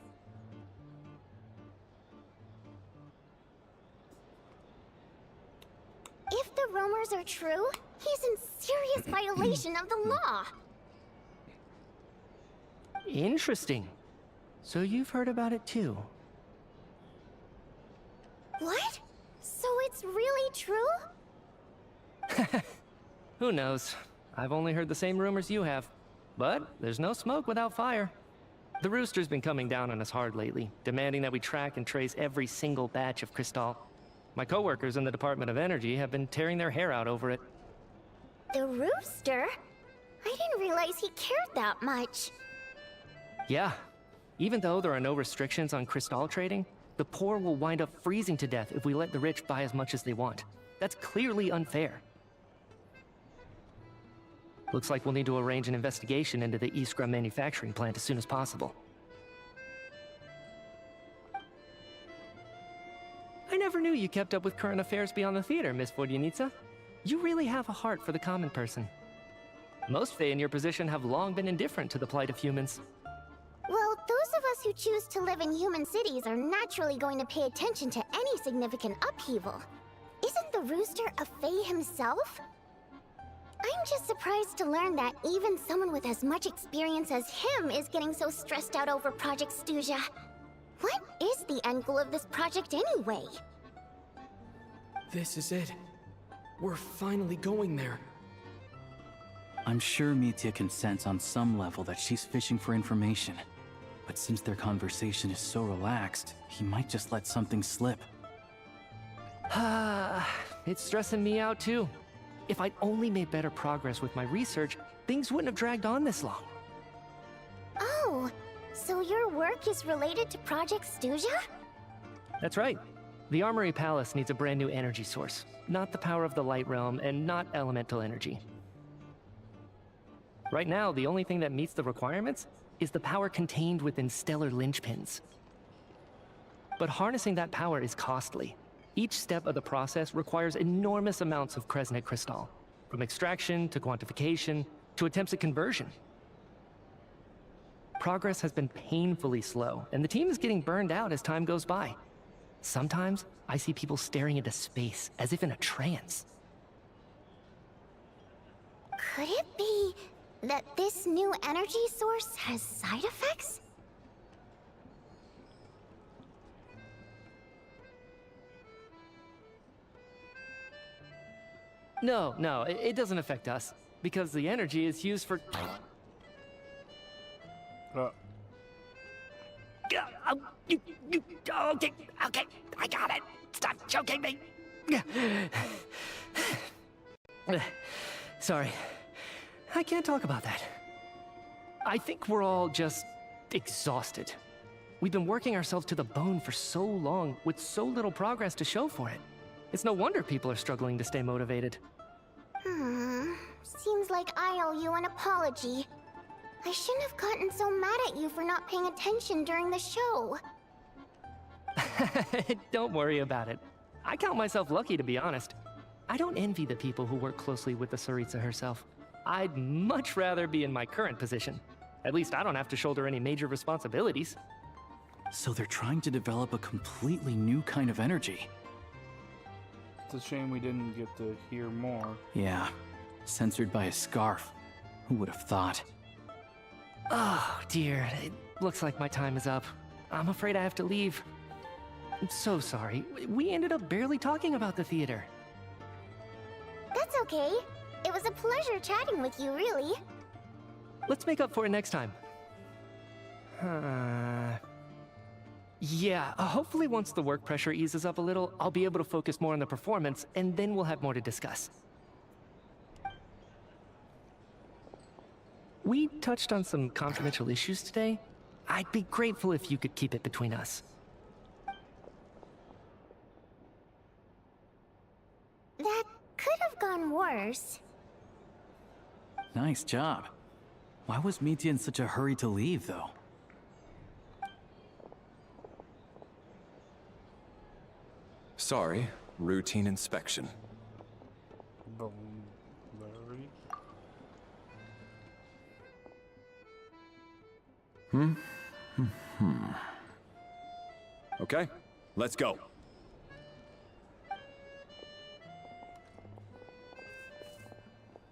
If the rumors are true, he's in serious violation of the law. Interesting. So you've heard about it too? What? So it's really true? Who knows? I've only heard the same rumors you have. But there's no smoke without fire. The Rooster's been coming down on us hard lately, demanding that we track and trace every single batch of Crystal. My coworkers in the Department of Energy have been tearing their hair out over it. The Rooster? I didn't realize he cared that much. Yeah. Even though there are no restrictions on Crystal trading, the poor will wind up freezing to death if we let the rich buy as much as they want. That's clearly unfair. Looks like we'll need to arrange an investigation into the Iskra manufacturing plant as soon as possible. I never knew you kept up with current affairs beyond the theater, Miss Vodyanica. You really have a heart for the common person. Most Fae in your position have long been indifferent to the plight of humans. Well, those of us who choose to live in human cities are naturally going to pay attention to any significant upheaval. Isn't the Rooster a Fae himself? I'm just surprised to learn that even someone with as much experience as him is getting so stressed out over Project Snezhnaya. What is the end goal of this project anyway? This is it. We're finally going there. I'm sure Mitya can sense on some level that she's fishing for information. But since their conversation is so relaxed, he might just let something slip. It's stressing me out too. If I'd only made better progress with my research, things wouldn't have dragged on this long. Oh, so your work is related to Project Snezhnaya? That's right. The Armory Palace needs a brand new energy source. Not the power of the Light Realm, and not elemental energy. Right now, the only thing that meets the requirements is the power contained within stellar linchpins. But harnessing that power is costly. Each step of the process requires enormous amounts of Kresnik crystal, from extraction to quantification to attempts at conversion. Progress has been painfully slow, and the team is getting burned out as time goes by. Sometimes, I see people staring into space, as if in a trance. Could it be that this new energy source has side effects? No, it doesn't affect us, because the energy is used for... Okay, I got it. Stop choking me. Sorry, I can't talk about that. I think we're all just exhausted. We've been working ourselves to the bone for so long, with so little progress to show for it. It's no wonder people are struggling to stay motivated. Seems like I owe you an apology. I shouldn't have gotten so mad at you for not paying attention during the show. Don't worry about it. I count myself lucky, to be honest. I don't envy the people who work closely with the Tsaritsa herself. I'd much rather be in my current position. At least I don't have to shoulder any major responsibilities. So they're trying to develop a completely new kind of energy. It's a shame we didn't get to hear more. Yeah, censored by a scarf. Who would have thought? Oh, dear. It looks like my time is up. I'm afraid I have to leave. I'm so sorry. We ended up barely talking about the theater. That's okay. It was a pleasure chatting with you, really. Let's make up for it next time. Yeah, hopefully once the work pressure eases up a little, I'll be able to focus more on the performance, and then we'll have more to discuss. We touched on some confidential issues today. I'd be grateful if you could keep it between us. That could have gone worse. Nice job. Why was Mitya in such a hurry to leave, though? Sorry, routine inspection. Larry? Okay, let's go.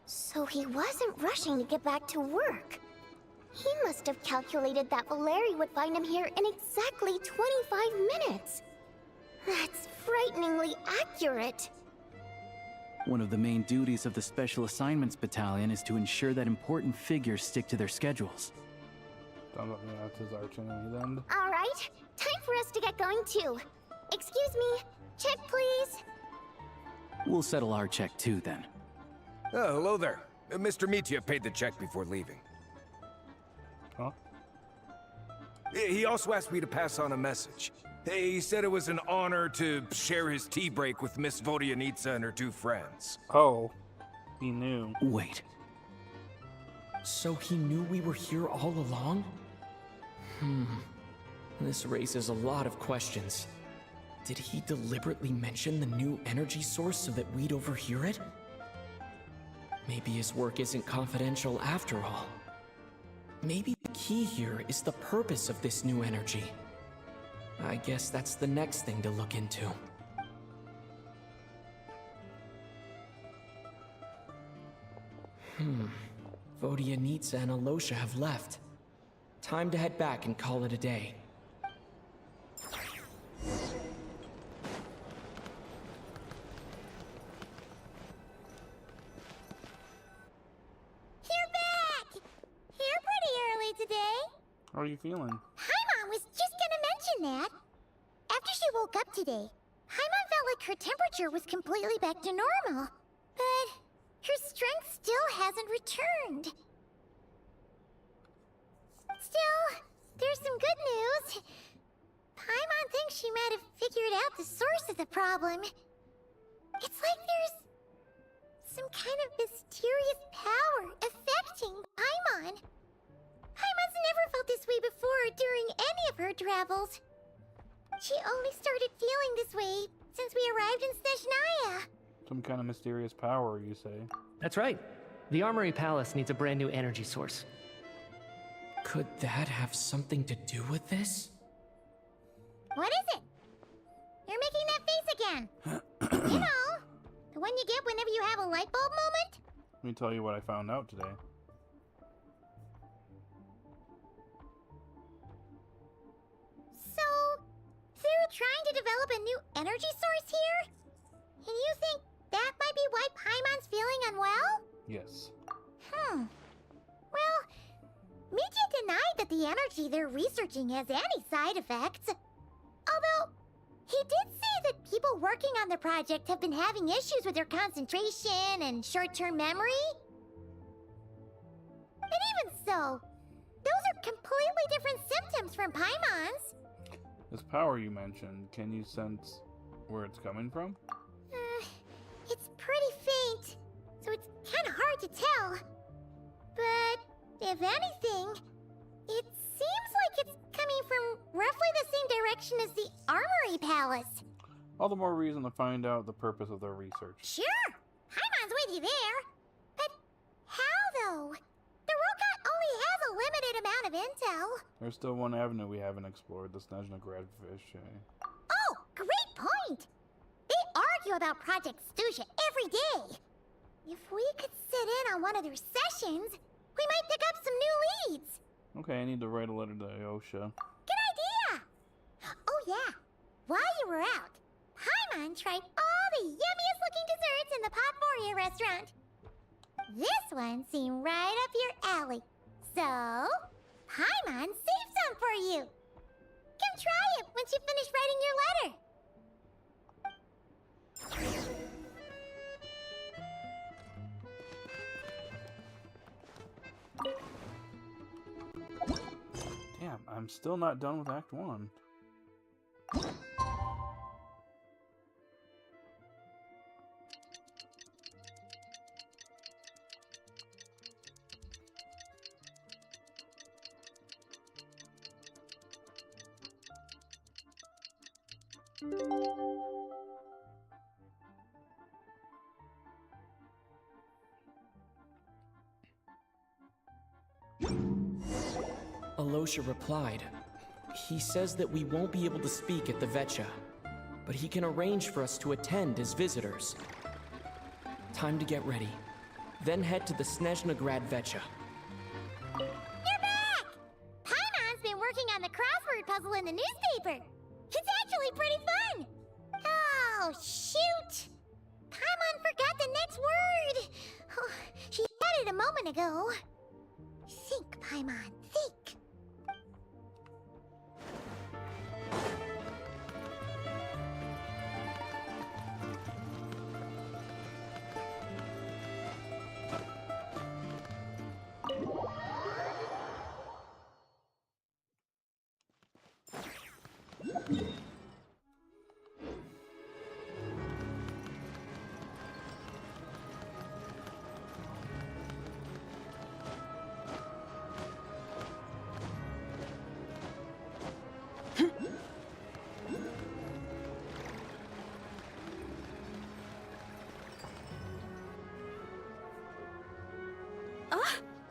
So he wasn't rushing to get back to work. He must have calculated that Valeri would find him here in exactly 25 minutes. That's frighteningly accurate. One of the main duties of the Special Assignments Battalion is to ensure that important figures stick to their schedules. Sounds like that's his arch enemy then. All right, time for us to get going too. Excuse me, check please. We'll settle our check too then. Oh, hello there. Mr. Mitya paid the check before leaving. Huh? He also asked me to pass on a message. He said it was an honor to share his tea break with Miss Vodyanitsa and her two friends. Oh, he knew. Wait. So he knew we were here all along? This raises a lot of questions. Did he deliberately mention the new energy source so that we'd overhear it? Maybe his work isn't confidential after all. Maybe the key here is the purpose of this new energy. I guess that's the next thing to look into. Vodyanitsa and Alosha have left. Time to head back and call it a day. You're back! Here pretty early today. How are you feeling? Paimon was just gonna mention that. After she woke up today, Paimon felt like her temperature was completely back to normal. But her strength still hasn't returned. Still, there's some good news. Paimon thinks she might have figured out the source of the problem. It's like there's some kind of mysterious power affecting Paimon. Paimon's never felt this way before during any of her travels. She only started feeling this way since we arrived in Snezhnaya. Some kind of mysterious power, you say? That's right. The Armory Palace needs a brand new energy source. Could that have something to do with this? What is it? You're making that face again. You know, the one you get whenever you have a light bulb moment? Let me tell you what I found out today. So, they're trying to develop a new energy source here? And you think that might be why Paimon's feeling unwell? Yes. Well, Mitya denied that the energy they're researching has any side effects. Although, he did say that people working on the project have been having issues with their concentration and short-term memory. And even so, those are completely different symptoms from Paimon's. This power you mentioned, can you sense where it's coming from? It's pretty faint, so it's kind of hard to tell. But if anything, it seems like it's coming from roughly the same direction as the Armory Palace. All the more reason to find out the purpose of their research. Sure, Paimon's with you there. But how, though? The Rokat only has a limited amount of intel. There's still one avenue we haven't explored, the Snezhnaya Gradfish. Oh, great point! They argue about Project Stusha every day. If we could sit in on one of their sessions, we might pick up some new leads. Okay, I need to write a letter to Ayosha. Good idea! Oh yeah, while you were out, Paimon tried all the yummiest looking desserts in the Potvoria restaurant. This one seemed right up your alley. So, Paimon saved some for you. Come try it once you finish writing your letter. Damn, I'm still not done with Act 1. Alosha replied. He says that we won't be able to speak at the Vetcha, but he can arrange for us to attend as visitors. Time to get ready. Then head to the Snezhnaya Vetcha. You're back! Paimon's been working on the crossword puzzle in the newspaper. It's actually pretty fun. Oh, shoot! Paimon forgot the next word. Oh, she said it a moment ago. Think, Paimon, think.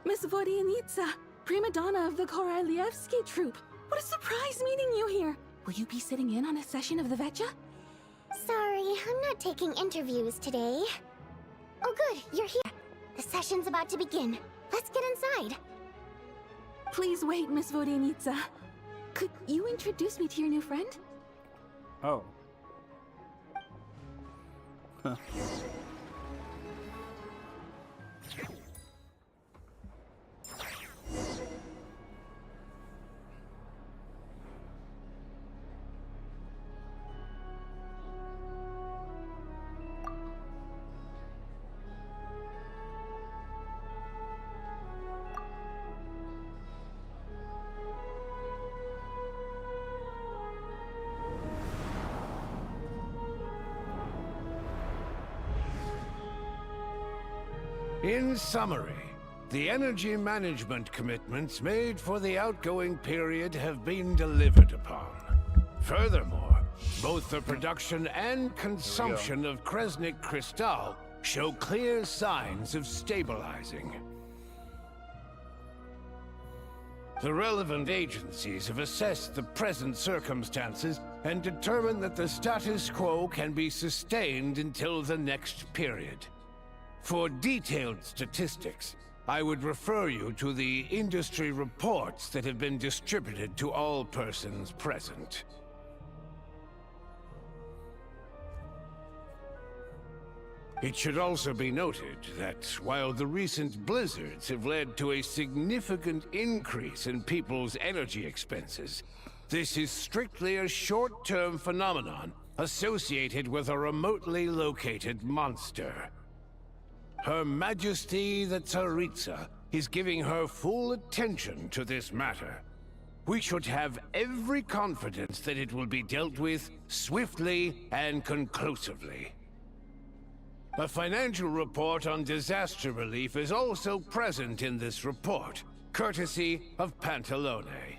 Miss Vodyanitsa, prima donna of the Korolievsky troupe. What a surprise meeting you here. Will you be sitting in on a session of the Vetcha? Sorry, I'm not taking interviews today. Oh good, you're here. The session's about to begin. Let's get inside. Please wait, Miss Vodyanitsa. Could you introduce me to your new friend? Oh. Huh. In summary, the energy management commitments made for the outgoing period have been delivered upon. Furthermore, both the production and consumption of Kresnik Crystal show clear signs of stabilizing. The relevant agencies have assessed the present circumstances and determined that the status quo can be sustained until the next period. For detailed statistics, I would refer you to the industry reports that have been distributed to all persons present. It should also be noted that while the recent blizzards have led to a significant increase in people's energy expenses, this is strictly a short-term phenomenon associated with a remotely located monster. Her Majesty the Tsaritsa is giving her full attention to this matter. We should have every confidence that it will be dealt with swiftly and conclusively. A financial report on disaster relief is also present in this report, courtesy of Pantalone.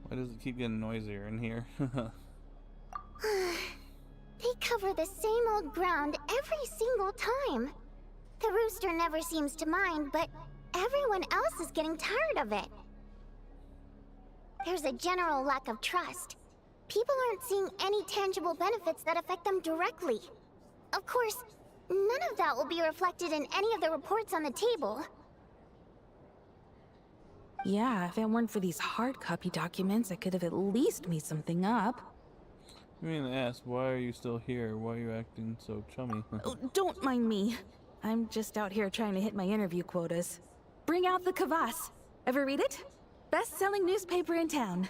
Why does it keep getting noisier in here? They cover the same old ground every single time. The rooster never seems to mind, but everyone else is getting tired of it. There's a general lack of trust. People aren't seeing any tangible benefits that affect them directly. Of course, none of that will be reflected in any of the reports on the table. Yeah, if it weren't for these hard copy documents, I could have at least made something up. I mean, ask, why are you still here? Why are you acting so chummy? Oh, don't mind me. I'm just out here trying to hit my interview quotas. Bring out the kvass. Ever read it? Best-selling newspaper in town.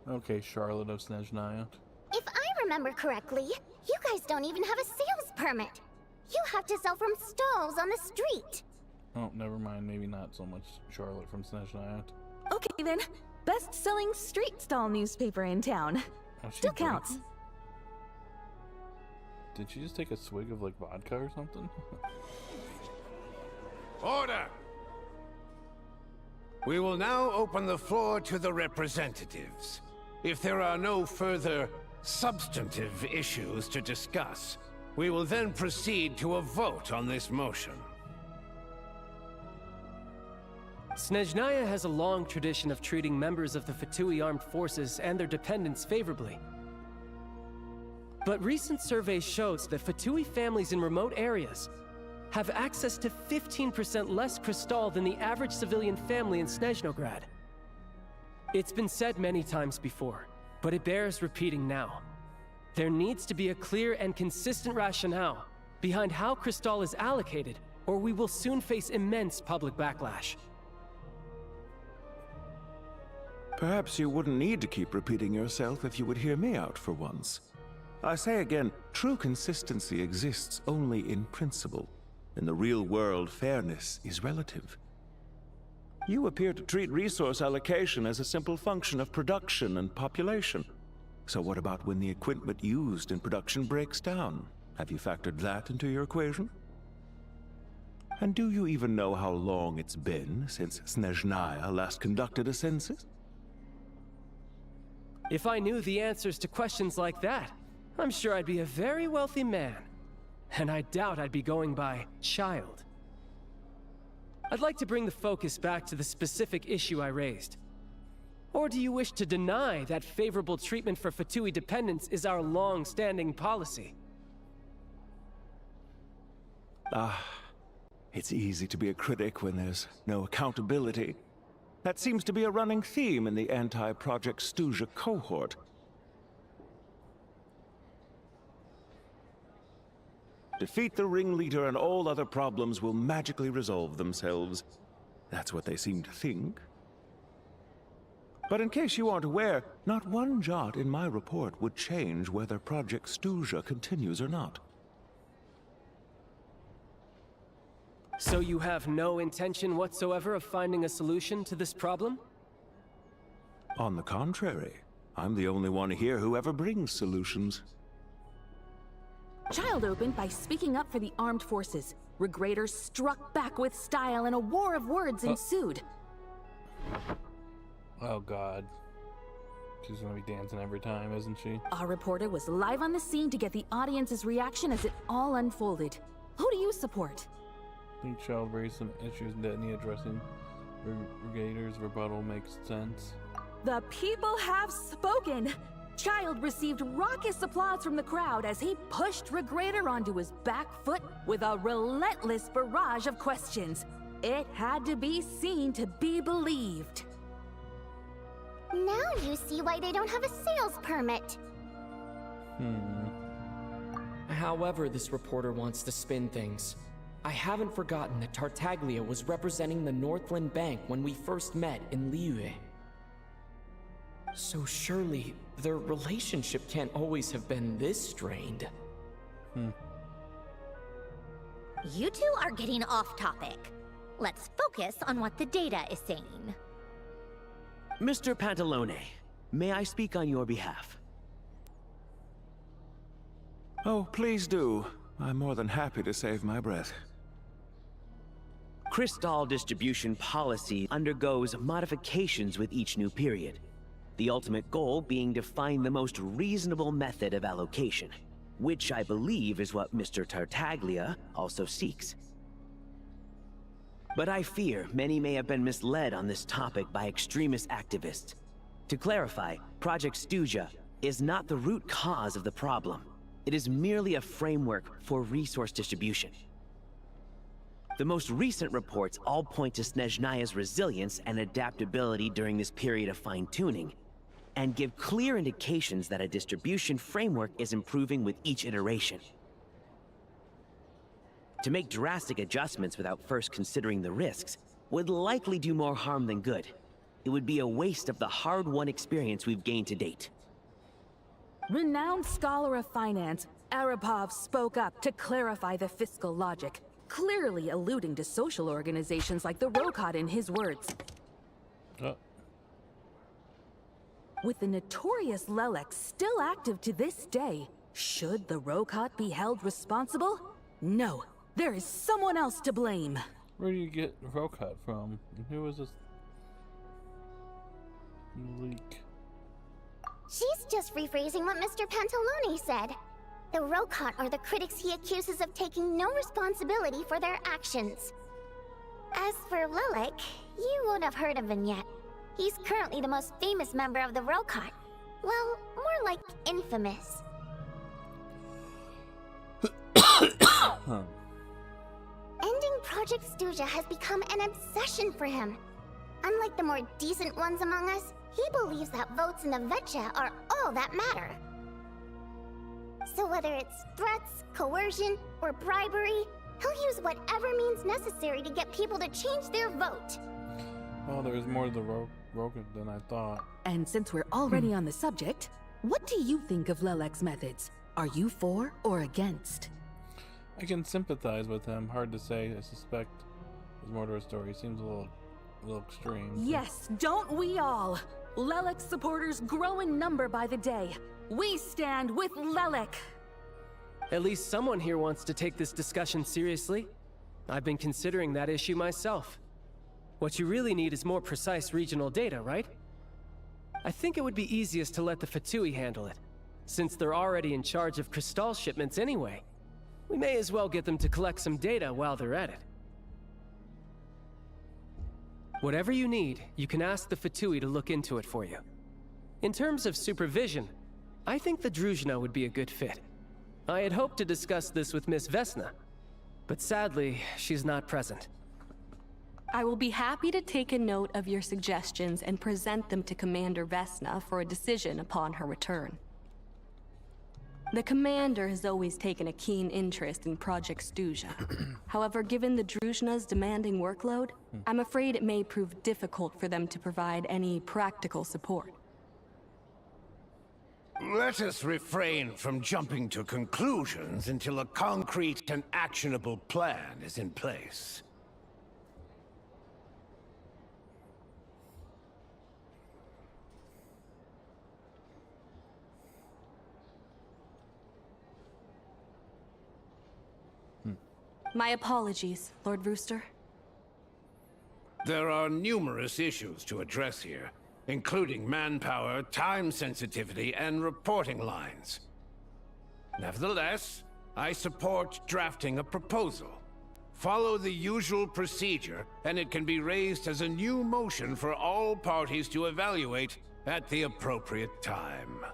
Okay, Charlotte of Snezhnaya. If I remember correctly, you guys don't even have a sales permit. You have to sell from stalls on the street. Oh, never mind. Maybe not so much Charlotte from Snezhnaya. Okay then. Best-selling street stall newspaper in town. Oh, Still counts. Did she just take a swig of, like, vodka or something? Order! We will now open the floor to the representatives. If there are no further substantive issues to discuss, we will then proceed to a vote on this motion. Snezhnaya has a long tradition of treating members of the Fatui armed forces and their dependents favorably. But recent surveys shows that Fatui families in remote areas have access to 15% less crystal than the average civilian family in Snezhnograd. It's been said many times before, but it bears repeating now. There needs to be a clear and consistent rationale behind how crystal is allocated, or we will soon face immense public backlash. Perhaps you wouldn't need to keep repeating yourself if you would hear me out for once. I say again, true consistency exists only in principle. In the real world, fairness is relative. You appear to treat resource allocation as a simple function of production and population. So what about when the equipment used in production breaks down? Have you factored that into your equation? And do you even know how long it's been since Snezhnaya last conducted a census? If I knew the answers to questions like that, I'm sure I'd be a very wealthy man. And I doubt I'd be going by child. I'd like to bring the focus back to the specific issue I raised. Or do you wish to deny that favorable treatment for Fatui dependents is our long-standing policy? It's easy to be a critic when there's no accountability. That seems to be a running theme in the anti-Project Stuzha cohort. Defeat the ringleader and all other problems will magically resolve themselves. That's what they seem to think. But in case you aren't aware, not one jot in my report would change whether Project Stuzha continues or not. So you have no intention whatsoever of finding a solution to this problem? On the contrary, I'm the only one here who ever brings solutions. Child opened by speaking up for the armed forces. Regrator struck back with style and a war of words ensued. Oh god. She's gonna be dancing every time, isn't she? Our reporter was live on the scene to get the audience's reaction as it all unfolded. Who do you support? I think child raised some issues that need addressing. Regator's rebuttal makes sense. The people have spoken! Child received raucous applause from the crowd as he pushed Regrator onto his back foot with a relentless barrage of questions. It had to be seen to be believed. Now you see why they don't have a sales permit. However this reporter wants to spin things, I haven't forgotten that Tartaglia was representing the Northland Bank when we first met in Liyue. So surely, their relationship can't always have been this strained. You two are getting off topic. Let's focus on what the data is saying. Mr. Pantalone, may I speak on your behalf? Oh, please do. I'm more than happy to save my breath. Crystal distribution policy undergoes modifications with each new period. The ultimate goal being to find the most reasonable method of allocation, which I believe is what Mr. Tartaglia also seeks. But I fear many may have been misled on this topic by extremist activists. To clarify, Project Stuzha is not the root cause of the problem. It is merely a framework for resource distribution. The most recent reports all point to Snezhnaya's resilience and adaptability during this period of fine-tuning, and give clear indications that a distribution framework is improving with each iteration. To make drastic adjustments without first considering the risks would likely do more harm than good. It would be a waste of the hard-won experience we've gained to date. Renowned scholar of finance, Arapov spoke up to clarify the fiscal logic, clearly alluding to social organizations like the Rokot in his words. With the notorious Lelex still active to this day, should the Rokot be held responsible? No, there is someone else to blame. Where do you get Rokot from? And who is this leak? She's just rephrasing what Mr. Pantalone said. The Rokot are the critics he accuses of taking no responsibility for their actions. As for Lilac, you won't have heard of him yet. He's currently the most famous member of the Rokot. Well, more like infamous. Ending Project Stuja has become an obsession for him. Unlike the more decent ones among us, he believes that votes in the Vetcha are all that matter. So whether it's threats, coercion, or bribery, he'll use whatever means necessary to get people to change their vote. Oh, there's more to the Rogan than I thought. And since we're already on the subject, what do you think of Lelek's methods? Are you for or against? I can sympathize with him. Hard to say. I suspect there's more to his story. He seems a little extreme. Yes, don't we all? Lelek's supporters grow in number by the day. We stand with Lelek. At least someone here wants to take this discussion seriously. I've been considering that issue myself. What you really need is more precise regional data, right? I think it would be easiest to let the Fatui handle it, since they're already in charge of Crystal shipments anyway. We may as well get them to collect some data while they're at it. Whatever you need, you can ask the Fatui to look into it for you. In terms of supervision, I think the Druzhna would be a good fit. I had hoped to discuss this with Miss Vesna, but sadly, she's not present. I will be happy to take a note of your suggestions and present them to Commander Vesna for a decision upon her return. The Commander has always taken a keen interest in Project Stuja. However, given the Druzhna's demanding workload, I'm afraid it may prove difficult for them to provide any practical support. Let us refrain from jumping to conclusions until a concrete and actionable plan is in place. My apologies, Lord Rooster. There are numerous issues to address here, including manpower, time sensitivity, and reporting lines. Nevertheless, I support drafting a proposal. Follow the usual procedure, and it can be raised as a new motion for all parties to evaluate at the appropriate time.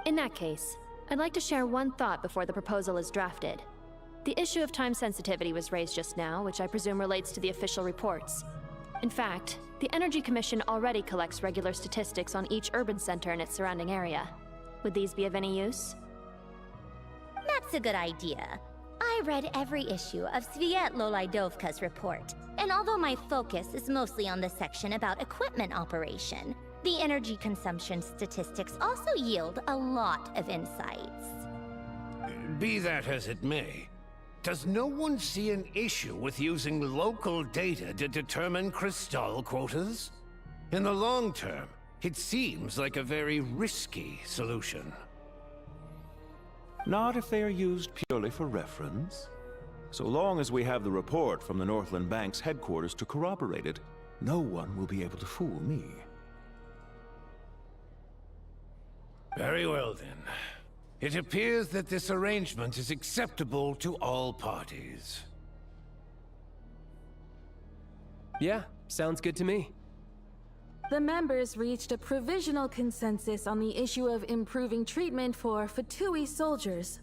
In that case, I'd like to share one thought before the proposal is drafted. The issue of time sensitivity was raised just now, which I presume relates to the official reports. In fact, the Energy Commission already collects regular statistics on each urban center and its surrounding area. Would these be of any use? That's a good idea. I read every issue of Svietlo Lydovka's report, and although my focus is mostly on the section about equipment operation, the energy consumption statistics also yield a lot of insights. Be that as it may, does no one see an issue with using local data to determine Crystal quotas? In the long term, it seems like a very risky solution. Not if they are used purely for reference. So long as we have the report from the Northland Bank's headquarters to corroborate it, no one will be able to fool me. Very well then. It appears that this arrangement is acceptable to all parties. Yeah, sounds good to me. The members reached a provisional consensus on the issue of improving treatment for Fatui soldiers.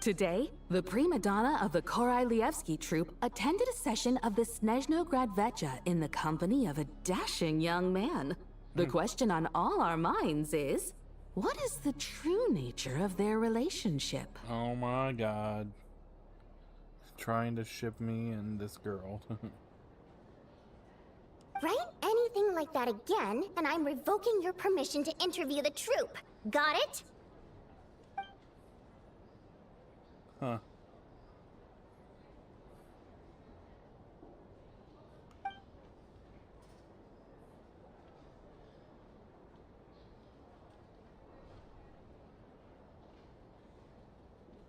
Today, the prima donna of the Korailievsky troupe attended a session of the Snezhnograd Vetcha in the company of a dashing young man. The question on all our minds is, what is the true nature of their relationship? Oh my god. Trying to ship me and this girl. Write anything like that again, and I'm revoking your permission to interview the troupe. Got it? Huh.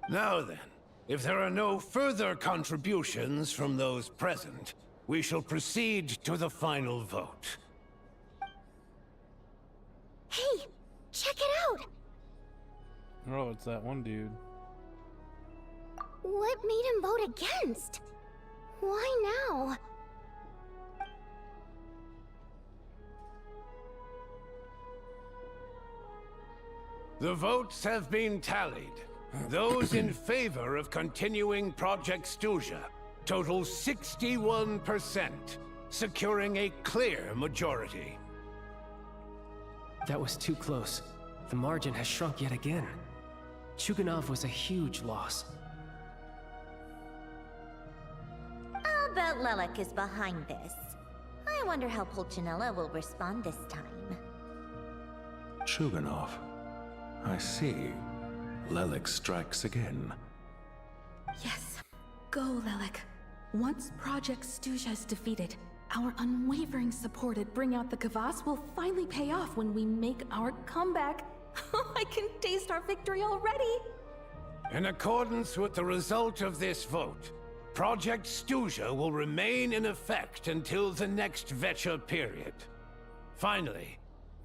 Now then, if there are no further contributions from those present, we shall proceed to the final vote. Hey, Oh, it's that one dude. What made him vote against? Why now? The votes have been tallied. Those in favor of continuing Project Stuzha total 61%, securing a clear majority. That was too close. The margin has shrunk yet again. Chuganov was a huge loss. I'll bet Lelek is behind this. I wonder how Pulcinella will respond this time. Chuganov. I see. Lelek strikes again. Yes. Go, Lelek. Once Project Stuzha is defeated, our unwavering support at Bring Out the Kvass will finally pay off when we make our comeback. I can taste our victory already! In accordance with the result of this vote, Project Stuzha will remain in effect until the next Vecha period. Finally,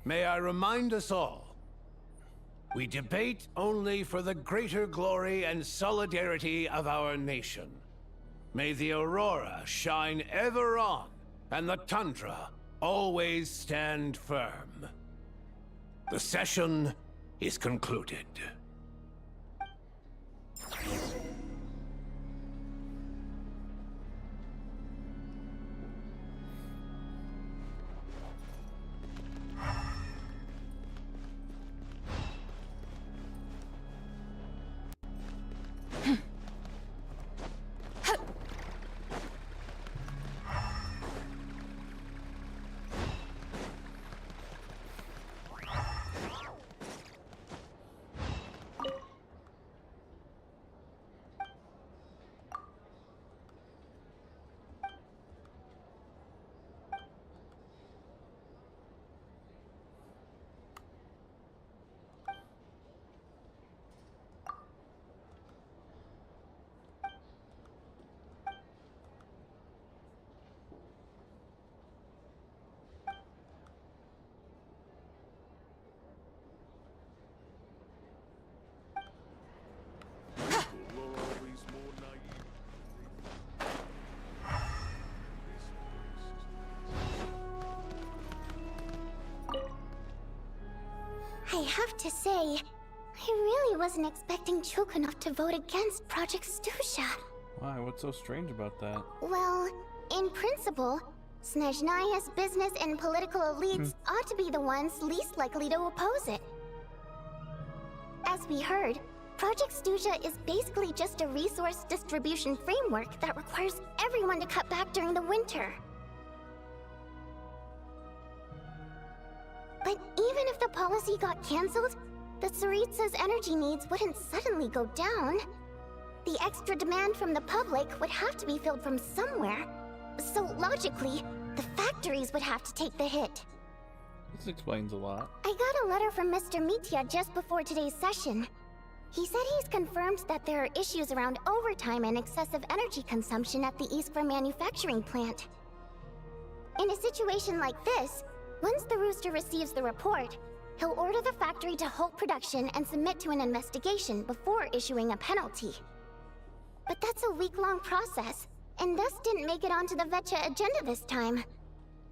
may I remind us all, we debate only for the greater glory and solidarity of our nation. May the Aurora shine ever on, and the Tundra always stand firm. The session is concluded. I have to say, I really wasn't expecting Chuganov to vote against Project Stuzha. Why? What's so strange about that? Well, in principle, Snezhnaya's business and political elites ought to be the ones least likely to oppose it. As we heard, Project Stuzha is basically just a resource distribution framework that requires everyone to cut back during the winter. But even if the policy got cancelled, the Tsaritsa's energy needs wouldn't suddenly go down. The extra demand from the public would have to be filled from somewhere. So logically, the factories would have to take the hit. This explains a lot. I got a letter from Mr. Mitya just before today's session. He said he's confirmed that there are issues around overtime and excessive energy consumption at the Iskra manufacturing plant. In a situation like this, once the Rooster receives the report, he'll order the factory to halt production and submit to an investigation before issuing a penalty. But that's a week-long process, and thus didn't make it onto the Vecha agenda this time.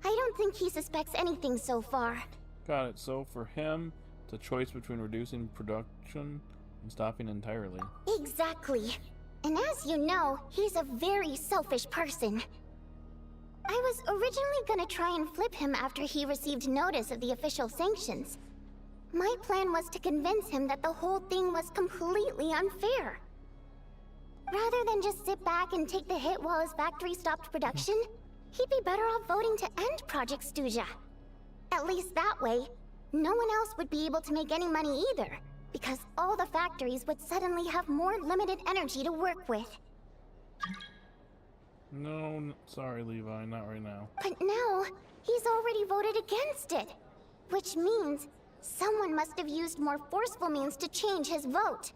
I don't think he suspects anything so far. Got it. So for him, it's a choice between reducing production and stopping entirely. Exactly. And as you know, he's a very selfish person. I was originally gonna try and flip him after he received notice of the official sanctions. My plan was to convince him that the whole thing was completely unfair. Rather than just sit back and take the hit while his factory stopped production, he'd be better off voting to end Project Stuzha. At least that way, no one else would be able to make any money either, because all the factories would suddenly have more limited energy to work with. No, sorry, Levi, not right now. But now, he's already voted against it. Which means someone must have used more forceful means to change his vote.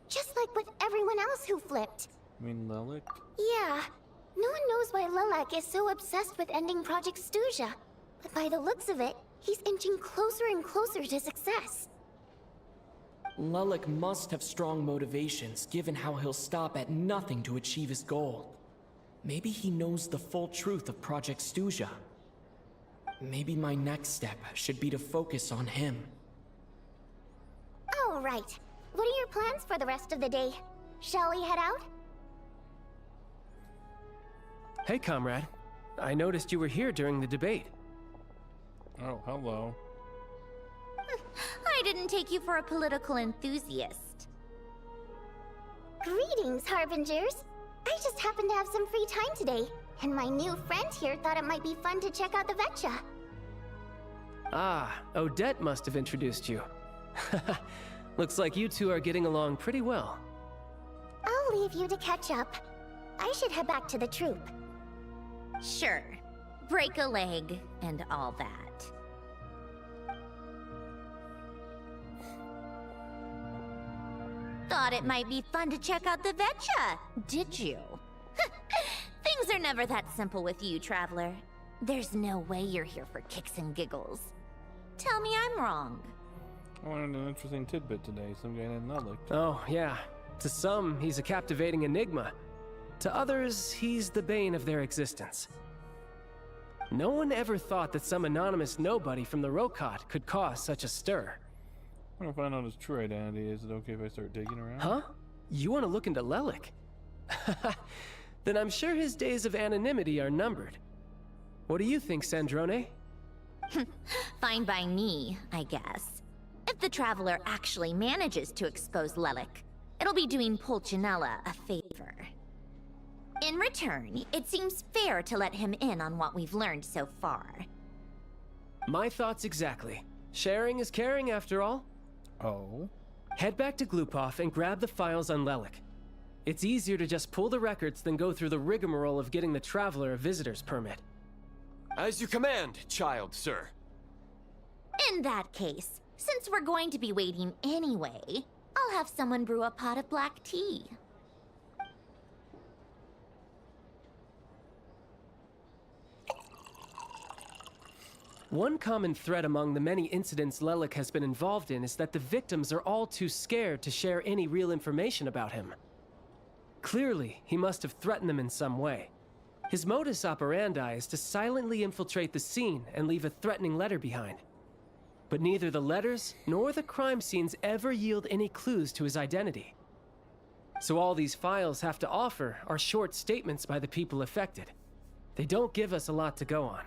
Just like with everyone else who flipped. You mean Lelek? Yeah. No one knows why Lelek is so obsessed with ending Project Stuzha. But by the looks of it, he's inching closer and closer to success. Lelik must have strong motivations, given how he'll stop at nothing to achieve his goal. Maybe he knows the full truth of Project Snezhnaya. Maybe my next step should be to focus on him. Oh, right. What are your plans for the rest of the day? Shall we head out? Hey, comrade. I noticed you were here during the debate. Oh, hello. I didn't take you for a political enthusiast. Greetings, Harbingers. I just happened to have some free time today, and my new friend here thought it might be fun to check out the Vetcha. Ah, Odette must have introduced you. Looks like you two are getting along pretty well. I'll leave you to catch up. I should head back to the troop. Sure. Break a leg and all that. Thought it might be fun to check out the Vetcha, did you? Things are never that simple with you, Traveler. There's no way you're here for kicks and giggles. Tell me I'm wrong. I learned an interesting tidbit today. Some guy named Lelik. Oh, yeah. To some, he's a captivating enigma. To others, he's the bane of their existence. No one ever thought that some anonymous nobody from the Rokot could cause such a stir. I want to find out his true identity. Is it okay if I start digging around? Huh? You want to look into Lelik? Then I'm sure his days of anonymity are numbered. What do you think, Snezhnaya? Fine by me, I guess. If the Traveler actually manages to expose Lelik, it'll be doing Pulcinella a favor. In return, it seems fair to let him in on what we've learned so far. My thoughts exactly. Sharing is caring, after all. Oh? Head back to Glupov and grab the files on Lelik. It's easier to just pull the records than go through the rigmarole of getting the Traveler a visitor's permit. As you command, child, sir. In that case, since we're going to be waiting anyway, I'll have someone brew a pot of black tea. One common thread among the many incidents Lelik has been involved in is that the victims are all too scared to share any real information about him. Clearly, he must have threatened them in some way. His modus operandi is to silently infiltrate the scene and leave a threatening letter behind. But neither the letters nor the crime scenes ever yield any clues to his identity. So all these files have to offer are short statements by the people affected. They don't give us a lot to go on.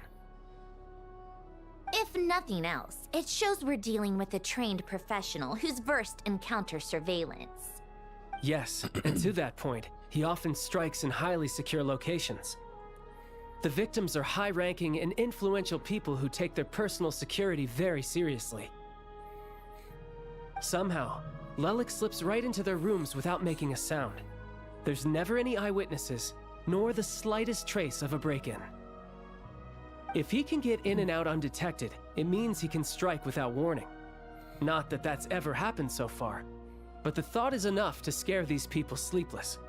If nothing else, it shows we're dealing with a trained professional who's versed in counter surveillance. Yes, and to that point, he often strikes in highly secure locations. The victims are high-ranking and influential people who take their personal security very seriously. Somehow, Lelik slips right into their rooms without making a sound. There's never any eyewitnesses, nor the slightest trace of a break-in. If he can get in and out undetected, it means he can strike without warning. Not that that's ever happened so far, but the thought is enough to scare these people sleepless.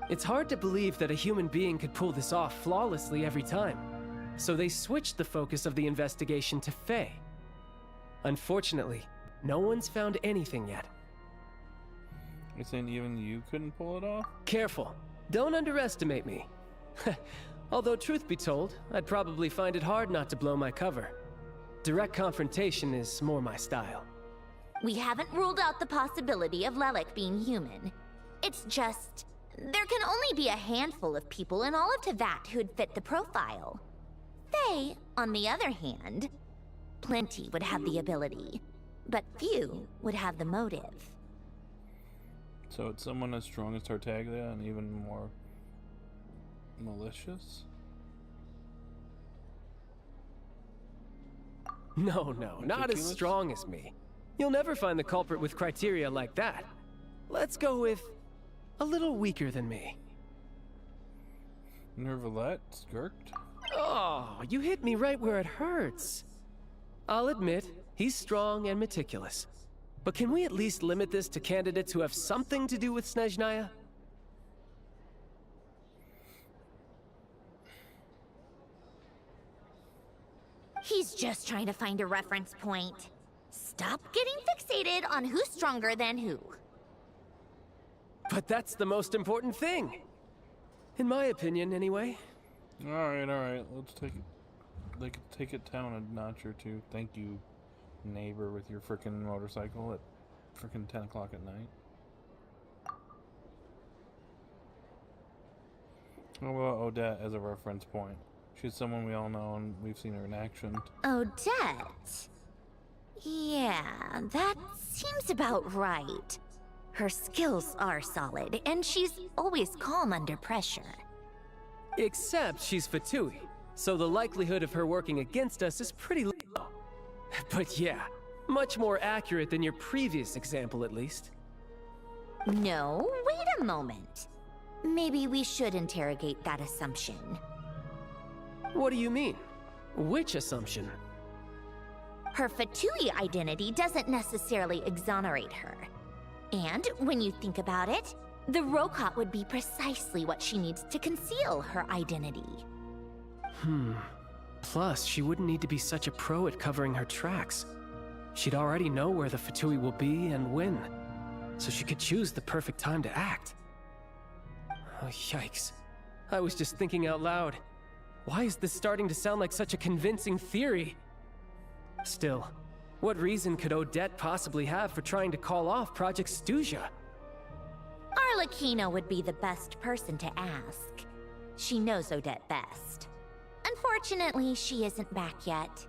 It's hard to believe that a human being could pull this off flawlessly every time, so they switched the focus of the investigation to Faye. Unfortunately, no one's found anything yet. You're saying even you couldn't pull it off? Careful. Don't underestimate me. Although, truth be told, I'd probably find it hard not to blow my cover. Direct confrontation is more my style. We haven't ruled out the possibility of Lelik being human. It's just, there can only be a handful of people in all of Teyvat who'd fit the profile. Faye, on the other hand, plenty would have the ability, but few would have the motive. So it's someone as strong as Tartaglia and even more malicious? No, not as strong as me. You'll never find the culprit with criteria like that. Let's go with a little weaker than me. Nervalette? Skirked? Oh, you hit me right where it hurts. I'll admit, he's strong and meticulous. But can we at least limit this to candidates who have something to do with Snezhnaya? He's just trying to find a reference point. Stop getting fixated on who's stronger than who. But that's the most important thing. In my opinion, anyway. Alright. Let's take it. They could take it down a notch or two. Thank you, neighbor, with your frickin' motorcycle at frickin' 10 o'clock at night. How about Odette as a reference point? She's someone we all know and we've seen her in action. Odette? Yeah, that seems about right. Her skills are solid, and she's always calm under pressure. Except she's Fatui, so the likelihood of her working against us is pretty low. But yeah, much more accurate than your previous example at least. No, wait a moment. Maybe we should interrogate that assumption. What do you mean? Which assumption? Her Fatui identity doesn't necessarily exonerate her. And when you think about it, the Rokot would be precisely what she needs to conceal her identity. Plus, she wouldn't need to be such a pro at covering her tracks. She'd already know where the Fatui will be and when, so she could choose the perfect time to act. Oh, yikes. I was just thinking out loud. Why is this starting to sound like such a convincing theory? Still, what reason could Odette possibly have for trying to call off Project Snezhnaya? Arlecchino would be the best person to ask. She knows Odette best. Unfortunately, she isn't back yet.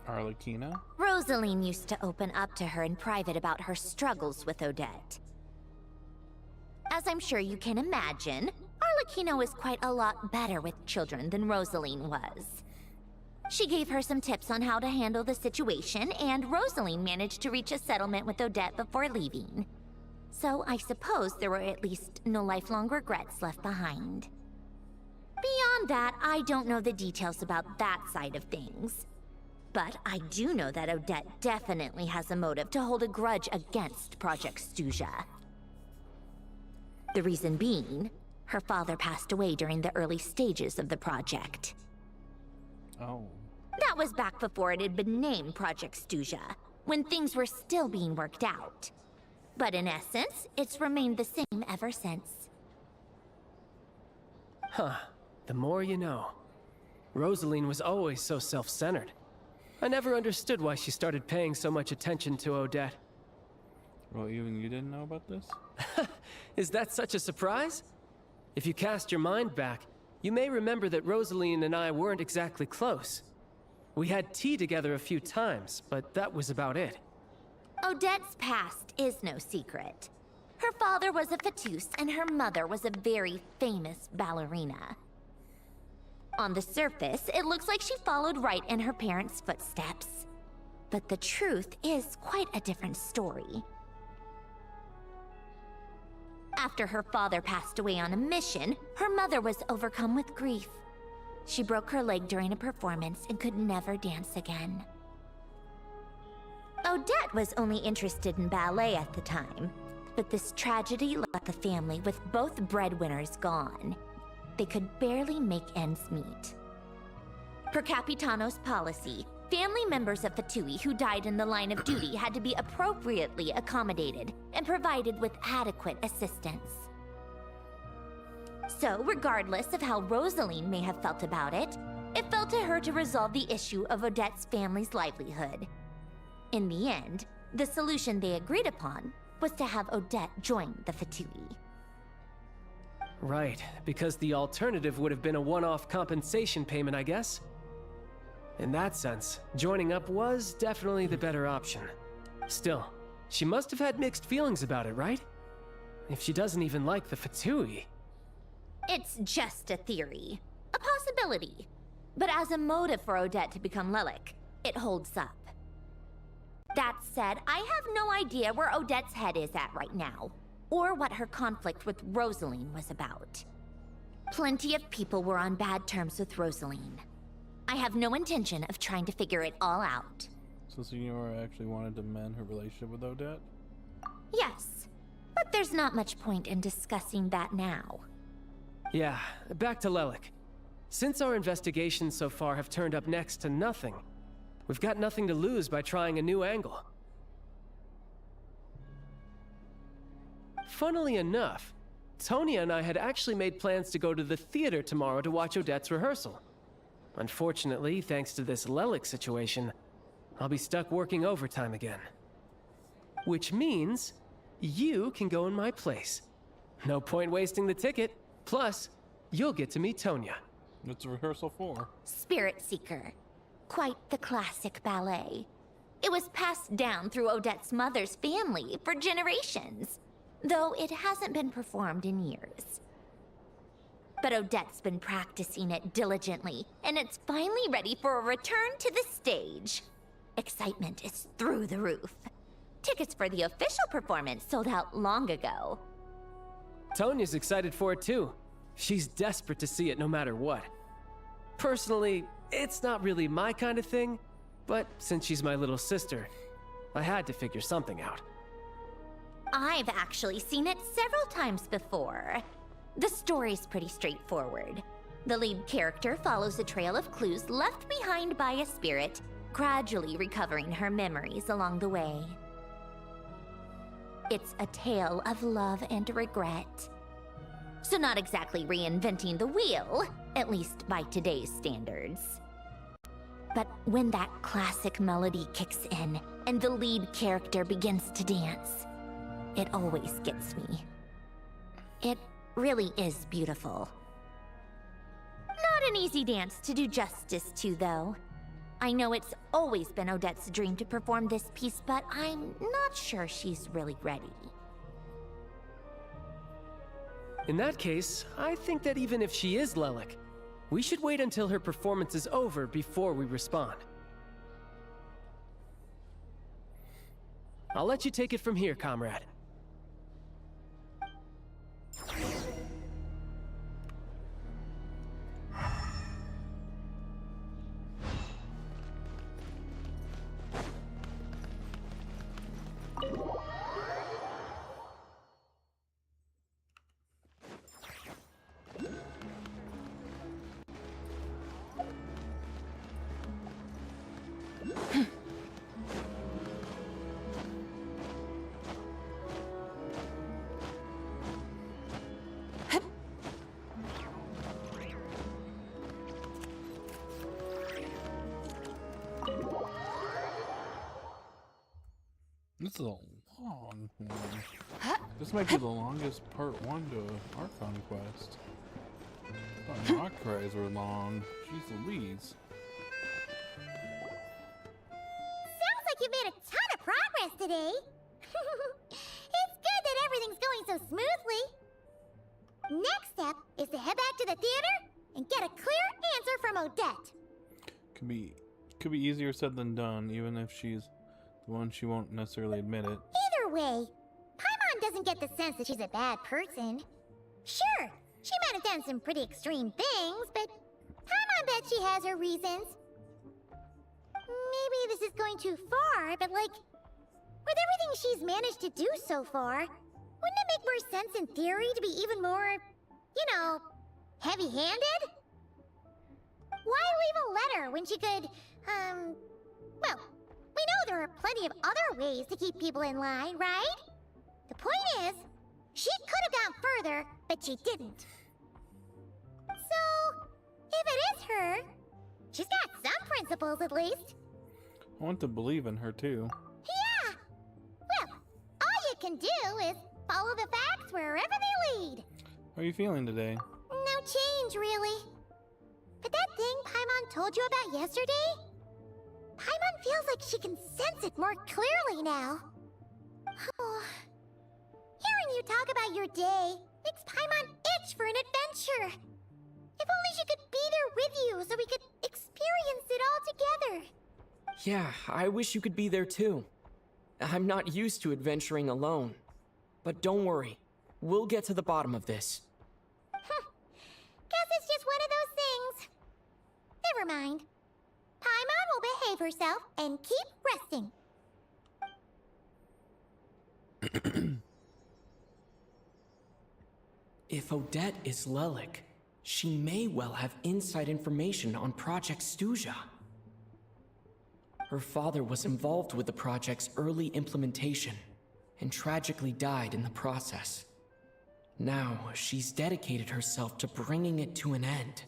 Arlecchino? Rosaline used to open up to her in private about her struggles with Odette. As I'm sure you can imagine, Arlecchino is quite a lot better with children than Rosaline was. She gave her some tips on how to handle the situation, and Rosaline managed to reach a settlement with Odette before leaving. So I suppose there were at least no lifelong regrets left behind. Beyond that, I don't know the details about that side of things. But I do know that Odette definitely has a motive to hold a grudge against Project Snezhnaya. The reason being, her father passed away during the early stages of the project. Oh. That was back before it had been named Project Snezhnaya, when things were still being worked out. But in essence, it's remained the same ever since. Huh. The more you know. Rosaline was always so self-centered. I never understood why she started paying so much attention to Odette. Well, even you didn't know about this? Is that such a surprise? If you cast your mind back, you may remember that Rosaline and I weren't exactly close. We had tea together a few times, but that was about it. Odette's past is no secret. Her father was a Fatus, and her mother was a very famous ballerina. On the surface, it looks like she followed right in her parents' footsteps. But the truth is quite a different story. After her father passed away on a mission, her mother was overcome with grief. She broke her leg during a performance and could never dance again. Odette was only interested in ballet at the time, but this tragedy left the family with both breadwinners gone. They could barely make ends meet. Per Capitano's policy, family members of Fatui who died in the line of duty had to be appropriately accommodated and provided with adequate assistance. So, regardless of how Rosaline may have felt about it, it fell to her to resolve the issue of Odette's family's livelihood. In the end, the solution they agreed upon was to have Odette join the Fatui. Right, because the alternative would have been a one-off compensation payment, I guess. In that sense, joining up was definitely the better option. Still, she must have had mixed feelings about it, right? If she doesn't even like the Fatui. It's just a theory. A possibility. But as a motive for Odette to become Lelik, it holds up. That said, I have no idea where Odette's head is at right now, or what her conflict with Rosaline was about. Plenty of people were on bad terms with Rosaline. I have no intention of trying to figure it all out. So Senora actually wanted to mend her relationship with Odette? Yes, but there's not much point in discussing that now. Yeah, back to Lelik. Since our investigations so far have turned up next to nothing, we've got nothing to lose by trying a new angle. Funnily enough, Tonya and I had actually made plans to go to the theater tomorrow to watch Odette's rehearsal. Unfortunately, thanks to this Lelik situation, I'll be stuck working overtime again. Which means you can go in my place. No point wasting the ticket. Plus, you'll get to meet Tonya. What's the rehearsal for? Spirit Seeker. Quite the classic ballet. It was passed down through Odette's mother's family for generations, though it hasn't been performed in years. But Odette's been practicing it diligently, and it's finally ready for a return to the stage. Excitement is through the roof. Tickets for the official performance sold out long ago. Tonya's excited for it too. She's desperate to see it no matter what. Personally, it's not really my kind of thing, but since she's my little sister, I had to figure something out. I've actually seen it several times before. The story's pretty straightforward. The lead character follows a trail of clues left behind by a spirit, gradually recovering her memories along the way. It's a tale of love and regret. So not exactly reinventing the wheel, at least by today's standards. But when that classic melody kicks in and the lead character begins to dance, it always gets me. It really is beautiful. Not an easy dance to do justice to, though. I know it's always been Odette's dream to perform this piece, but I'm not sure she's really ready. In that case, I think that even if she is Lelik, we should wait until her performance is over before we respond. I'll let you take it from here, comrade. This is a long one. This might be the longest part 1 to Archon quest. I thought mock cries were long. Jeez Louise. Sounds like you made a ton of progress today. It's good that everything's going so smoothly. Next step is to head back to the theater and get a clear answer from Odette. Could be easier said than done, even if she's the one she won't necessarily admit it. Either way, Paimon doesn't get the sense that she's a bad person. Sure, she might have done some pretty extreme things, but Paimon bet she has her reasons. Maybe this is going too far, but like, with everything she's managed to do so far, wouldn't it make more sense in theory to be even more, you know, heavy-handed? Why leave a letter when she could, well, we know there are plenty of other ways to keep people in line, right? The point is, she could have gone further, but she didn't. So, if it is her, she's got some principles at least. I want to believe in her too. Yeah! Well, all you can do is follow the facts wherever they lead. How are you feeling today? No change, really. But that thing Paimon told you about yesterday? Paimon feels like she can sense it more clearly now. Oh. Hearing you talk about your day makes Paimon itch for an adventure. If only she could be there with you so we could experience it all together. Yeah, I wish you could be there too. I'm not used to adventuring alone. But don't worry, we'll get to the bottom of this. Guess it's just one of those things. Never mind. Paimon will behave herself and keep resting. If Odette is Lelik, she may well have inside information on Project Snezhnaya. Her father was involved with the project's early implementation and tragically died in the process. Now, she's dedicated herself to bringing it to an end.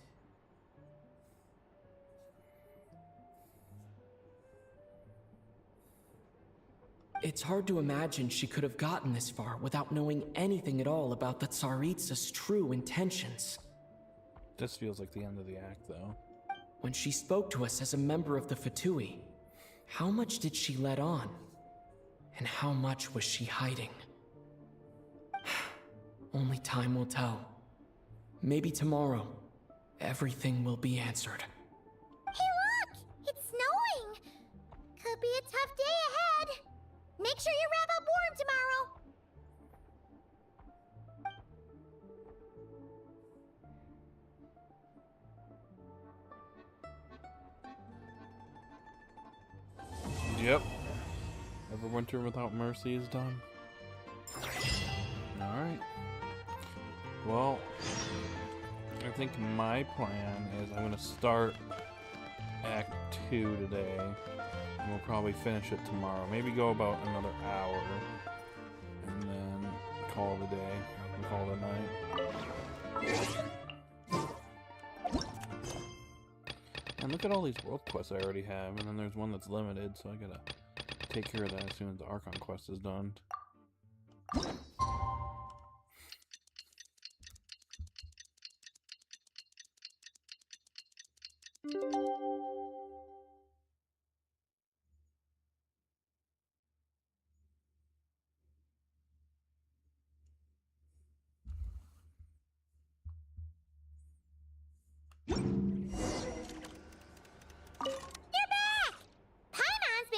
It's hard to imagine she could have gotten this far without knowing anything at all about the Tsaritsa's true intentions. This feels like the end of the act, though. When she spoke to us as a member of the Fatui, how much did she let on? And how much was she hiding? Only time will tell. Maybe tomorrow, everything will be answered. Hey look! It's snowing! Could be a tough day ahead. Make sure you wrap up warm tomorrow. Yep. Everwinter without mercy is done. Alright. Well, I think my plan is I'm going to start Act 2 today. And we'll probably finish it tomorrow. Maybe go about another hour. And then call it a day. And call it a night. And look at all these world quests I already have. And then there's one that's limited, so I gotta take care of that as soon as the Archon quest is done.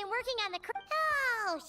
Working on the oh,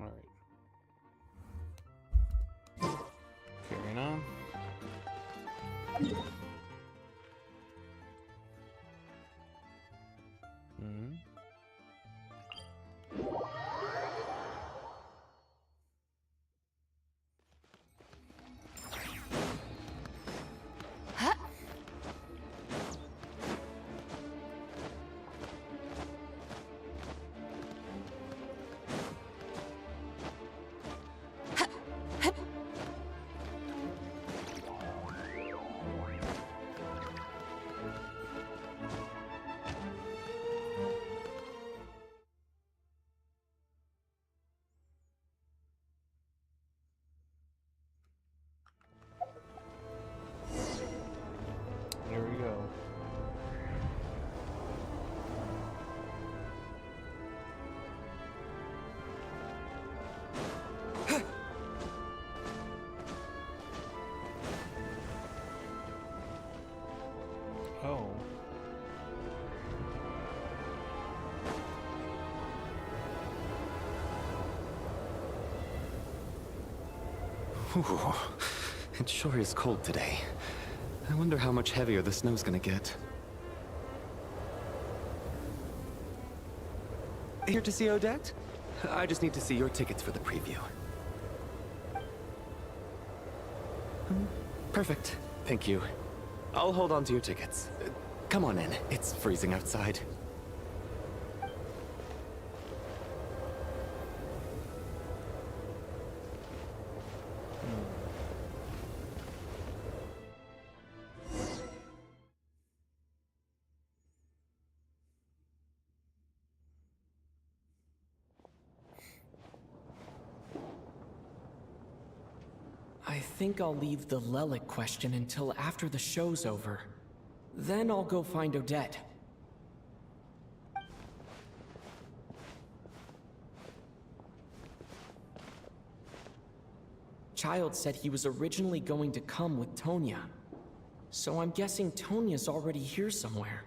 alright. Carrying on. There we go. Oh. Ooh, it sure is cold today. I wonder how much heavier the snow's gonna get. Here to see Odette? I just need to see your tickets for the preview. Perfect. Thank you. I'll hold on to your tickets. Come on in. It's freezing outside. I think I'll leave the Lelic question until after the show's over. Then I'll go find Odette. Child said he was originally going to come with Tonya. So I'm guessing Tonya's already here somewhere.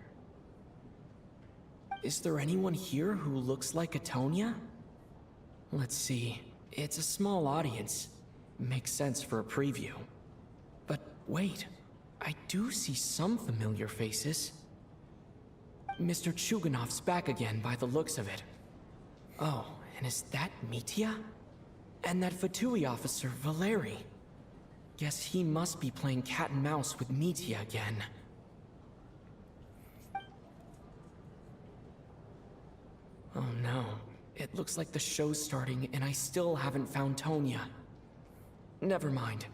Is there anyone here who looks like a Tonya? Let's see. It's a small audience. Makes sense for a preview. But wait, I do see some familiar faces. Mr. Chuganov's back again by the looks of it. Oh, and is that Mitya? And that Fatui officer, Valeri. Guess he must be playing cat and mouse with Mitya again. Oh no. It looks like the show's starting and I still haven't found Tonya. Never mind.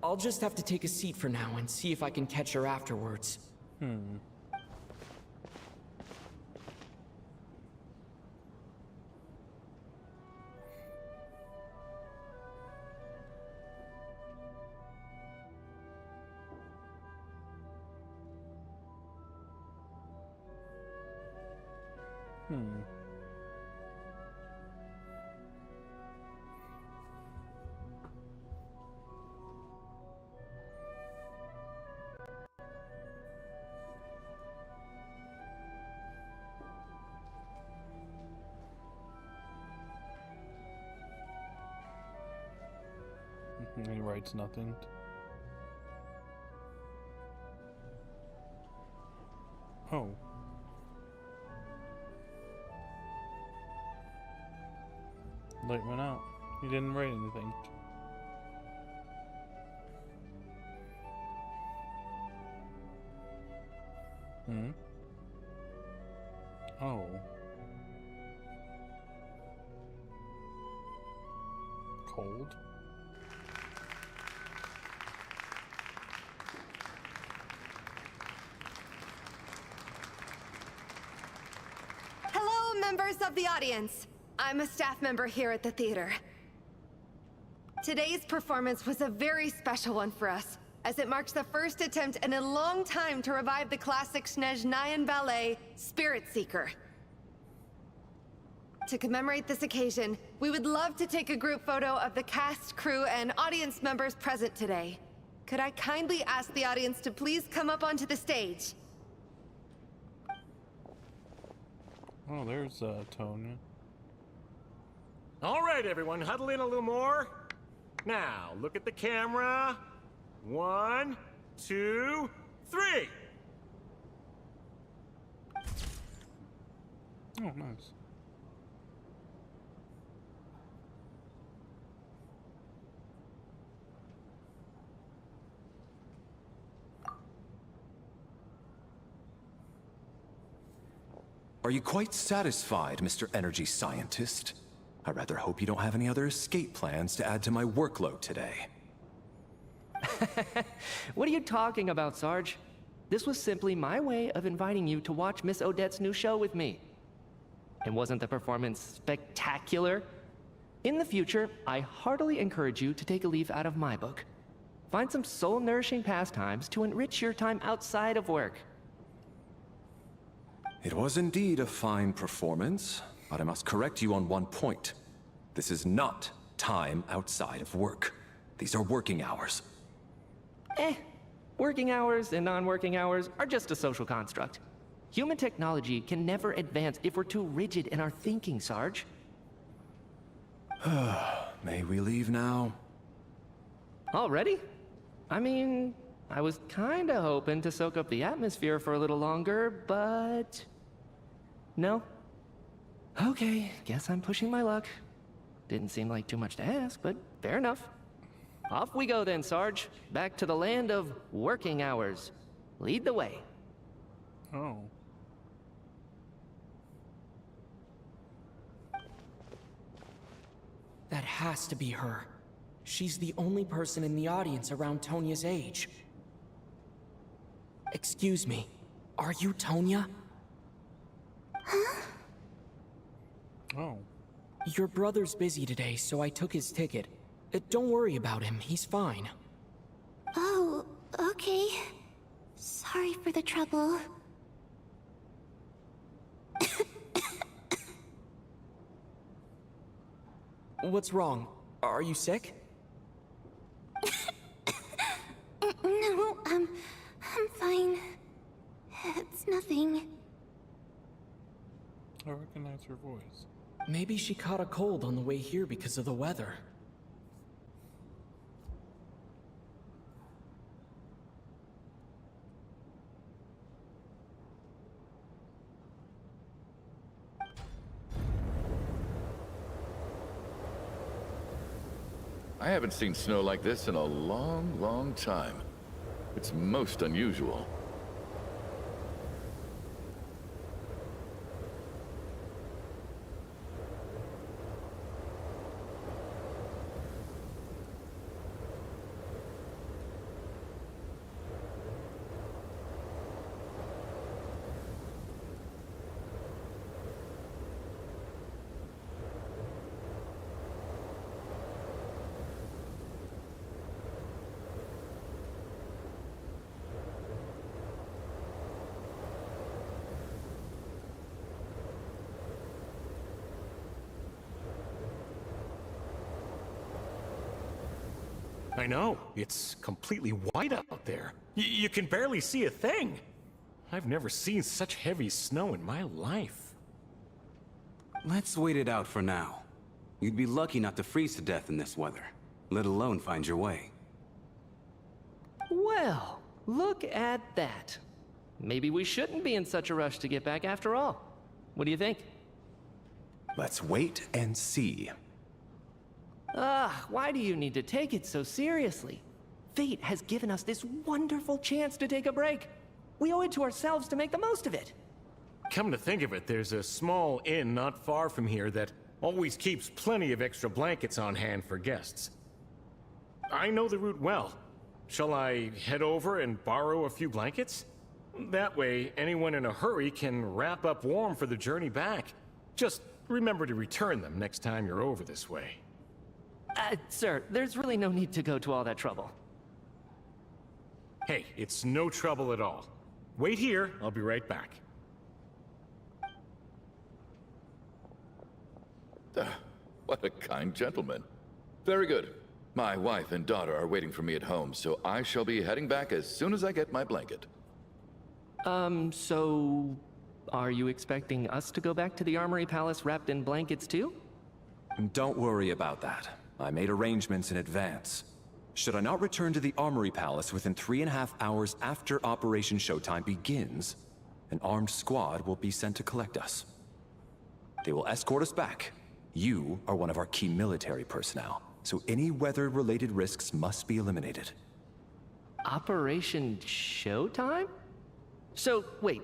I'll just have to take a seat for now and see if I can catch her afterwards. He writes nothing. Oh. Light went out. He didn't write anything. Oh. Cold. Hello, members of the audience. I'm a staff member here at the theater. Today's performance was a very special one for us, as it marks the first attempt in a long time to revive the classic Snezhnayan ballet, Spirit Seeker. To commemorate this occasion, we would love to take a group photo of the cast, crew, and audience members present today. Could I kindly ask the audience to please come up onto the stage? Oh, there's Tonya. All right, everyone, huddle in a little more. Now, look at the camera. 1, 2, 3. Oh, nice. Are you quite satisfied, Mr. Energy Scientist? I rather hope you don't have any other escape plans to add to my workload today. What are you talking about, Sarge? This was simply my way of inviting you to watch Miss Odette's new show with me. And wasn't the performance spectacular? In the future, I heartily encourage you to take a leaf out of my book. Find some soul-nourishing pastimes to enrich your time outside of work. It was indeed a fine performance, but I must correct you on one point. This is not time outside of work. These are working hours. Working hours and non-working hours are just a social construct. Human technology can never advance if we're too rigid in our thinking, Sarge. May we leave now? Already? I mean, I was kinda hoping to soak up the atmosphere for a little longer, but... No? Okay, guess I'm pushing my luck. Didn't seem like too much to ask, but fair enough. Off we go then, Sarge. Back to the land of working hours. Lead the way. Oh. That has to be her. She's the only person in the audience around Tonya's age. Excuse me, are you Tonya? Oh. Your brother's busy today, so I took his ticket. Don't worry about him, he's fine. Oh, okay. Sorry for the trouble. What's wrong? Are you sick? No, I'm fine. It's nothing. I recognize her voice. Maybe she caught a cold on the way here because of the weather. I haven't seen snow like this in a long, long time. It's most unusual. I know. It's completely white out there. You can barely see a thing. I've never seen such heavy snow in my life. Let's wait it out for now. You'd be lucky not to freeze to death in this weather, let alone find your way. Well, look at that. Maybe we shouldn't be in such a rush to get back after all. What do you think? Let's wait and see. Why do you need to take it so seriously? Fate has given us this wonderful chance to take a break. We owe it to ourselves to make the most of it. Come to think of it, there's a small inn not far from here that always keeps plenty of extra blankets on hand for guests. I know the route well. Shall I head over and borrow a few blankets? That way, anyone in a hurry can wrap up warm for the journey back. Just remember to return them next time you're over this way. Sir, there's really no need to go to all that trouble. Hey, it's no trouble at all. Wait here, I'll be right back. What a kind gentleman. Very good. My wife and daughter are waiting for me at home, so I shall be heading back as soon as I get my blanket. So... are you expecting us to go back to the Armory Palace wrapped in blankets too? Don't worry about that. I made arrangements in advance. Should I not return to the Armory Palace within 3.5 hours after Operation Showtime begins, an armed squad will be sent to collect us. They will escort us back. You are one of our key military personnel, so any weather-related risks must be eliminated. Operation Showtime? So, wait.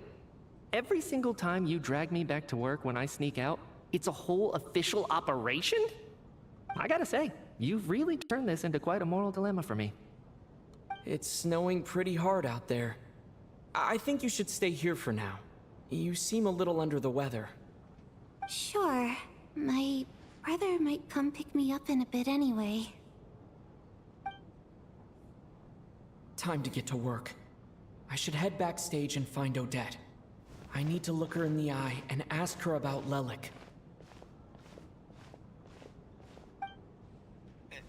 Every single time you drag me back to work when I sneak out, it's a whole official operation? I gotta say, you've really turned this into quite a moral dilemma for me. It's snowing pretty hard out there. I think you should stay here for now. You seem a little under the weather. Sure. My brother might come pick me up in a bit anyway. Time to get to work. I should head backstage and find Odette. I need to look her in the eye and ask her about Lelik.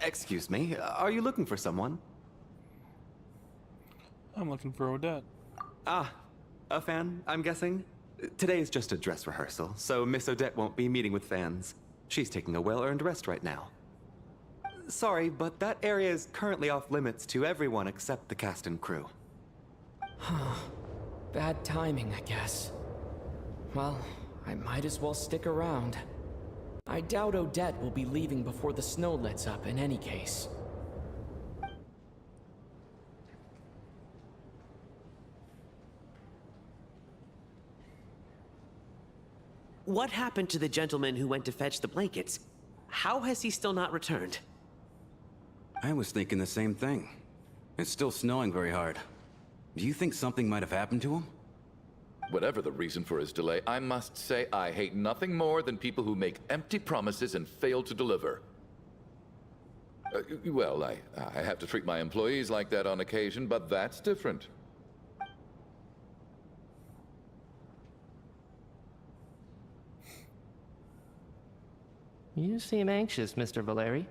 Excuse me, are you looking for someone? I'm looking for Odette. Ah, a fan, I'm guessing? Today is just a dress rehearsal, so Miss Odette won't be meeting with fans. She's taking a well-earned rest right now. Sorry, but that area is currently off limits to everyone except the cast and crew. Huh. Bad timing, I guess. Well, I might as well stick around. I doubt Odette will be leaving before the snow lets up in any case. What happened to the gentleman who went to fetch the blankets? How has he still not returned? I was thinking the same thing. It's still snowing very hard. Do you think something might have happened to him? Whatever the reason for his delay, I must say I hate nothing more than people who make empty promises and fail to deliver. Well, I have to treat my employees like that on occasion, but that's different. You seem anxious, Mr. Valeri.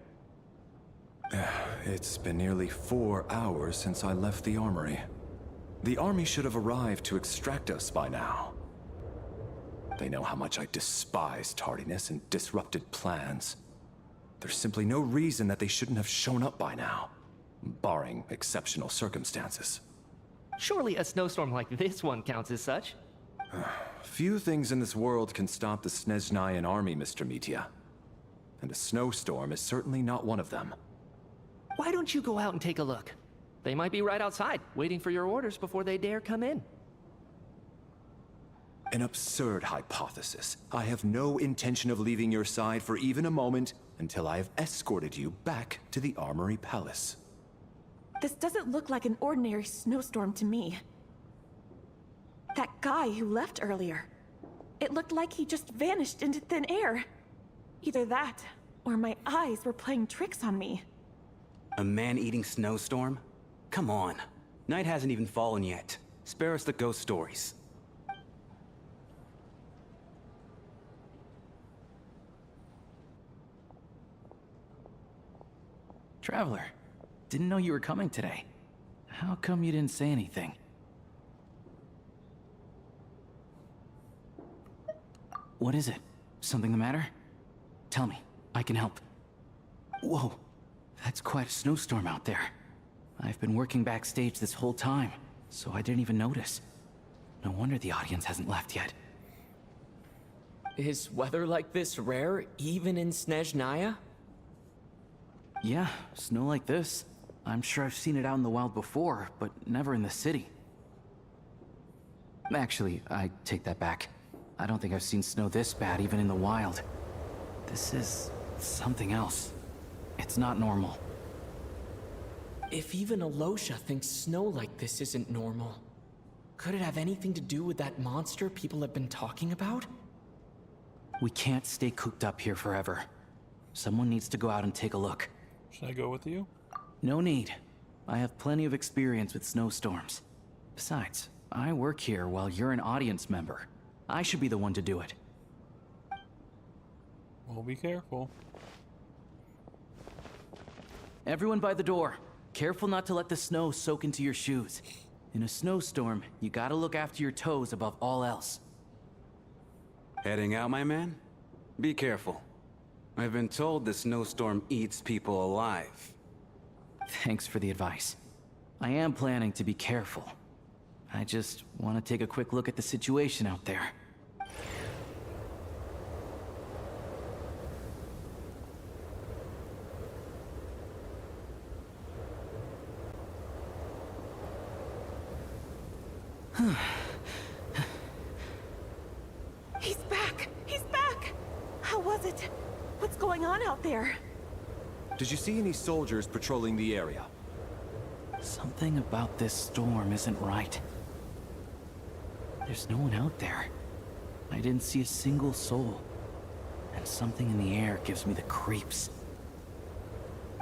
It's been nearly 4 hours since I left the armory. The army should have arrived to extract us by now. They know how much I despise tardiness and disrupted plans. There's simply no reason that they shouldn't have shown up by now, barring exceptional circumstances. Surely a snowstorm like this one counts as such. Few things in this world can stop the Snezhnayan army, Mr. Mitya. And a snowstorm is certainly not one of them. Why don't you go out and take a look? They might be right outside, waiting for your orders before they dare come in. An absurd hypothesis. I have no intention of leaving your side for even a moment until I have escorted you back to the Armory Palace. This doesn't look like an ordinary snowstorm to me. That guy who left earlier, it looked like he just vanished into thin air. Either that, or my eyes were playing tricks on me. A man-eating snowstorm? Come on. Night hasn't even fallen yet. Spare us the ghost stories. Traveler, didn't know you were coming today. How come you didn't say anything? What is it? Something the matter? Tell me, I can help. Whoa, that's quite a snowstorm out there. I've been working backstage this whole time, so I didn't even notice. No wonder the audience hasn't left yet. Is weather like this rare, even in Snezhnaya? Yeah, snow like this. I'm sure I've seen it out in the wild before, but never in the city. Actually, I take that back. I don't think I've seen snow this bad even in the wild. This is something else. It's not normal. If even Alosha thinks snow like this isn't normal, could it have anything to do with that monster people have been talking about? We can't stay cooped up here forever. Someone needs to go out and take a look. Should I go with you? No need. I have plenty of experience with snowstorms. Besides, I work here while you're an audience member. I should be the one to do it. Well, be careful. Everyone by the door. Careful not to let the snow soak into your shoes. In a snowstorm, you gotta look after your toes above all else. Heading out, my man? Be careful. I've been told the snowstorm eats people alive. Thanks for the advice. I am planning to be careful. I just want to take a quick look at the situation out there. He's back! He's back! How was it? What's going on out there? Did you see any soldiers patrolling the area? Something about this storm isn't right. There's no one out there. I didn't see a single soul. And something in the air gives me the creeps.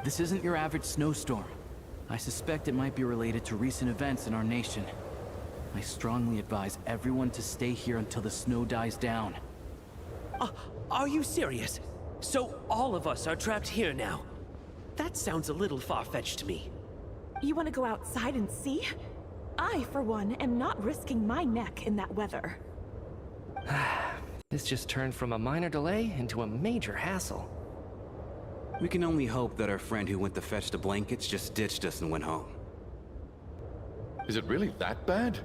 This isn't your average snowstorm. I suspect it might be related to recent events in our nation. I strongly advise everyone to stay here until the snow dies down. Are you serious? So all of us are trapped here now? That sounds a little far-fetched to me. You want to go outside and see? I, for one, am not risking my neck in that weather. This just turned from a minor delay into a major hassle. We can only hope that our friend who went to fetch the blankets just ditched us and went home. Is it really that bad?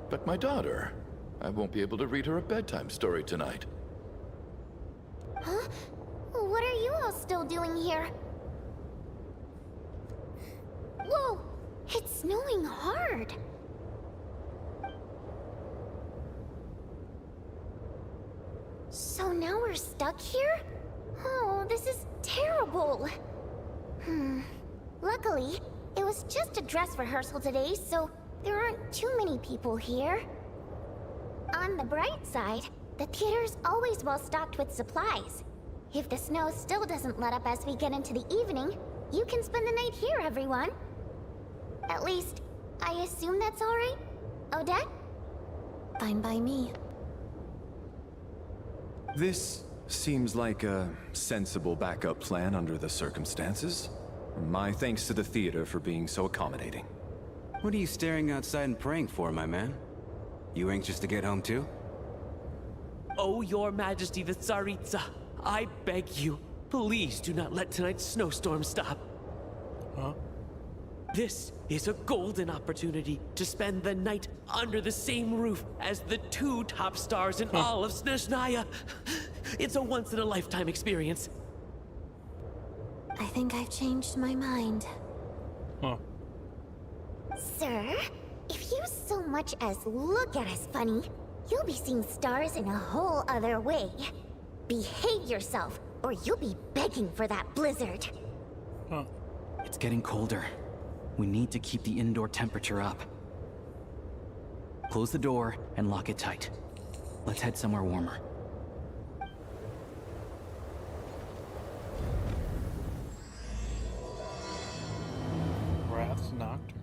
But my daughter, I won't be able to read her a bedtime story tonight. Huh? What are you all still doing here? Whoa! It's snowing hard! So now we're stuck here? Oh, this is terrible! Luckily, it was just a dress rehearsal today, so there aren't too many people here. On the bright side, the theater's always well stocked with supplies. If the snow still doesn't let up as we get into the evening, You can spend the night here, everyone. At least, I assume that's alright? Odette? Fine by me. This seems like a sensible backup plan under the circumstances. My thanks to the theater for being so accommodating. What are you staring outside and praying for, my man? You anxious to get home too? Oh, your majesty the Tsaritsa, I beg you, please do not let tonight's snowstorm stop. Huh? This is a golden opportunity to spend the night under the same roof as the two top stars in all of Snezhnaya. It's a once-in-a-lifetime experience. I think I've changed my mind. Huh. Sir, if you so much as look at us funny, you'll be seeing stars in a whole other way. Behave yourself, or you'll be begging for that blizzard. Huh. It's getting colder. We need to keep the indoor temperature up. Close the door and lock it tight. Let's head somewhere warmer. Wrath's Nocturne.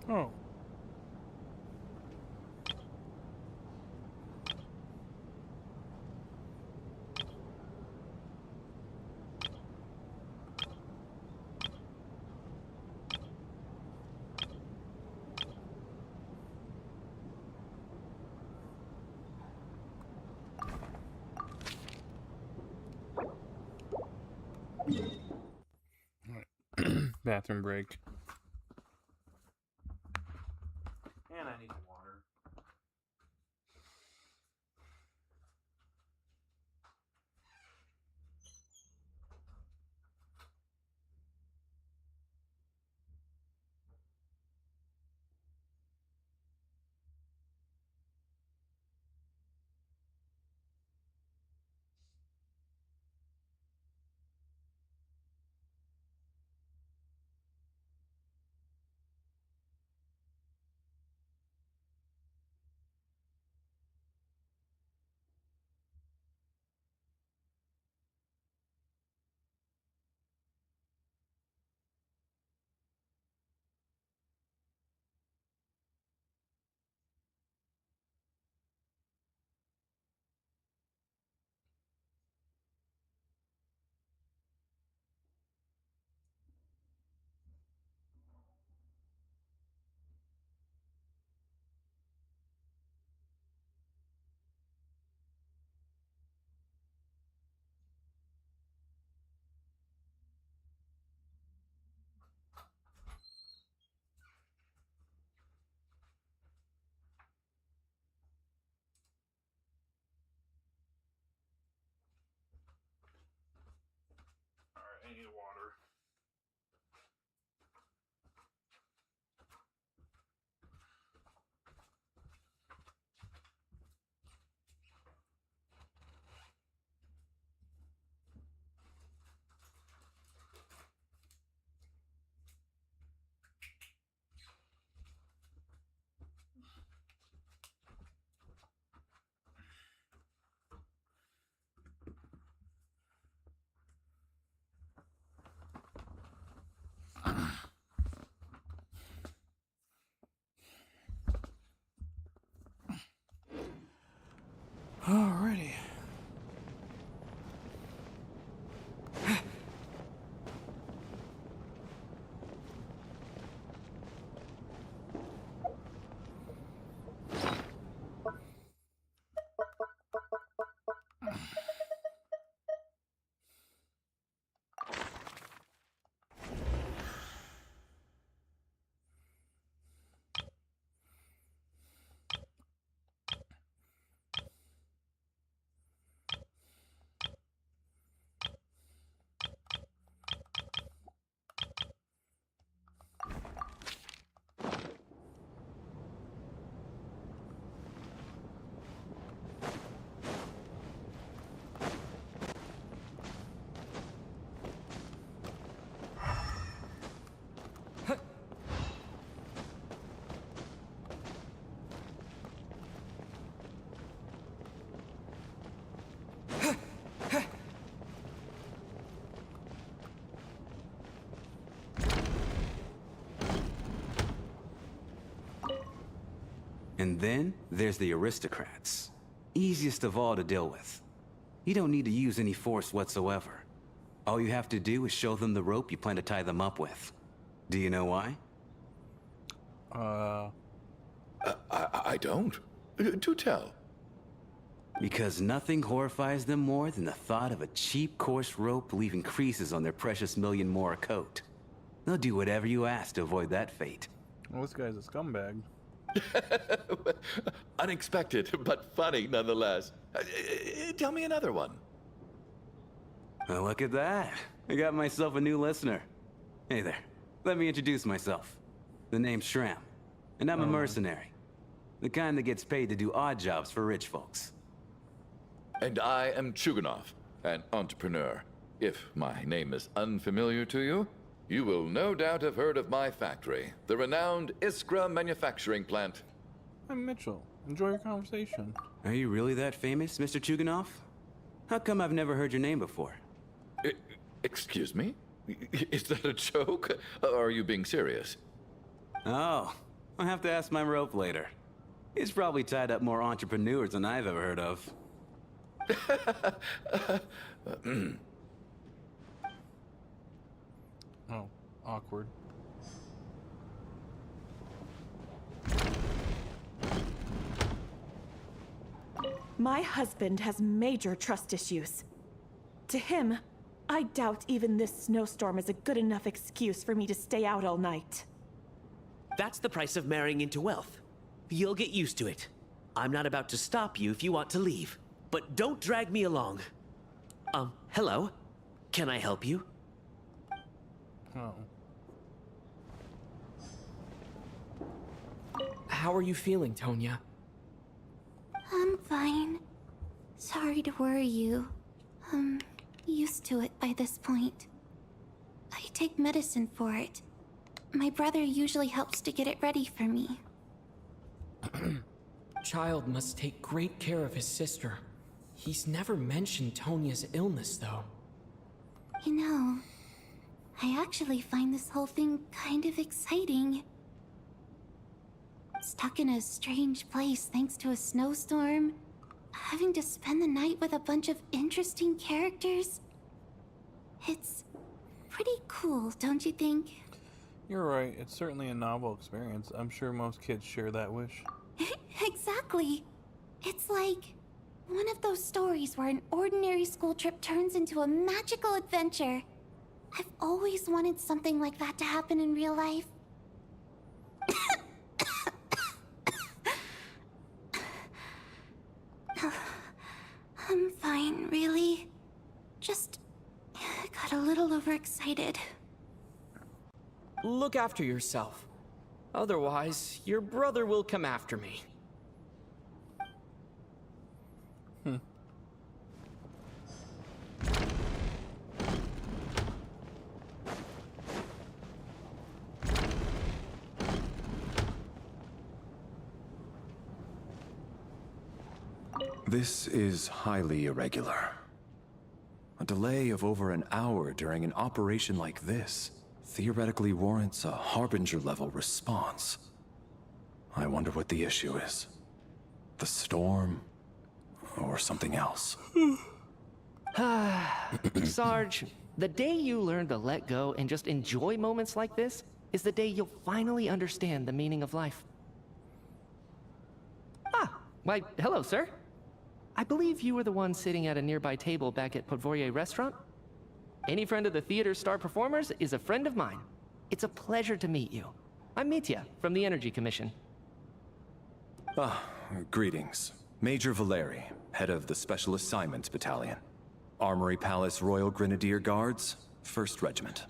Oh. Bathroom break. And I need water. And then there's the aristocrats. Easiest of all to deal with. You don't need to use any force whatsoever. All you have to do is show them the rope you plan to tie them up with. Do you know why? I don't. Do tell. Because nothing horrifies them more than the thought of a cheap, coarse rope leaving creases on their precious million more coat. They'll do whatever you ask to avoid that fate. Well, this guy's a scumbag. Unexpected, but funny nonetheless. Tell me another one. Well, look at that. I got myself a new listener. Hey there. Let me introduce myself. The name's Shram, and I'm a mercenary. The kind that gets paid to do odd jobs for rich folks. And I am Chuganov, an entrepreneur. If my name is unfamiliar to you, you will no doubt have heard of my factory, the renowned Iskra manufacturing plant. I'm Mitchell. Enjoy your conversation. Are you really that famous, Mr. Chuganov? How come I've never heard your name before? Excuse me? Is that a joke? Or are you being serious? Oh, I'll have to ask my rope later. It's probably tied up more entrepreneurs than I've ever heard of. Oh, awkward. My husband has major trust issues. To him, I doubt even this snowstorm is a good enough excuse for me to stay out all night. That's the price of marrying into wealth. You'll get used to it. I'm not about to stop you if you want to leave. But don't drag me along. Hello? Can I help you? Oh. How are you feeling, Tonya? I'm fine. Sorry to worry you. I'm used to it by this point. I take medicine for it. My brother usually helps to get it ready for me. Child must take great care of his sister. He's never mentioned Tonya's illness, though. You know, I actually find this whole thing kind of exciting. Stuck in a strange place thanks to a snowstorm, having to spend the night with a bunch of interesting characters. It's pretty cool, don't you think? You're right. It's certainly a novel experience. I'm sure most kids share that wish. Exactly. It's like one of those stories where an ordinary school trip turns into a magical adventure. I've always wanted something like that to happen in real life. I'm fine, really. Just got a little overexcited. Look after yourself. Otherwise, your brother will come after me. This is highly irregular. A delay of over an hour during an operation like this theoretically warrants a Harbinger-level response. I wonder what the issue is. The storm, or something else. Sarge, the day you learn to let go and just enjoy moments like this is the day you'll finally understand the meaning of life. Ah, why, hello, sir. I believe you were the one sitting at a nearby table back at Podvorye Restaurant? Any friend of the theater star performers is a friend of mine. It's a pleasure to meet you. I'm Mitya, from the Energy Commission. Greetings. Major Valeri, head of the Special Assignments Battalion. Armory Palace Royal Grenadier Guards, 1st Regiment.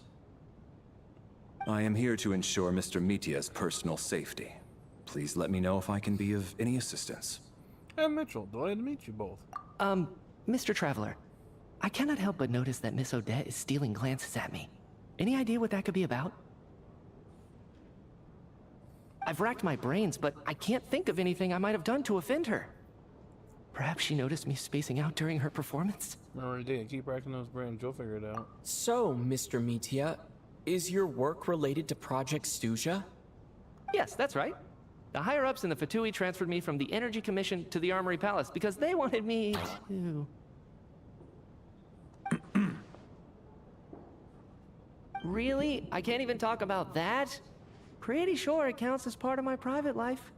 I am here to ensure Mr. Mitya's personal safety. Please let me know if I can be of any assistance. Hey, Mitchell. Delighted to meet you both. Mr. Traveler, I cannot help but notice that Miss Odette is stealing glances at me. Any idea what that could be about? I've racked my brains, but I can't think of anything I might have done to offend her. Perhaps she noticed me spacing out during her performance? Remember the day, keep racking those brains, you'll figure it out. So, Mr. Mitya, is your work related to Project Stuja? Yes, that's right. The higher-ups in the Fatui transferred me from the Energy Commission to the Armory Palace because they wanted me to... Really? I can't even talk about that? Pretty sure it counts as part of my private life.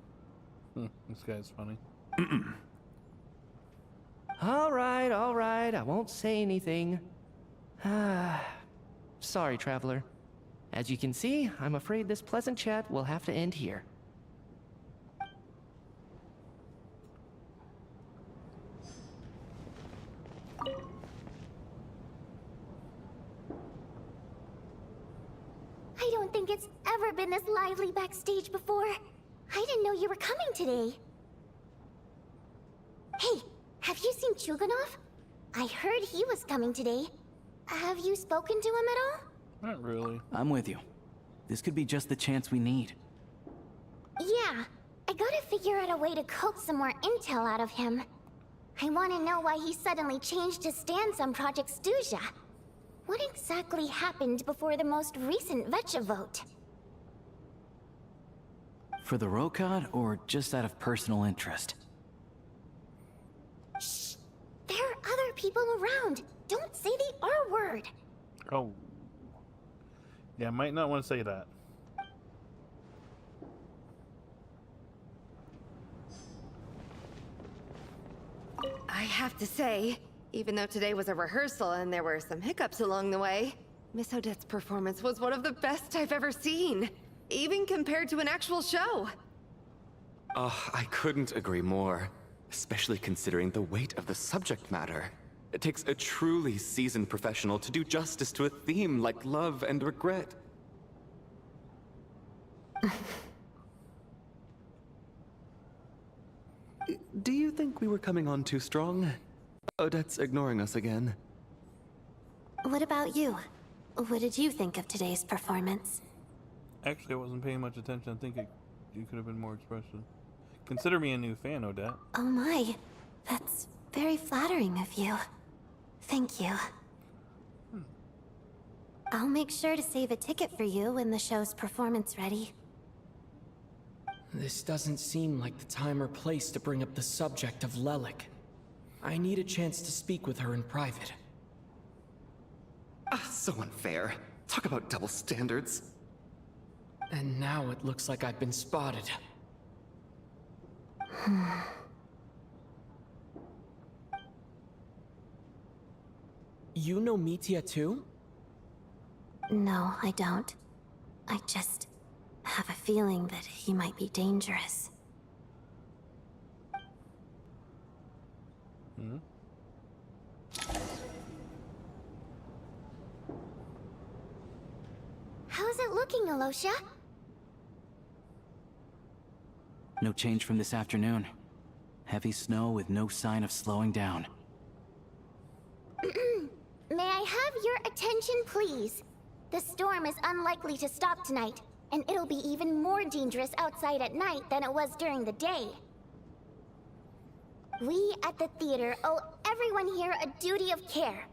This guy's funny. All right, I won't say anything. Sorry, traveler. As you can see, I'm afraid this pleasant chat will have to end here. I don't think it's ever been this lively backstage before. I didn't know you were coming today. Hey, have you seen Chuganov? I heard he was coming today. Have you spoken to him at all? Not really. I'm with you. This could be just the chance we need. Yeah, I gotta figure out a way to coax some more intel out of him. I want to know why he suddenly changed his stance on Project Stuja. What exactly happened before the most recent Vetcha vote? For the Rokad, or just out of personal interest? Shh! There are other people around. Don't say the R word. Oh. Yeah, I might not want to say that. I have to say, even though today was a rehearsal and there were some hiccups along the way, Miss Odette's performance was one of the best I've ever seen, even compared to an actual show. Oh, I couldn't agree more, especially considering the weight of the subject matter. It takes a truly seasoned professional to do justice to a theme like love and regret. Do you think we were coming on too strong? Odette's ignoring us again. What about you? What did you think of today's performance? Actually, I wasn't paying much attention. I think you could have been more expressive. Consider me a new fan, Odette. Oh my, that's very flattering of you. Thank you. I'll make sure to save a ticket for you when the show's performance ready. This doesn't seem like the time or place to bring up the subject of Lelik. I need a chance to speak with her in private. Ah, so unfair. Talk about double standards. And now it looks like I've been spotted. You know Mitya too? No, I don't. I just have a feeling that he might be dangerous. How's it looking, Alosha? No change from this afternoon. Heavy snow with no sign of slowing down. May I have your attention, please? The storm is unlikely to stop tonight, and it'll be even more dangerous outside at night than it was during the day. We at the theater owe everyone here a duty of care.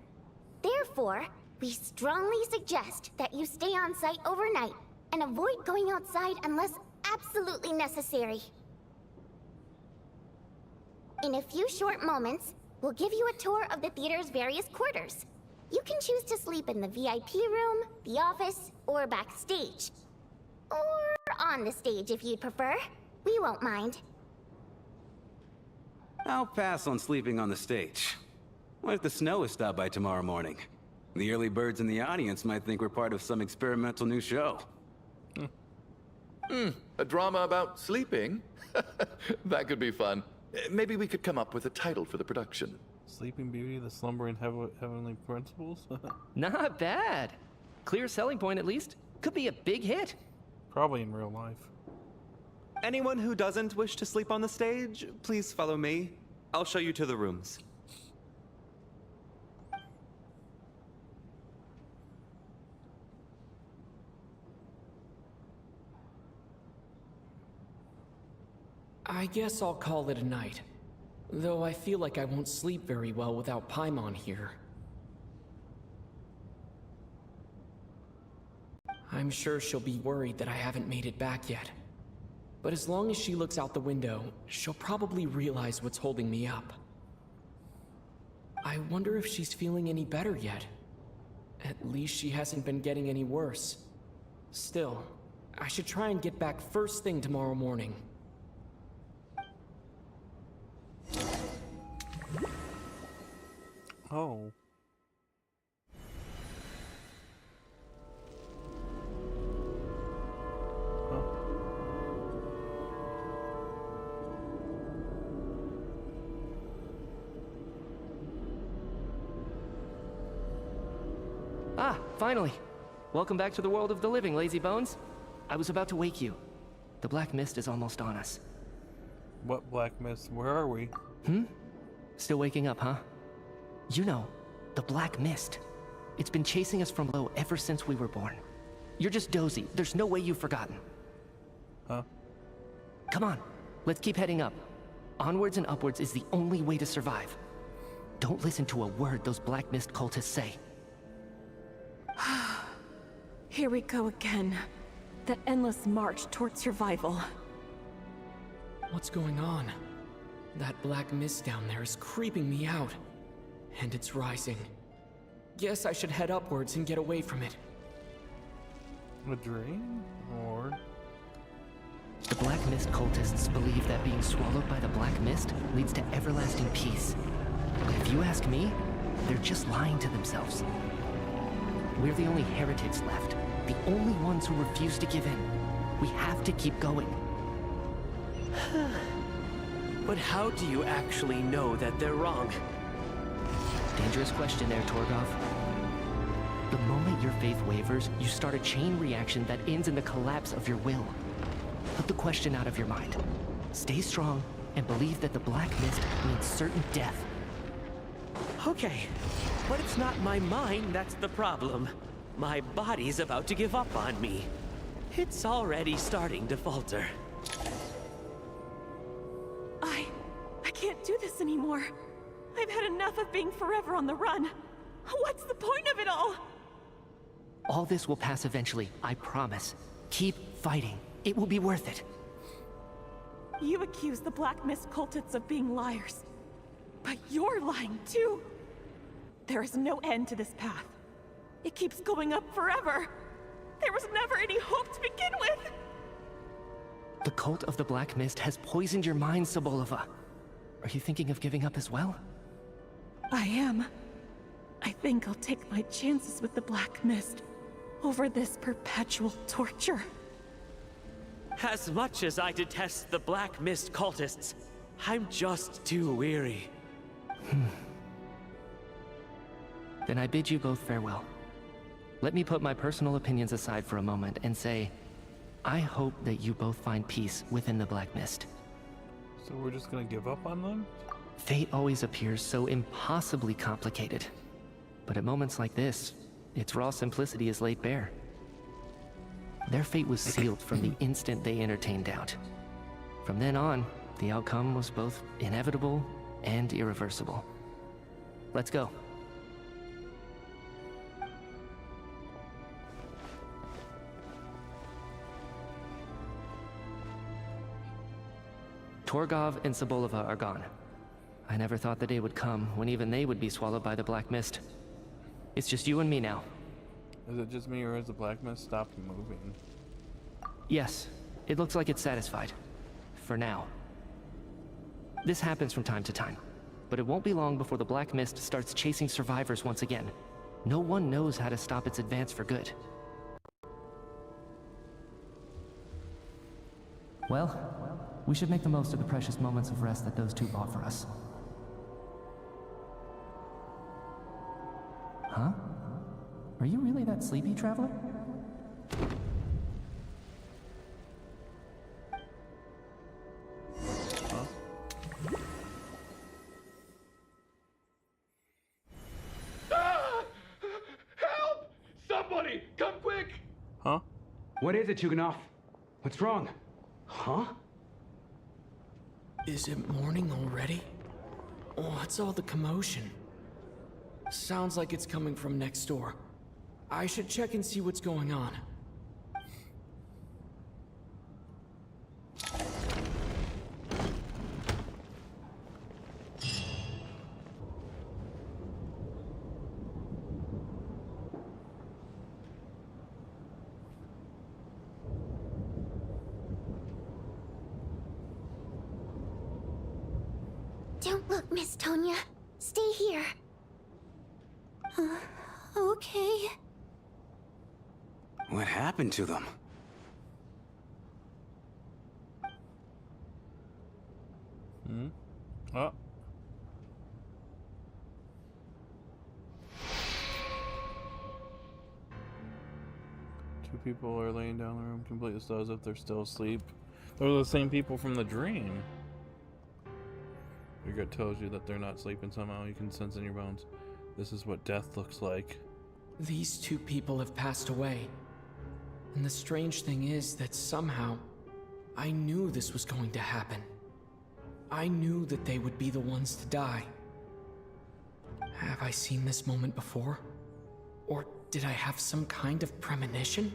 Therefore, we strongly suggest that you stay on site overnight and avoid going outside unless absolutely necessary. In a few short moments, we'll give you a tour of the theater's various quarters. You can choose to sleep in the VIP room, the office, or backstage. Or on the stage if you'd prefer. We won't mind. I'll pass on sleeping on the stage. What if the snow is stopped by tomorrow morning? The early birds in the audience might think we're part of some experimental new show. A drama about sleeping? That could be fun. Maybe we could come up with a title for the production. Sleeping Beauty, the Slumbering Heavenly Principles? Not bad. Clear selling point at least. Could be a big hit. Probably in real life. Anyone who doesn't wish to sleep on the stage, please follow me. I'll show you to the rooms. I guess I'll call it a night. Though I feel like I won't sleep very well without Paimon here. I'm sure she'll be worried that I haven't made it back yet. But as long as she looks out the window, she'll probably realize what's holding me up. I wonder if she's feeling any better yet. At least she hasn't been getting any worse. Still, I should try and get back first thing tomorrow morning. Oh. Ah, finally! Welcome back to the world of the living, lazy bones. I was about to wake you. The black mist is almost on us. What black mist? Where are we? Still waking up, huh? You know, the black mist. It's been chasing us from below ever since we were born. You're just dozy. There's no way you've forgotten. Huh? Come on, let's keep heading up. Onwards and upwards is the only way to survive. Don't listen to a word those black mist cultists say. Here we go again. The endless march toward survival. What's going on? That black mist down there is creeping me out. And it's rising. Guess I should head upwards and get away from it. A dream? Or... The black mist cultists believe that being swallowed by the black mist leads to everlasting peace. But if you ask me, they're just lying to themselves. We're the only heretics left. The only ones who refuse to give in. We have to keep going. But how do you actually know that they're wrong? Dangerous question there, Torgov. The moment your faith wavers, you start a chain reaction that ends in the collapse of your will. Put the question out of your mind. Stay strong and believe that the black mist means certain death. Okay, but it's not my mind that's the problem. My body's about to give up on me. It's already starting to falter. I can't do this anymore. I've had enough of being forever on the run. What's the point of it all? All this will pass eventually, I promise. Keep fighting. It will be worth it. You accuse the Black Mist cultists of being liars. But you're lying too. There is no end to this path. It keeps going up forever. There was never any hope to begin with. The cult of the Black Mist has poisoned your mind, Sobolova. Are you thinking of giving up as well? I am. I think I'll take my chances with the Black Mist over this perpetual torture. As much as I detest the Black Mist cultists, I'm just too weary. Then I bid you both farewell. Let me put my personal opinions aside for a moment and say, I hope that you both find peace within the Black Mist. So we're just gonna give up on them? Fate always appears so impossibly complicated. But at moments like this, its raw simplicity is laid bare. Their fate was sealed from the instant they entertained doubt. From then on, the outcome was both inevitable and irreversible. Let's go. Torgov and Sobolova are gone. I never thought the day would come when even they would be swallowed by the Black Mist. It's just you and me now. Is it just me, or has the Black Mist stopped moving? Yes, it looks like it's satisfied. For now. This happens from time to time, but it won't be long before the Black Mist starts chasing survivors once again. No one knows how to stop its advance for good. Well, we should make the most of the precious moments of rest that those two offer us. Huh? Are you really that sleepy, traveler? Help! Somebody, come quick! Huh? What is it, Chuganov? What's wrong? Huh? Is it morning already? What's all the commotion? Sounds like it's coming from next door. I should check and see what's going on. Don't look, Miss Tonya. Stay here. Okay. What happened to them? Oh. Two people are laying down in the room completely still as if they're still asleep. Those are the same people from the dream. Your gut tells you that they're not sleeping somehow. You can sense in your bones. This is what death looks like. These two people have passed away. And the strange thing is that somehow, I knew this was going to happen. I knew that they would be the ones to die. Have I seen this moment before? Or did I have some kind of premonition?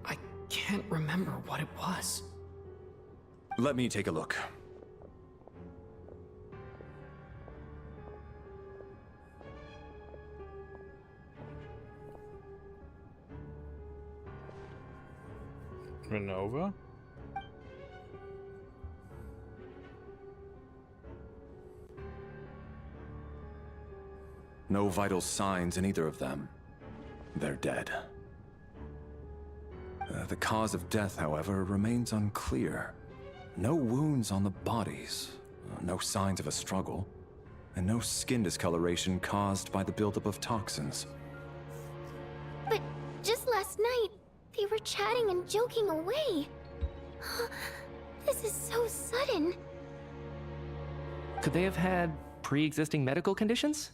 I can't remember what it was. Let me take a look. Renova? No vital signs in either of them. They're dead. The cause of death, however, remains unclear. No wounds on the bodies, no signs of a struggle, and no skin discoloration caused by the buildup of toxins. But just last night, they were chatting and joking away. This is so sudden. Could they have had pre-existing medical conditions?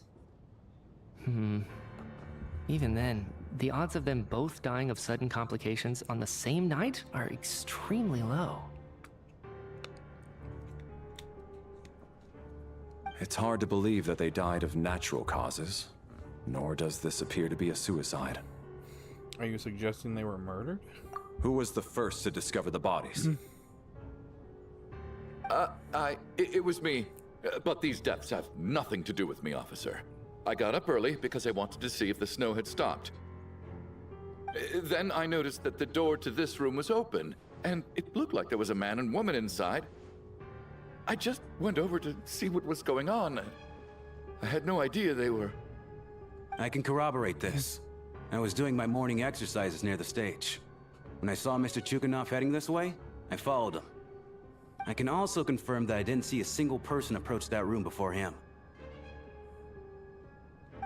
Even then, the odds of them both dying of sudden complications on the same night are extremely low. It's hard to believe that they died of natural causes, nor does this appear to be a suicide. Are you suggesting they were murdered? Who was the first to discover the bodies? It was me. But these deaths have nothing to do with me, officer. I got up early because I wanted to see if the snow had stopped. Then I noticed that the door to this room was open, and it looked like there was a man and woman inside. I just went over to see what was going on. I had no idea they were... I can corroborate this. I was doing my morning exercises near the stage. When I saw Mr. Chuganov heading this way, I followed him. I can also confirm that I didn't see a single person approach that room before him.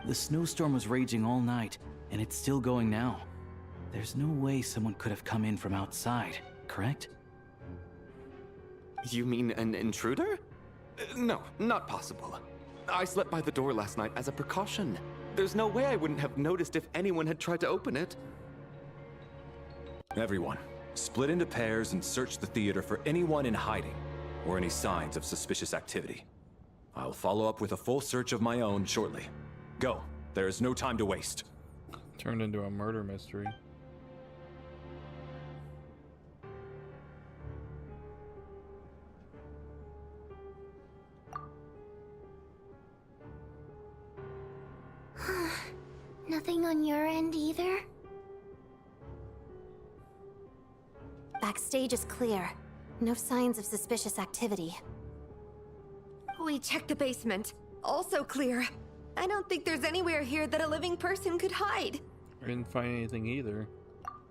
The snowstorm was raging all night, and it's still going now. There's no way someone could have come in from outside, correct? You mean an intruder? No, not possible. I slept by the door last night as a precaution. There's no way I wouldn't have noticed if anyone had tried to open it. Everyone, split into pairs and search the theater for anyone in hiding, or any signs of suspicious activity. I'll follow up with a full search of my own shortly. Go. There is no time to waste. Turned into a murder mystery. Nothing on your end either? Backstage is clear. No signs of suspicious activity. We checked the basement. Also clear. I don't think there's anywhere here that a living person could hide. I didn't find anything either.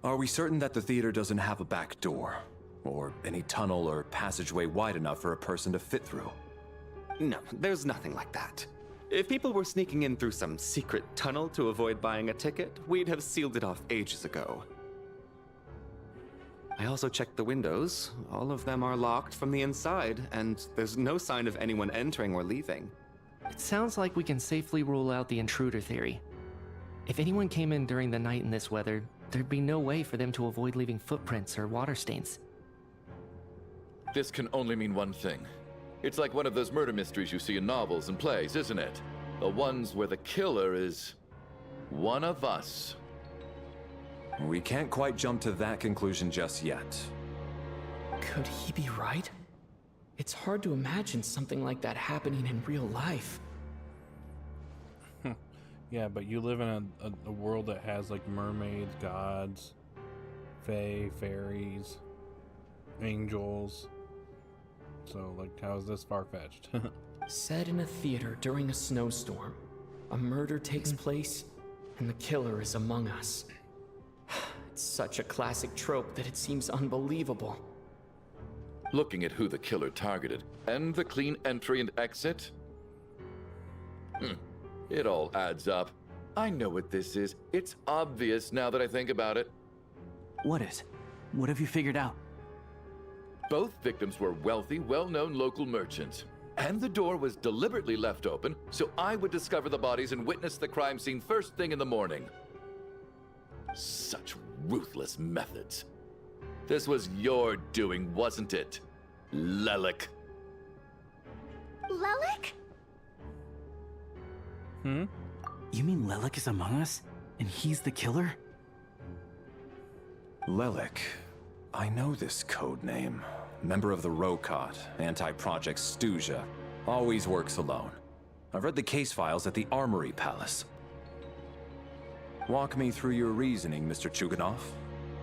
Are we certain that the theater doesn't have a back door? Or any tunnel or passageway wide enough for a person to fit through? No, there's nothing like that. If people were sneaking in through some secret tunnel to avoid buying a ticket, we'd have sealed it off ages ago. I also checked the windows. All of them are locked from the inside, and there's no sign of anyone entering or leaving. It sounds like we can safely rule out the intruder theory. If anyone came in during the night in this weather, there'd be no way for them to avoid leaving footprints or water stains. This can only mean one thing. It's like one of those murder mysteries you see in novels and plays, isn't it? The ones where the killer is one of us. We can't quite jump to that conclusion just yet. Could he be right? It's hard to imagine something like that happening in real life. Yeah, but you live in a world that has like mermaids, gods, fae, fairies, angels. So like, how is this far-fetched? Set in a theater during a snowstorm. A murder takes place, and the killer is among us. It's such a classic trope that it seems unbelievable. Looking at who the killer targeted, and the clean entry and exit? It all adds up. I know what this is. It's obvious now that I think about it. What is? What have you figured out? Both victims were wealthy, well-known local merchants. And the door was deliberately left open so I would discover the bodies and witness the crime scene first thing in the morning. Such ruthless methods. This was your doing, wasn't it, Lelik? Lelik? You mean Lelik is among us? And he's the killer? Lelik. I know this code name. Member of the Rokot, anti-Project Snezhnaya. Always works alone. I've read the case files at the Armory Palace. Walk me through your reasoning, Mr. Chuganov.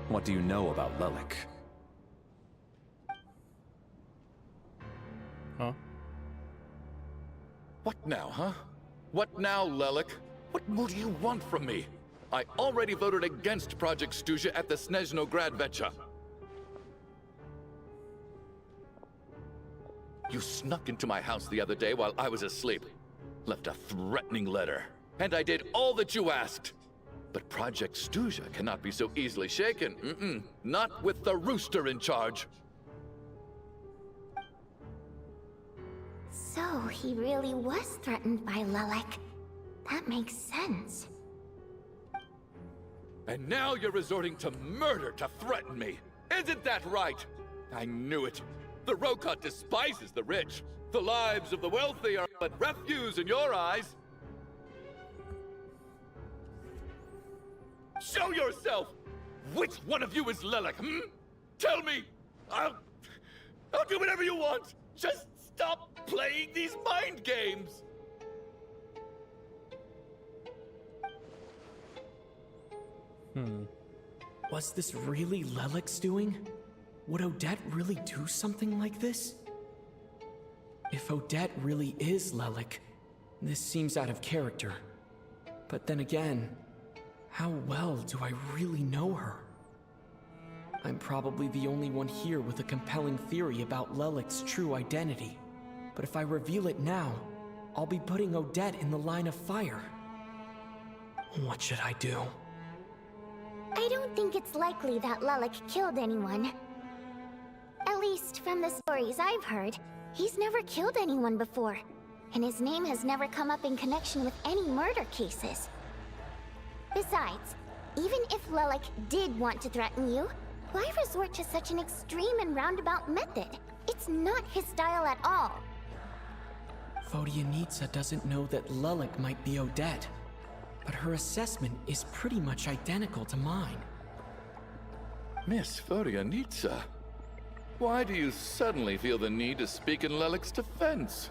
What do you know about Lelik? What now, huh? What now, Lelik? What more do you want from me? I already voted against Project Snezhnaya at the Snezhnograd Vecha. You snuck into my house the other day while I was asleep. Left a threatening letter. And I did all that you asked. But Project Snezhnaya cannot be so easily shaken. Not with the rooster in charge. So he really was threatened by Lelik. That makes sense. And now you're resorting to murder to threaten me. Isn't that right? I knew it. The Rokot despises the rich. The lives of the wealthy are but refuse in your eyes. Show yourself! Which one of you is Lelik, Tell me! I'll do whatever you want! Just stop playing these mind games! Was this really Lelik's doing? Would Odette really do something like this? If Odette really is Lelik, this seems out of character. But then again, how well do I really know her? I'm probably the only one here with a compelling theory about Lelik's true identity. But if I reveal it now, I'll be putting Odette in the line of fire. What should I do? I don't think it's likely that Lelik killed anyone. At least from the stories I've heard, he's never killed anyone before. And his name has never come up in connection with any murder cases. Besides, even if Lelik did want to threaten you, why resort to such an extreme and roundabout method? It's not his style at all. Vodyanitsa doesn't know that Lelik might be Odette, but her assessment is pretty much identical to mine. Miss Vodyanitsa, why do you suddenly feel the need to speak in Lelik's defense?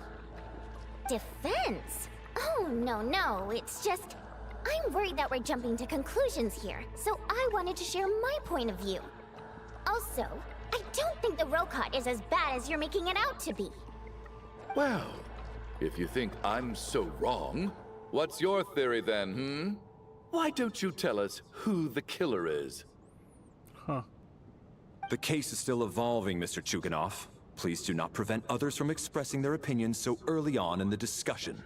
Defense? Oh, no, it's just... I'm worried that we're jumping to conclusions here, so I wanted to share my point of view. Also, I don't think the Rokot is as bad as you're making it out to be. Well, if you think I'm so wrong, what's your theory then, Why don't you tell us who the killer is? The case is still evolving, Mr. Chuganov. Please do not prevent others from expressing their opinions so early on in the discussion.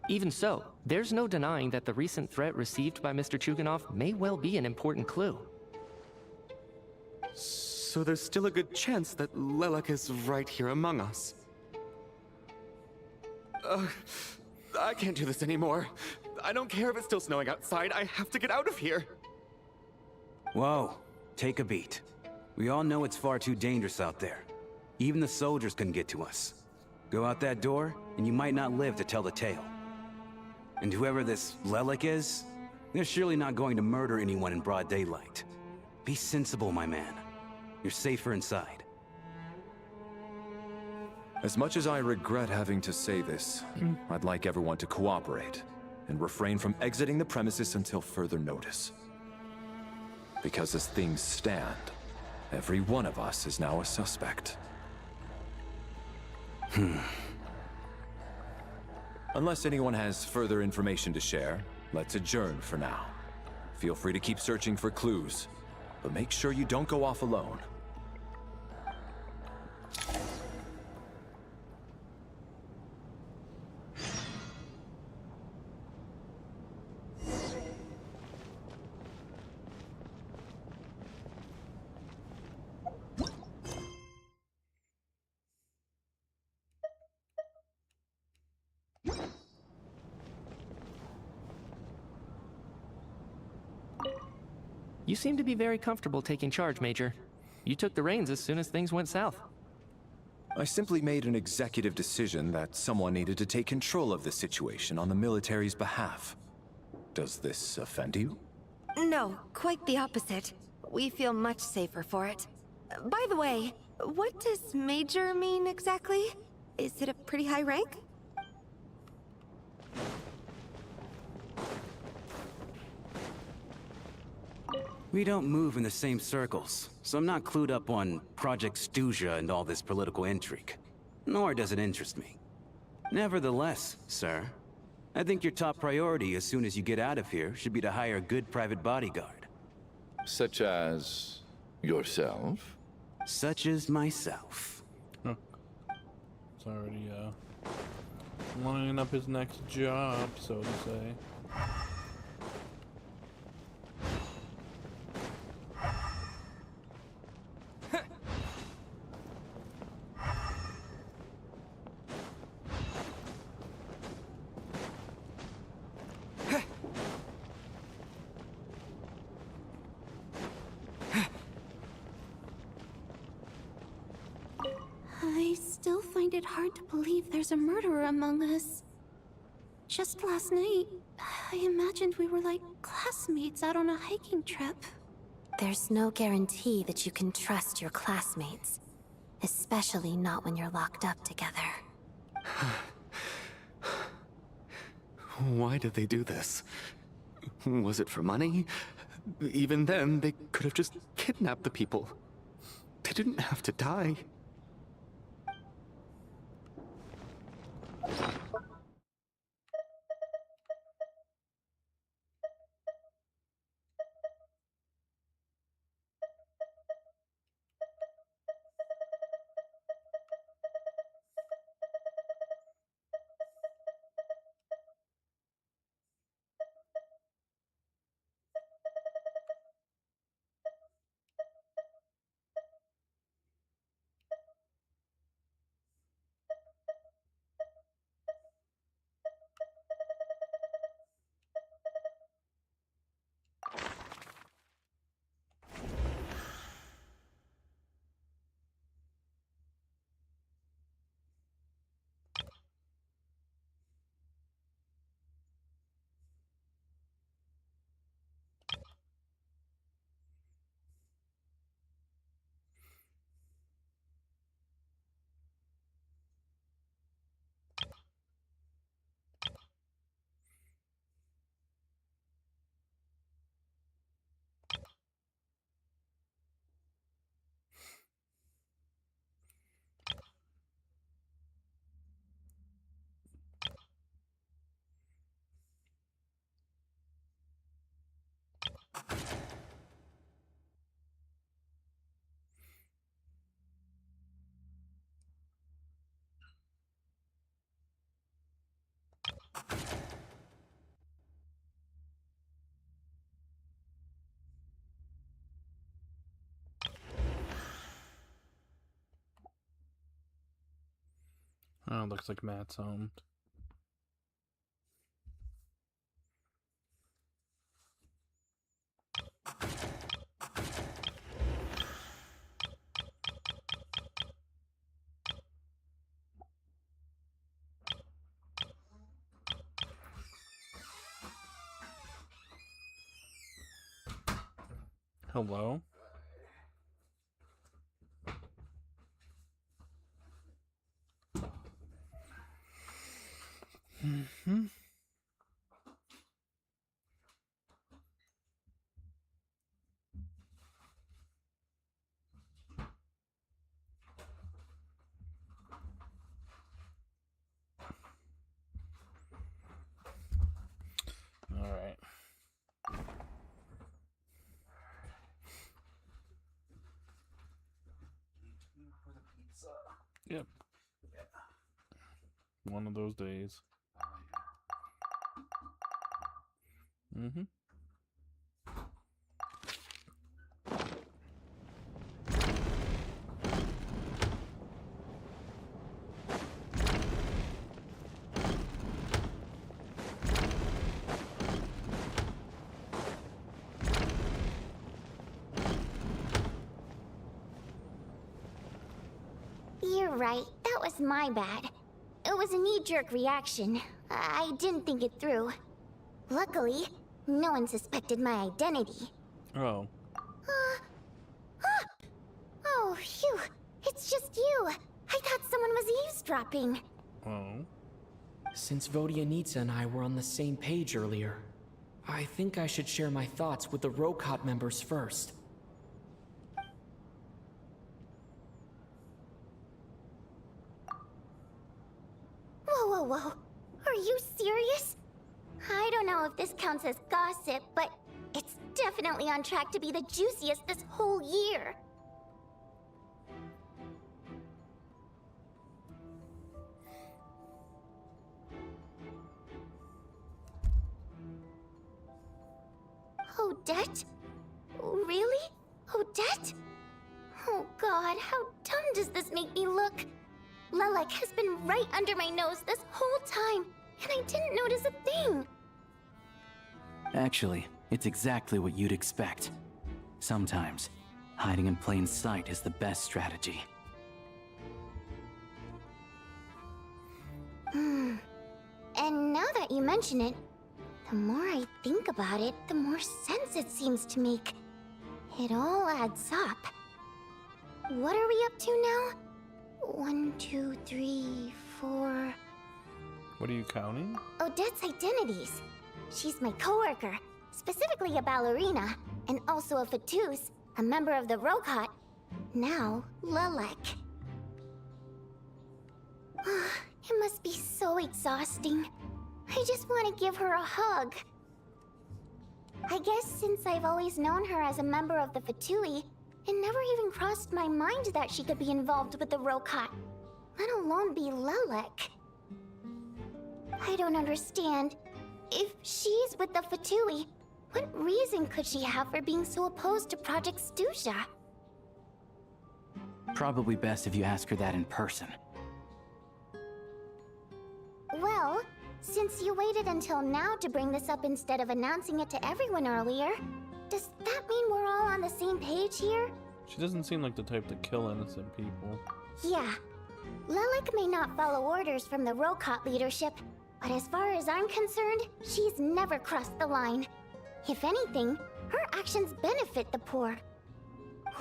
Even so, there's no denying that the recent threat received by Mr. Chuganov may well be an important clue. So there's still a good chance that Lelik is right here among us. I can't do this anymore. I don't care if it's still snowing outside. I have to get out of here. Whoa, take a beat. We all know it's far too dangerous out there. Even the soldiers couldn't get to us. Go out that door, and you might not live to tell the tale. And whoever this Lelik is, they're surely not going to murder anyone in broad daylight. Be sensible, my man. You're safer inside. As much as I regret having to say this, I'd like everyone to cooperate and refrain from exiting the premises until further notice. Because as things stand, every one of us is now a suspect. Unless anyone has further information to share, let's adjourn for now. Feel free to keep searching for clues, but make sure you don't go off alone. You seem to be very comfortable taking charge, Major. You took the reins as soon as things went south. I simply made an executive decision that someone needed to take control of the situation on the military's behalf. Does this offend you? No, quite the opposite. We feel much safer for it. By the way, what does Major mean exactly? Is it a pretty high rank? We don't move in the same circles, so I'm not clued up on Project Snezhnaya and all this political intrigue. Nor does it interest me. Nevertheless, sir, I think your top priority as soon as you get out of here should be to hire a good private bodyguard. Such as yourself? Such as myself. Huh. It's already, lining up his next job, so to say. I still find it hard to believe there's a murderer among us. Just last night, I imagined we were like classmates out on a hiking trip. There's no guarantee that you can trust your classmates, especially not when you're locked up together. Why did they do this? Was it for money? Even then, they could have just kidnapped the people. They didn't have to die. Oh, looks like Matt's home. Hello? Mm-hmm. Yep. One of those days. Mm-hmm. You're right, that was my bad. It was a knee-jerk reaction. I didn't think it through. Luckily, no one suspected my identity. Oh. Oh, phew. It's just you. I thought someone was eavesdropping. Oh. Since Vodyanitsa and I were on the same page earlier, I think I should share my thoughts with the Rokot members first. Whoa, whoa, whoa. Are you serious? I don't know if this counts as gossip, but it's definitely on track to be the juiciest this whole year. Odette? Really? Odette? Oh god, how dumb does this make me look? Lelek has been right under my nose this whole time, and I didn't notice a thing. Actually, it's exactly what you'd expect. Sometimes, hiding in plain sight is the best strategy. And now that you mention it, the more I think about it, the more sense it seems to make. It all adds up. What are we up to now? 1, 2, 3, 4... What are you counting? Odette's identities. She's my coworker, specifically a ballerina, and also a Fatus, a member of the Rokot. Now, Lelek. It must be so exhausting. I just want to give her a hug. I guess since I've always known her as a member of the Fatui, it never even crossed my mind that she could be involved with the Rokot, let alone be Lelek. I don't understand. If she's with the Fatui, what reason could she have for being so opposed to Project Snezhnaya? Probably best if you ask her that in person. Well, since you waited until now to bring this up instead of announcing it to everyone earlier, does that mean we're all on the same page here? She doesn't seem like the type to kill innocent people. Yeah. Lelek may not follow orders from the Rokot leadership, but as far as I'm concerned, she's never crossed the line. If anything, her actions benefit the poor.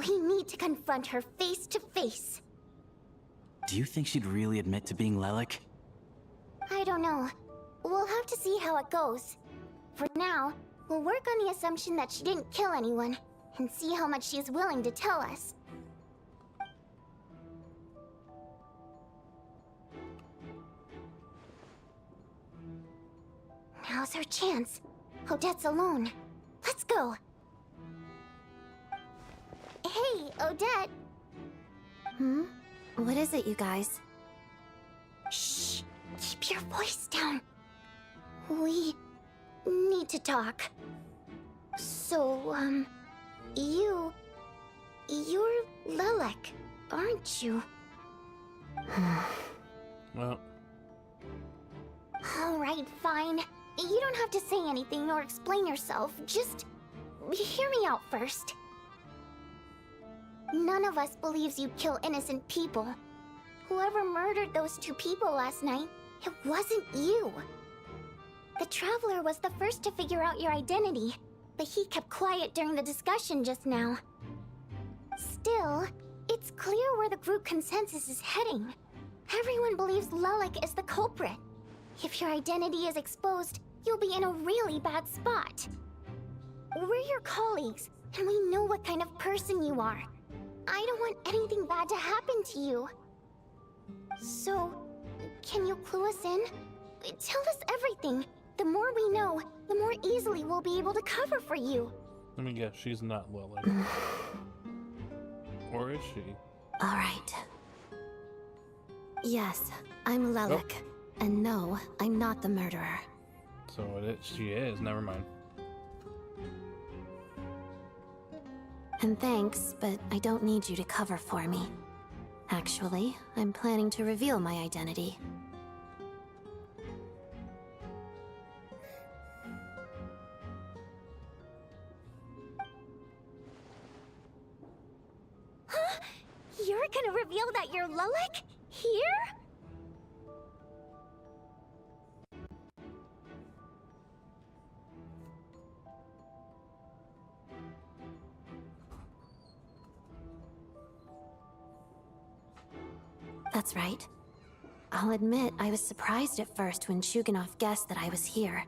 We need to confront her face to face. Do you think she'd really admit to being Lelek? I don't know. We'll have to see how it goes. For now, we'll work on the assumption that she didn't kill anyone, and see how much she's willing to tell us. Now's her chance. Odette's alone. Let's go. Hey, Odette. What is it, you guys? Shh. Keep your voice down. We need to talk. So, you're Lelek, aren't you? Well. Alright, fine. You don't have to say anything or explain yourself. Just hear me out first. None of us believes you kill innocent people. Whoever murdered those 2 people last night, it wasn't you. The Traveler was the first to figure out your identity, but he kept quiet during the discussion just now. Still, it's clear where the group consensus is heading. Everyone believes Lelek is the culprit. If your identity is exposed, you'll be in a really bad spot. We're your colleagues, and we know what kind of person you are. I don't want anything bad to happen to you. So, can you clue us in? Tell us everything. The more we know, the more easily we'll be able to cover for you. Let me guess, she's not Lily. Or is she? All right. Yes, I'm Lelik. And no, I'm not the murderer. So she is. Never mind. And thanks, but I don't need you to cover for me. Actually, I'm planning to reveal my identity. Huh? You're gonna reveal that you're Lelik? Here? That's right. I'll admit I was surprised at first when Chuganov guessed that I was here.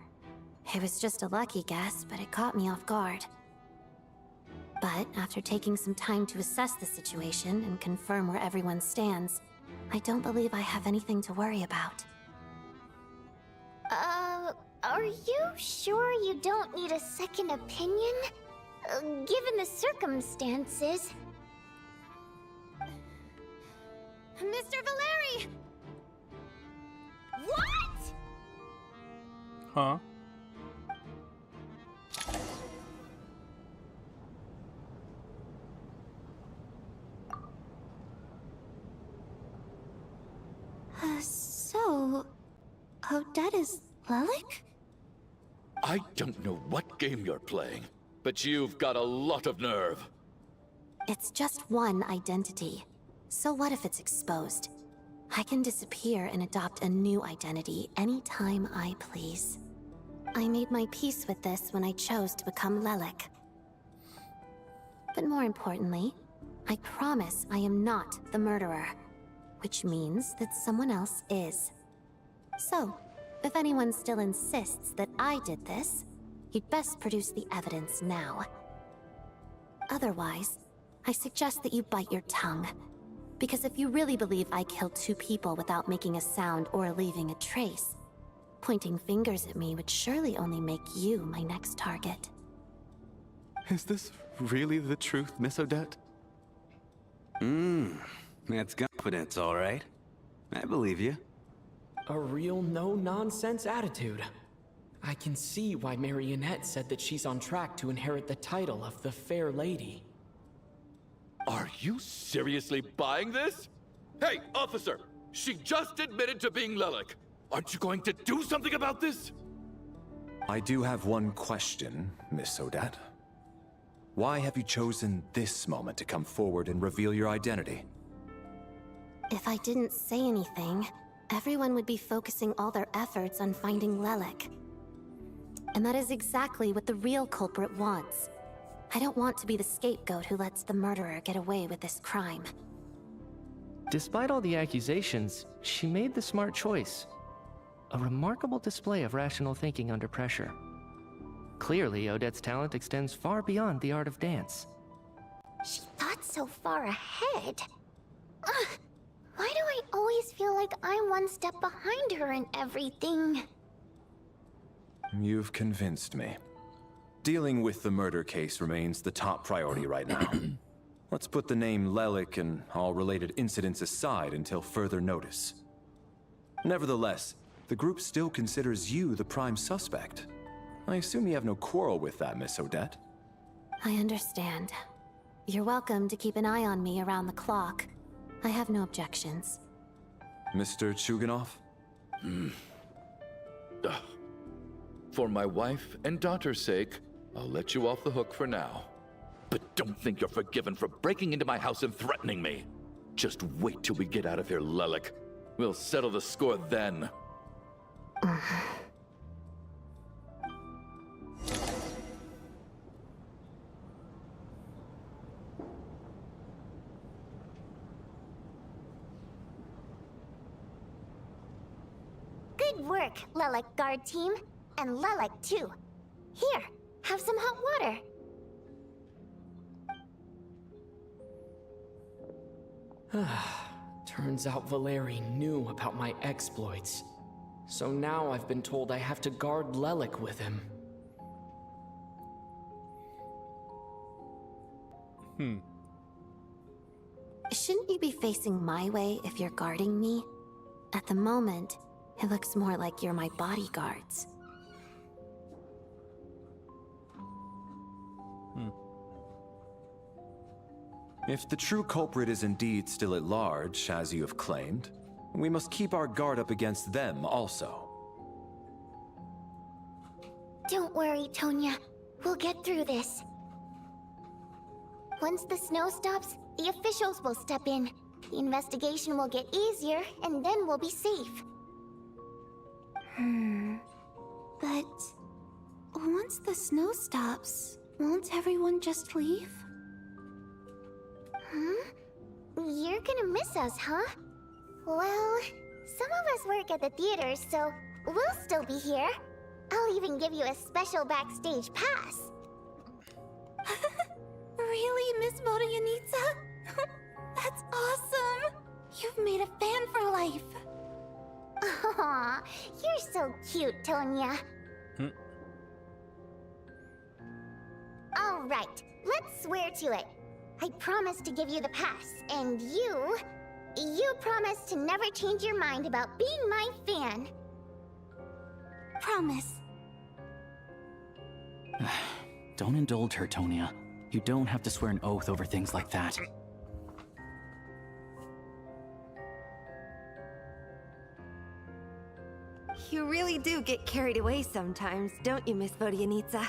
It was just a lucky guess, but it caught me off guard. But after taking some time to assess the situation and confirm where everyone stands, I don't believe I have anything to worry about. Are you sure you don't need a second opinion? Given the circumstances. Mr. Valeri! What?! Huh? So... Odette is Lelik? I don't know what game you're playing, but you've got a lot of nerve. It's just one identity. So what if it's exposed? I can disappear and adopt a new identity anytime I please. I made my peace with this when I chose to become Lelik. But more importantly, I promise I am not the murderer, which means that someone else is. So, if anyone still insists that I did this, you'd best produce the evidence now. Otherwise, I suggest that you bite your tongue. Because if you really believe I killed 2 people without making a sound or leaving a trace, pointing fingers at me would surely only make you my next target. Is this really the truth, Miss Odette? That's confidence, all right. I believe you. A real no-nonsense attitude. I can see why Marionette said that she's on track to inherit the title of the Fair Lady. Are you seriously buying this? Hey, officer! She just admitted to being Lelik. Aren't you going to do something about this? I do have one question, Miss Odette. Why have you chosen this moment to come forward and reveal your identity? If I didn't say anything, everyone would be focusing all their efforts on finding Lelik. And that is exactly what the real culprit wants. I don't want to be the scapegoat who lets the murderer get away with this crime. Despite all the accusations, she made the smart choice. A remarkable display of rational thinking under pressure. Clearly, Odette's talent extends far beyond the art of dance. She thought so far ahead. Ugh, why do I always feel like I'm one step behind her in everything? You've convinced me. Dealing with the murder case remains the top priority right now. Let's put the name Lelik and all related incidents aside until further notice. Nevertheless, the group still considers you the prime suspect. I assume you have no quarrel with that, Miss Odette? I understand. You're welcome to keep an eye on me around the clock. I have no objections. Mr. Chuganov? For my wife and daughter's sake, I'll let you off the hook for now. But don't think you're forgiven for breaking into my house and threatening me. Just wait till we get out of here, Lelik. We'll settle the score then. Good work, Lelik guard team. And Lelik too. Here, have some hot water. Turns out Valeri knew about my exploits. So now I've been told I have to guard Lelik with him. Shouldn't you be facing my way if you're guarding me? At the moment, it looks more like you're my bodyguards. If the true culprit is indeed still at large, as you have claimed, we must keep our guard up against them also. Don't worry, Tonya. We'll get through this. Once the snow stops, the officials will step in. The investigation will get easier, and then we'll be safe. But once the snow stops, won't everyone just leave? You're gonna miss us, huh? Well, some of us work at the theaters, so we'll still be here. I'll even give you a special backstage pass. Really, Miss Vodyanitsa? That's awesome! You've made a fan for life. Aw, you're so cute, Tonya. All right, let's swear to it. I promise to give you the pass, and you promise to never change your mind about being my fan. Promise. Don't indulge her, Tonya. You don't have to swear an oath over things like that. You really do get carried away sometimes, don't you, Miss Vodyanitsa?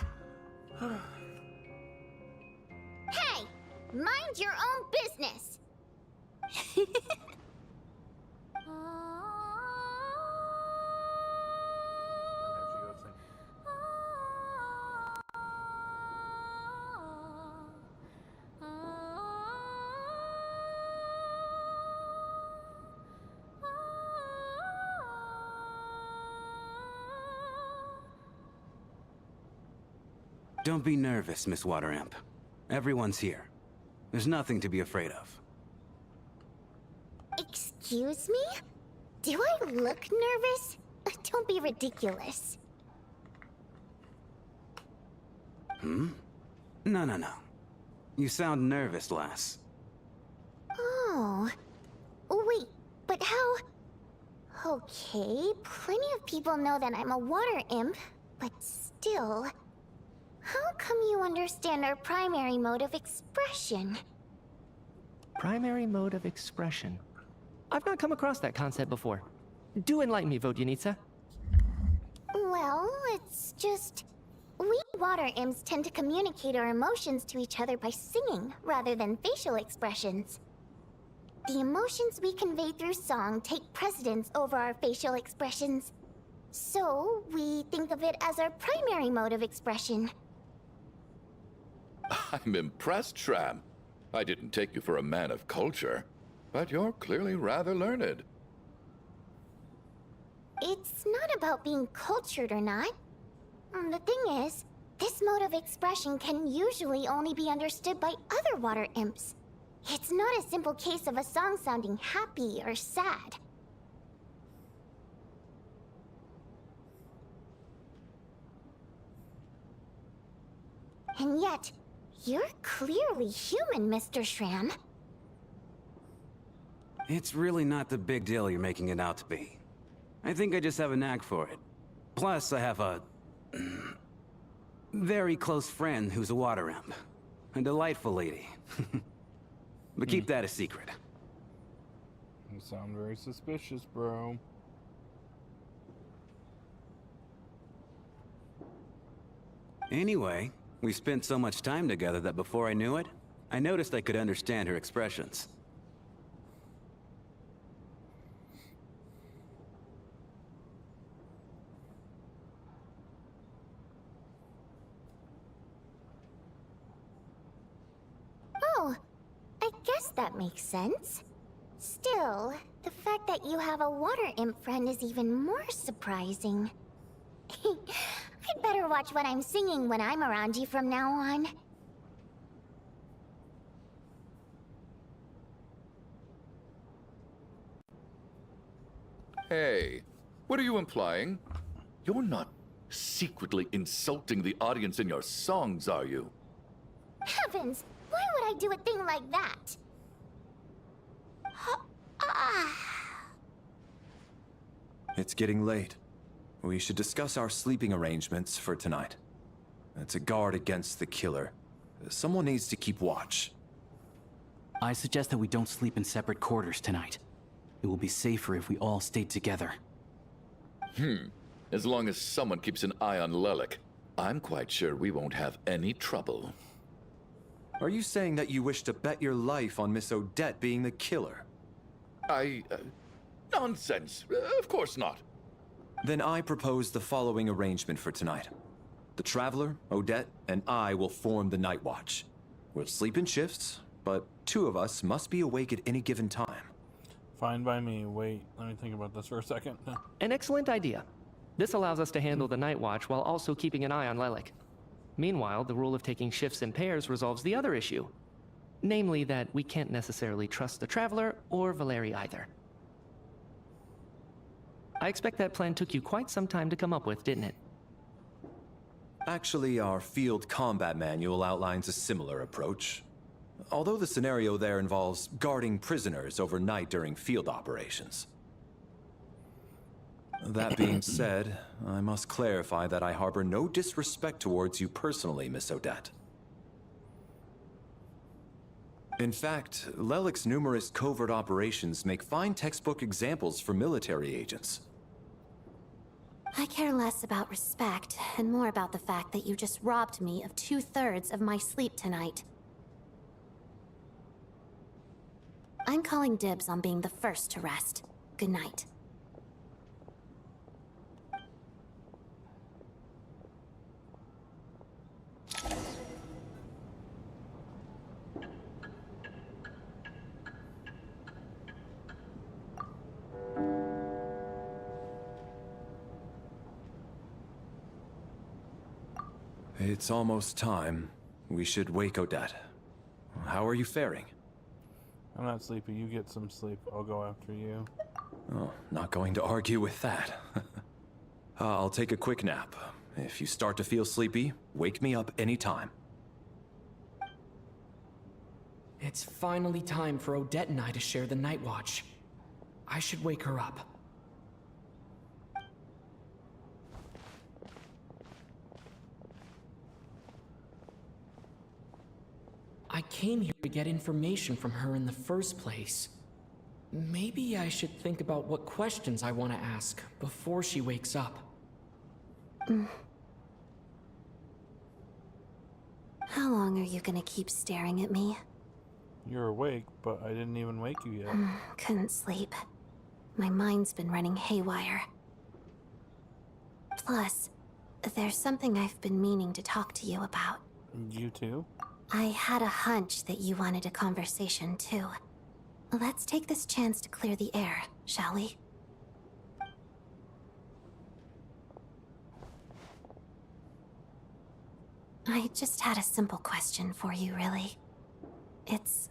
Hey! Mind your own business! Don't be nervous, Miss Wateramp. Everyone's here. There's nothing to be afraid of. Excuse me? Do I look nervous? Don't be ridiculous. No. You sound nervous, lass. Oh. Wait, but how... Okay, plenty of people know that I'm a water imp, but still... How come you understand our primary mode of expression? Primary mode of expression. I've not come across that concept before. Do enlighten me, Vodyanitsa. Well, it's just... We water imps tend to communicate our emotions to each other by singing, rather than facial expressions. The emotions we convey through song take precedence over our facial expressions. So, we think of it as our primary mode of expression. I'm impressed, Shram. I didn't take you for a man of culture, but you're clearly rather learned. It's not about being cultured or not. The thing is, this mode of expression can usually only be understood by other water imps. It's not a simple case of a song sounding happy or sad. And yet, you're clearly human, Mr. Shram. It's really not the big deal you're making it out to be. I think I just have a knack for it. Plus, I have a... very close friend who's a water imp. A delightful lady. But keep that a secret. You sound very suspicious, bro. Anyway, we spent so much time together that before I knew it, I noticed I could understand her expressions. Oh, I guess that makes sense. Still, the fact that you have a water imp friend is even more surprising. I'd better watch what I'm singing when I'm around you from now on. Hey, what are you implying? You're not secretly insulting the audience in your songs, are you? Heavens! Why would I do a thing like that? It's getting late. We should discuss our sleeping arrangements for tonight. To guard against the killer, someone needs to keep watch. I suggest that we don't sleep in separate quarters tonight. It will be safer if we all stay together. As long as someone keeps an eye on Lelik, I'm quite sure we won't have any trouble. Are you saying that you wish to bet your life on Miss Odette being the killer? Nonsense. Of course not. Then I propose the following arrangement for tonight. The Traveler, Odette, and I will form the Night Watch. We'll sleep in shifts, but 2 of us must be awake at any given time. Fine by me. Wait, let me think about this for a second. An excellent idea. This allows us to handle the night watch while also keeping an eye on Lelik. Meanwhile, the rule of taking shifts in pairs resolves the other issue. Namely that we can't necessarily trust the Traveler or Valeri either. I expect that plan took you quite some time to come up with, didn't it? Actually, our field combat manual outlines a similar approach. Although the scenario there involves guarding prisoners overnight during field operations. That being said, I must clarify that I harbor no disrespect towards you personally, Miss Odette. In fact, Lelik's numerous covert operations make fine textbook examples for military agents. I care less about respect and more about the fact that you just robbed me of 2/3 of my sleep tonight. I'm calling dibs on being the first to rest. Good night. It's almost time. We should wake Odette. How are you faring? I'm not sleepy. You get some sleep. I'll go after you. Oh, not going to argue with that. I'll take a quick nap. If you start to feel sleepy, wake me up anytime. It's finally time for Odette and I to share the night watch. I should wake her up. I came here to get information from her in the first place. Maybe I should think about what questions I want to ask before she wakes up. How long are you gonna keep staring at me? You're awake, but I didn't even wake you yet. Couldn't sleep. My mind's been running haywire. Plus, there's something I've been meaning to talk to you about. You too? I had a hunch that you wanted a conversation too. Let's take this chance to clear the air, shall we? I just had a simple question for you, really. It's,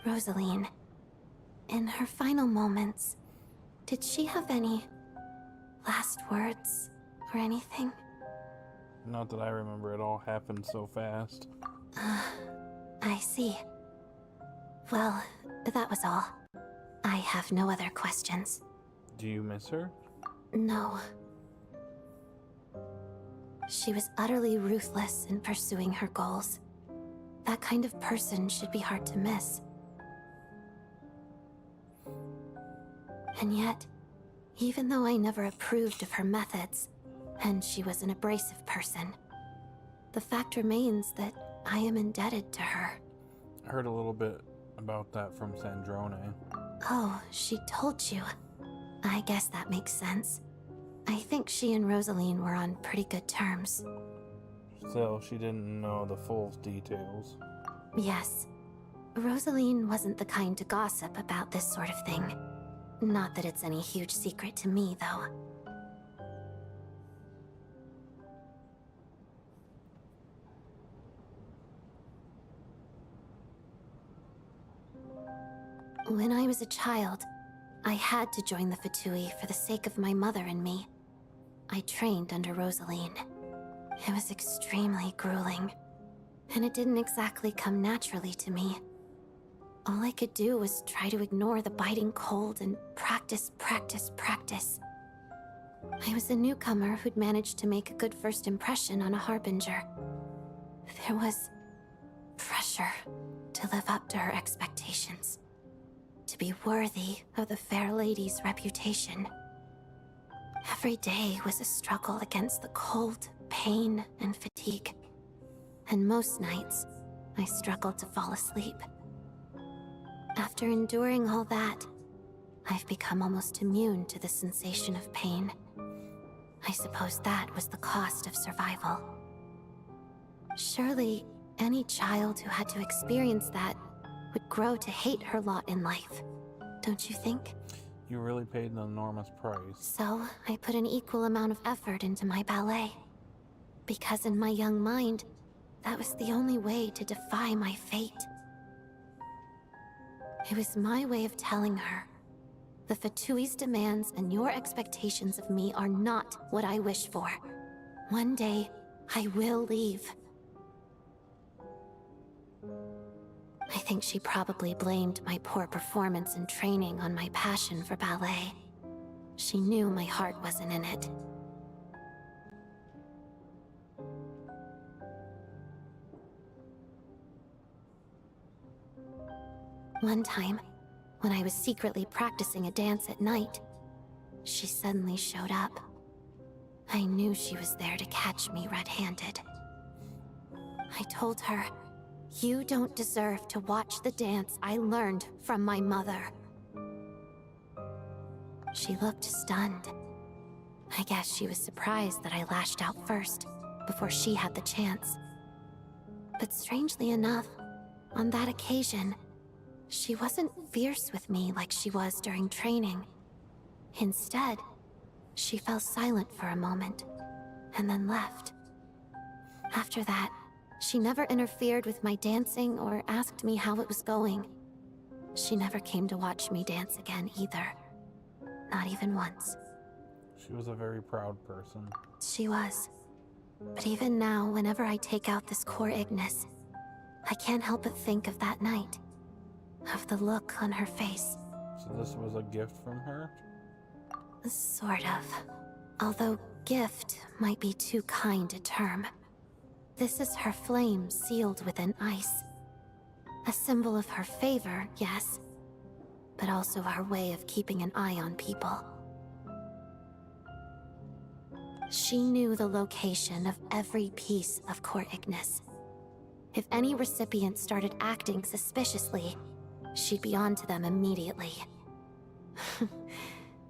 Rosaline. In her final moments, did she have any last words or anything? Not that I remember. It all happened so fast. I see. Well, that was all. I have no other questions. Do you miss her? No. She was utterly ruthless in pursuing her goals. That kind of person should be hard to miss. And yet, even though I never approved of her methods, and she was an abrasive person, the fact remains that I am indebted to her. I heard a little bit about that from Snezhnaya. Oh, she told you. I guess that makes sense. I think she and Rosaline were on pretty good terms. Still, she didn't know the full details. Yes. Rosaline wasn't the kind to gossip about this sort of thing. Not that it's any huge secret to me, though. When I was a child, I had to join the Fatui for the sake of my mother and me. I trained under Rosaline. It was extremely grueling, and it didn't exactly come naturally to me. All I could do was try to ignore the biting cold and practice, practice, practice. I was a newcomer who'd managed to make a good first impression on a harbinger. There was pressure to live up to her expectations, to be worthy of the fair lady's reputation. Every day was a struggle against the cold, pain, and fatigue. And most nights, I struggled to fall asleep. After enduring all that, I've become almost immune to the sensation of pain. I suppose that was the cost of survival. Surely, any child who had to experience that would grow to hate her lot in life, don't you think? You really paid an enormous price. So, I put an equal amount of effort into my ballet. Because in my young mind, that was the only way to defy my fate. It was my way of telling her, the Fatui's demands and your expectations of me are not what I wish for. One day, I will leave. I think she probably blamed my poor performance in training on my passion for ballet. She knew my heart wasn't in it. One time, when I was secretly practicing a dance at night, she suddenly showed up. I knew she was there to catch me red-handed. I told her, "You don't deserve to watch the dance I learned from my mother." She looked stunned. I guess she was surprised that I lashed out first, before she had the chance. But strangely enough, on that occasion, she wasn't fierce with me like she was during training. Instead, she fell silent for a moment, and then left. After that, she never interfered with my dancing or asked me how it was going. She never came to watch me dance again either. Not even once. She was a very proud person. She was. But even now, whenever I take out this core Ignis, I can't help but think of that night. Of the look on her face. So this was a gift from her? Sort of. Although gift might be too kind a term. This is her flame sealed within ice. A symbol of her favor, yes, but also our way of keeping an eye on people. She knew the location of every piece of Core Ignis. If any recipient started acting suspiciously, she'd be on to them immediately.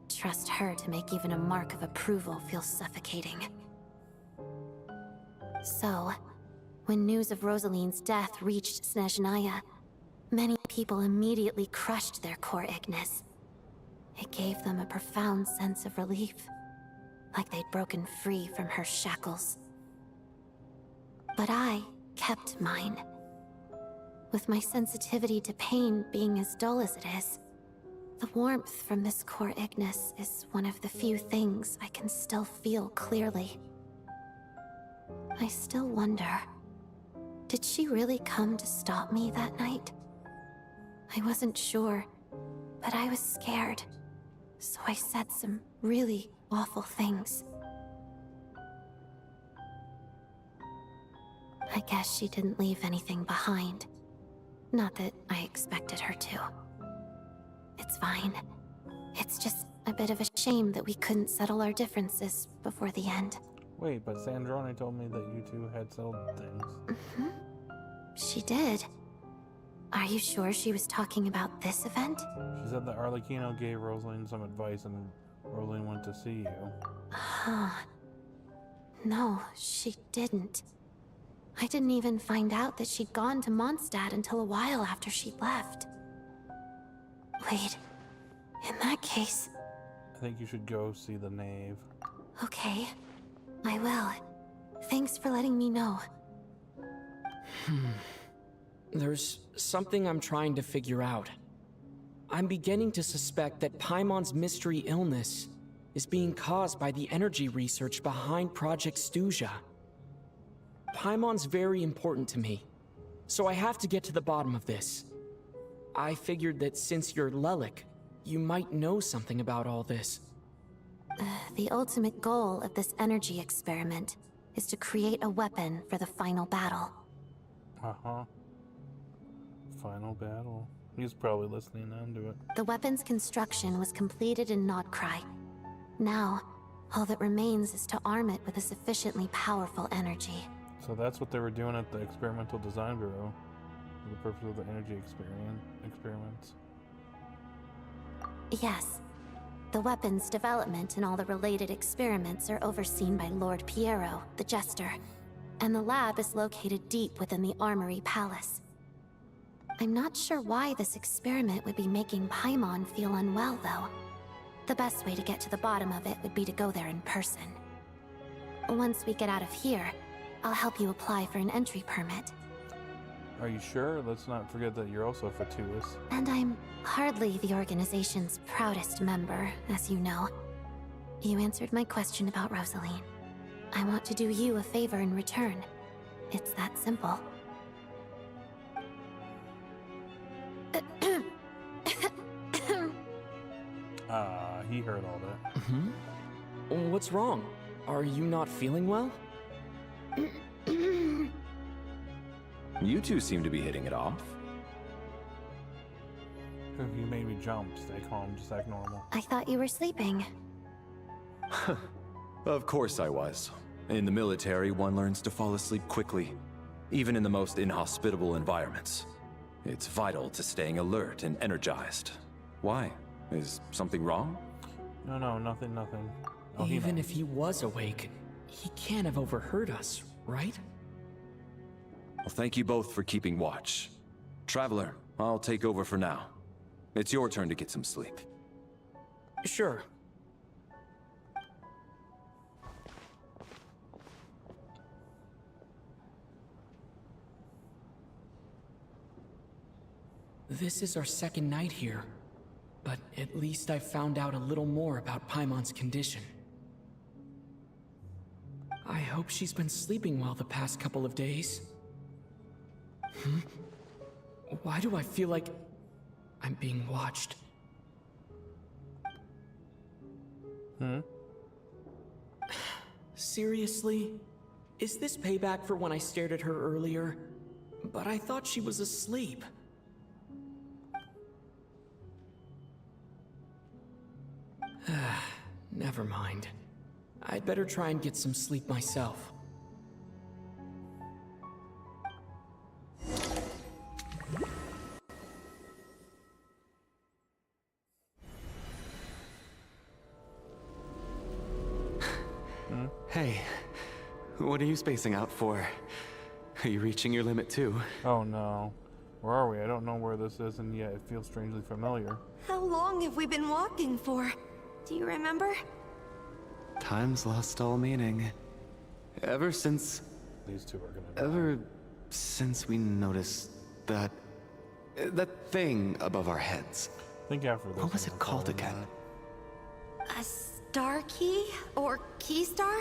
Trust her to make even a mark of approval feel suffocating. So, when news of Rosaline's death reached Snezhnaya, many people immediately crushed their core Ignis. It gave them a profound sense of relief, like they'd broken free from her shackles. But I kept mine. With my sensitivity to pain being as dull as it is, the warmth from this core Ignis is one of the few things I can still feel clearly. I still wonder, did she really come to stop me that night? I wasn't sure, but I was scared, so I said some really awful things. I guess she didn't leave anything behind. Not that I expected her to. It's fine. It's just a bit of a shame that we couldn't settle our differences before the end. Wait, but Sandrone told me that you two had settled things. Mm-hmm. She did. Are you sure she was talking about this event? She said that Arlecchino gave Rosaline some advice and Rosaline went to see you. Huh. No, she didn't. I didn't even find out that she'd gone to Mondstadt until a while after she'd left. Wait, in that case... I think you should go see the Knave. Okay, I will. Thanks for letting me know. There's something I'm trying to figure out. I'm beginning to suspect that Paimon's mystery illness is being caused by the energy research behind Project Snezhnaya. Paimon's very important to me, so I have to get to the bottom of this. I figured that since you're Lelik, you might know something about all this. The ultimate goal of this energy experiment is to create a weapon for the final battle. Uh-huh. Final battle. He's probably listening into it. The weapon's construction was completed in Nodcry. Now, all that remains is to arm it with a sufficiently powerful energy. So that's what they were doing at the Experimental Design Bureau, for the purpose of the energy experiments. Yes. The weapon's development and all the related experiments are overseen by Lord Piero, the Jester, and the lab is located deep within the Armory Palace. I'm not sure why this experiment would be making Paimon feel unwell, though. The best way to get to the bottom of it would be to go there in person. Once we get out of here, I'll help you apply for an entry permit. Are you sure? Let's not forget that you're also Fatuous. And I'm hardly the organization's proudest member, as you know. You answered my question about Rosaline. I want to do you a favor in return. It's that simple. He heard all that. Mm-hmm. What's wrong? Are you not feeling well? You two seem to be hitting it off. You made me jump. Stay calm, just act normal. I thought you were sleeping. Of course I was. In the military, one learns to fall asleep quickly, even in the most inhospitable environments. It's vital to staying alert and energized. Why? Is something wrong? No, nothing. Oh, Even if he was awake, he can't have overheard us, right? Well, thank you both for keeping watch. Traveler, I'll take over for now. It's your turn to get some sleep. Sure. This is our second night here, but at least I found out a little more about Paimon's condition. I hope she's been sleeping well the past couple of days. Why do I feel like I'm being watched? Seriously? Is this payback for when I stared at her earlier? But I thought she was asleep. Never mind. I'd better try and get some sleep myself. Hey, what are you spacing out for? Are you reaching your limit too? Oh no. Where are we? I don't know where this is, and yet it feels strangely familiar. How long have we been walking for? Do you remember? Time's lost all meaning. Ever since... These two are gonna... Ever since we noticed that... that thing above our heads. Think after this. What was it called again? A star key? Or key star?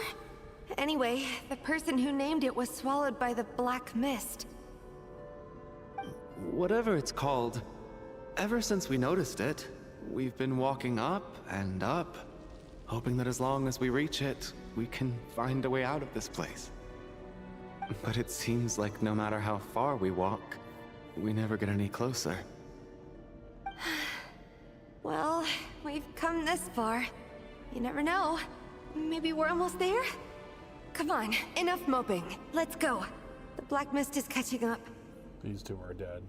Anyway, the person who named it was swallowed by the black mist. Whatever it's called, ever since we noticed it, we've been walking up and up, hoping that as long as we reach it, we can find a way out of this place. But it seems like no matter how far we walk, we never get any closer. Well, we've come this far. You never know. Maybe we're almost there? Come on, enough moping. Let's go. The black mist is catching up. These two are dead.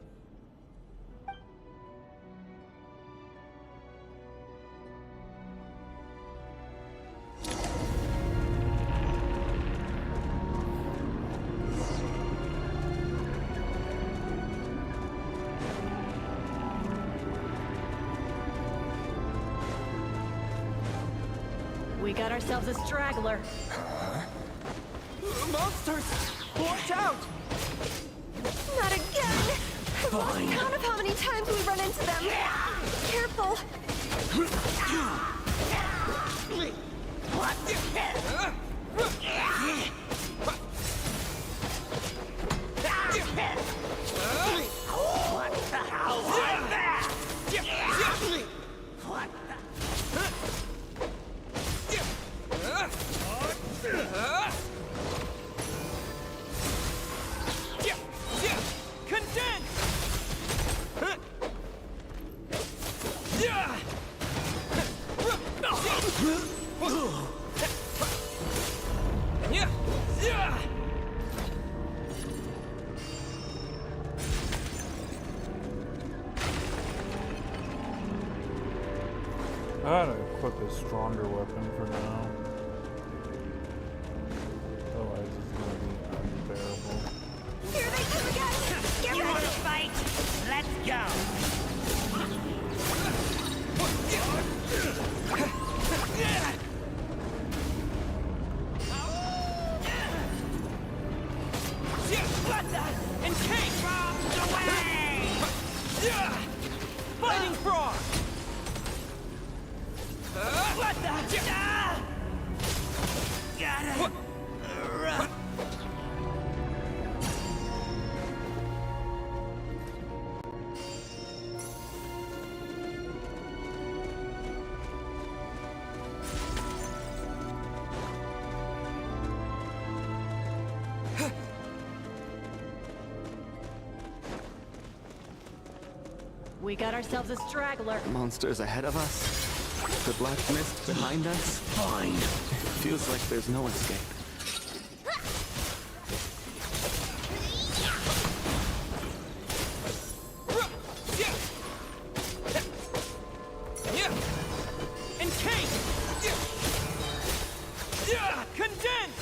We got ourselves a straggler. Monsters! Watch out! Not again! I've lost count of how many times we run into them. Careful! What the hell was that? gotta equip a stronger weapon for now. Otherwise it's gonna be unbearable. Here they come again! Get ready to fight! Let's go! What the? And take bombs away! Fighting frog! What the? Gotta. We got ourselves a straggler. Monsters ahead of us. The black mist behind us. Fine. It feels like there's no escape. And Kate! Condense!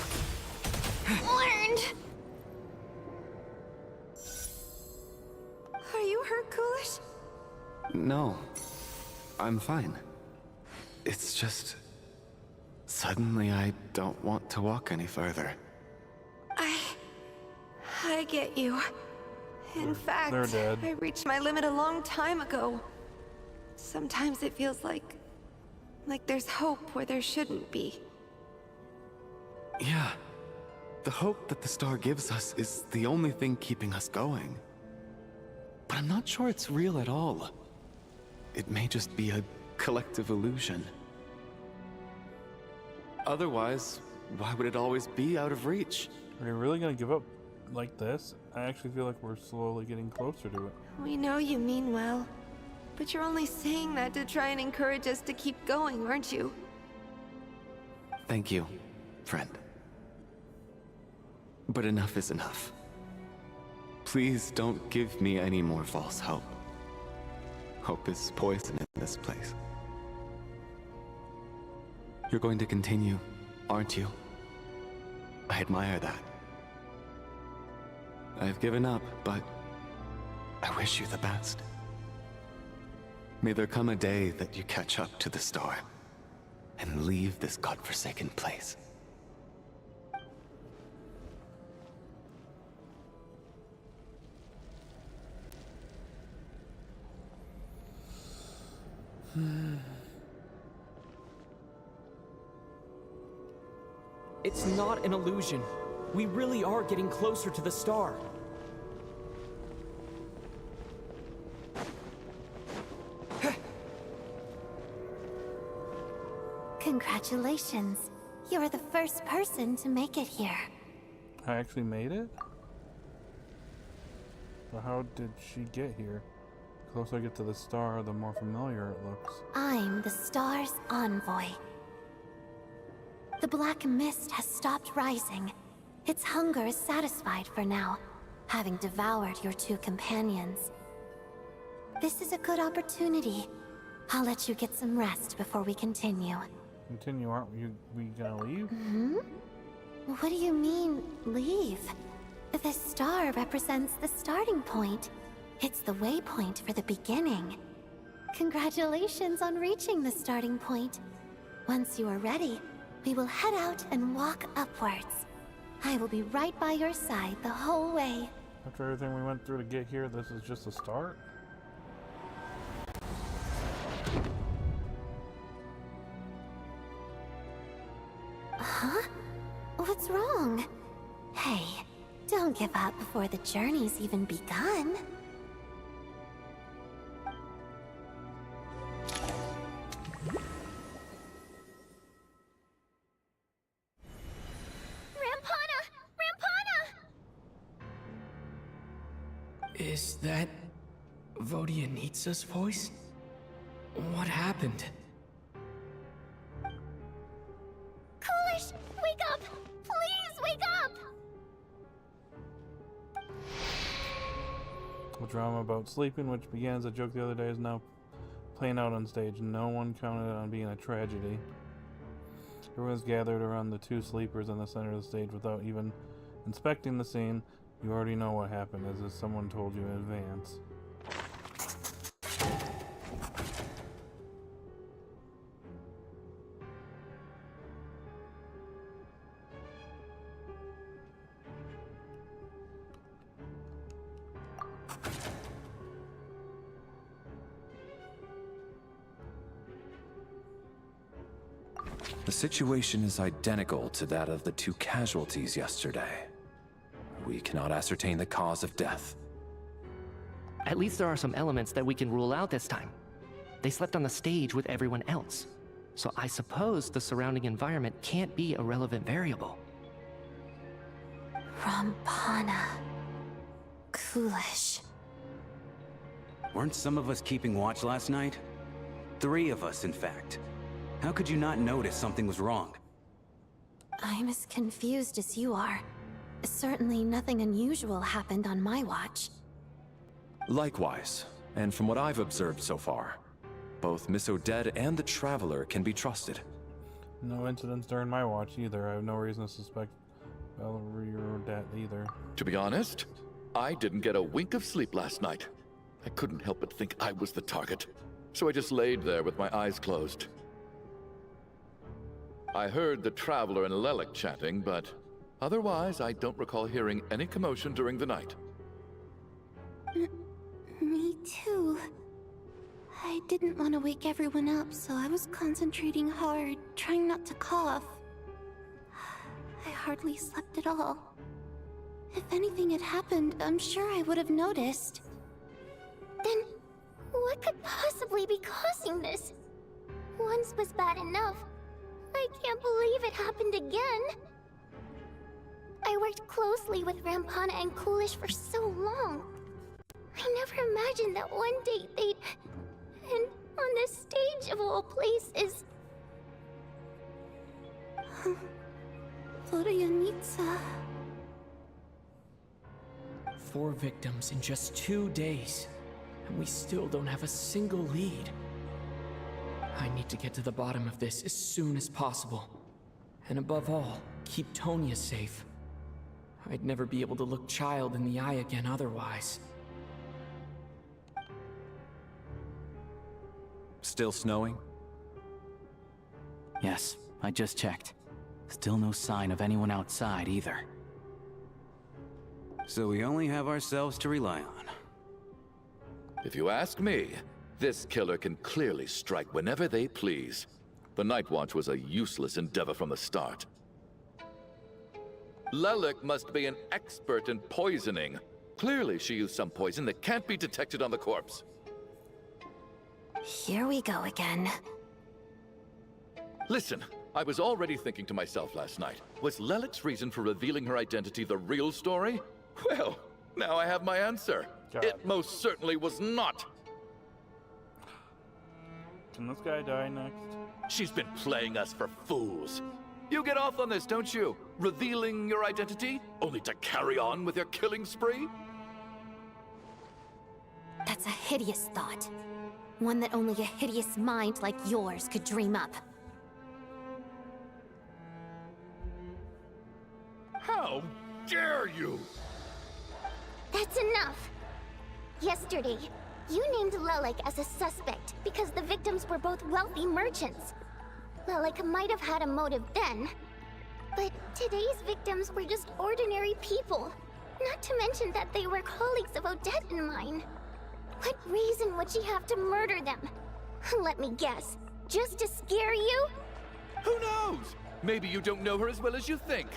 Learned! Are you hurt, Coolish? No. I'm fine. It's just... Suddenly I don't want to walk any further. I get you. In fact, they're dead. I reached my limit a long time ago. Sometimes it feels like there's hope where there shouldn't be. Yeah. The hope that the star gives us is the only thing keeping us going. But I'm not sure it's real at all. It may just be a collective illusion. Otherwise, why would it always be out of reach? Are you really gonna give up like this? I actually feel like we're slowly getting closer to it. We know you mean well, but you're only saying that to try and encourage us to keep going, aren't you? Thank you, friend. But enough is enough. Please don't give me any more false hope. Hope is poison in this place. You're going to continue, aren't you? I admire that. I've given up, but I wish you the best. May there come a day that you catch up to the star and leave this godforsaken place. It's not an illusion. We really are getting closer to the star. Congratulations. You're the first person to make it here. I actually made it? But how did she get here? The closer I get to the star, the more familiar it looks. I'm the star's envoy. The black mist has stopped rising. Its hunger is satisfied for now, having devoured your two companions. This is a good opportunity. I'll let you get some rest before we continue. Continue, aren't we gonna leave? Hmm? What do you mean, leave? The star represents the starting point. It's the waypoint for the beginning. Congratulations on reaching the starting point. Once you are ready, we will head out and walk upwards. I will be right by your side the whole way. After everything we went through to get here, this is just a start? Huh? What's wrong? Hey, don't give up before the journey's even begun. Is that Vodianitsa's voice? What happened? Coolish, wake up! Please wake up! The drama about sleeping, which began as a joke the other day, is now playing out on stage. No one counted on being a tragedy. Everyone's gathered around the two sleepers in the center of the stage without even inspecting the scene. You already know what happened, as if someone told you in advance. The situation is identical to that of the two casualties yesterday. We cannot ascertain the cause of death. At least there are some elements that we can rule out this time. They slept on the stage with everyone else. So I suppose the surrounding environment can't be a relevant variable. Rampana. Coolish. Weren't some of us keeping watch last night? 3 of us, in fact. How could you not notice something was wrong? I'm as confused as you are. Certainly nothing unusual happened on my watch. Likewise, and from what I've observed so far, both Miss Odette and the Traveler can be trusted. No incidents during my watch either. I have no reason to suspect Valerie or Odette either. To be honest, I didn't get a wink of sleep last night. I couldn't help but think I was the target, so I just laid there with my eyes closed. I heard the Traveler and Lelik chatting, but otherwise I don't recall hearing any commotion during the night. Me too. I didn't want to wake everyone up, so I was concentrating hard, trying not to cough. I hardly slept at all. If anything had happened, I'm sure I would have noticed. Then, what could possibly be causing this? Once was bad enough. I can't believe it happened again. I worked closely with Rampana and Coolish for so long. I never imagined that one day they'd... And on the stage of all places... Florianitsa... 4 victims in just 2 days, and we still don't have a single lead. I need to get to the bottom of this as soon as possible. And above all, keep Tonya safe. I'd never be able to look Child in the eye again otherwise. Still snowing? Yes, I just checked. Still no sign of anyone outside either. So we only have ourselves to rely on. If you ask me, this killer can clearly strike whenever they please. The Night Watch was a useless endeavor from the start. Lelik must be an expert in poisoning. Clearly she used some poison that can't be detected on the corpse. Here we go again. Listen, I was already thinking to myself last night, was Lelik's reason for revealing her identity the real story? Well, now I have my answer. God. It most certainly was not. Can this guy die next? She's been playing us for fools. You get off on this, don't you? Revealing your identity, only to carry on with your killing spree? That's a hideous thought. One that only a hideous mind like yours could dream up. How dare you! That's enough! Yesterday, you named Lelik as a suspect because the victims were both wealthy merchants. Lelik might have had a motive then, but today's victims were just ordinary people. Not to mention that they were colleagues of Odette and mine. What reason would she have to murder them? Let me guess, just to scare you? Who knows? Maybe you don't know her as well as you think.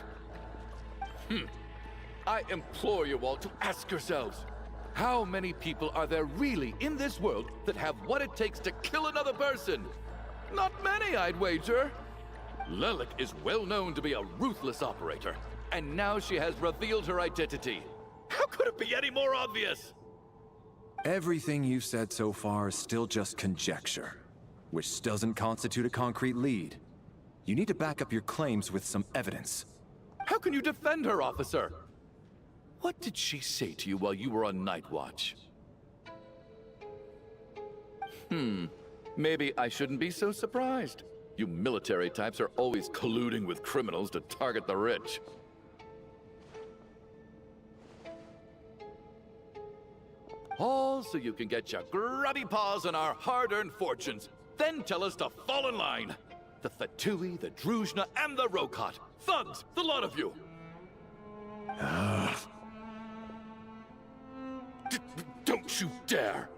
I implore you all to ask yourselves, how many people are there really in this world that have what it takes to kill another person? Not many, I'd wager. Lelik is well known to be a ruthless operator, and now she has revealed her identity. How could it be any more obvious? Everything you've said so far is still just conjecture, which doesn't constitute a concrete lead. You need to back up your claims with some evidence. How can you defend her, officer? What did she say to you while you were on Night Watch? maybe I shouldn't be so surprised. You military types are always colluding with criminals to target the rich. All so you can get your grubby paws on our hard-earned fortunes. Then tell us to fall in line. The Fatui, the Druzhna, and the Rokot. Thugs, the lot of you. Don't you dare!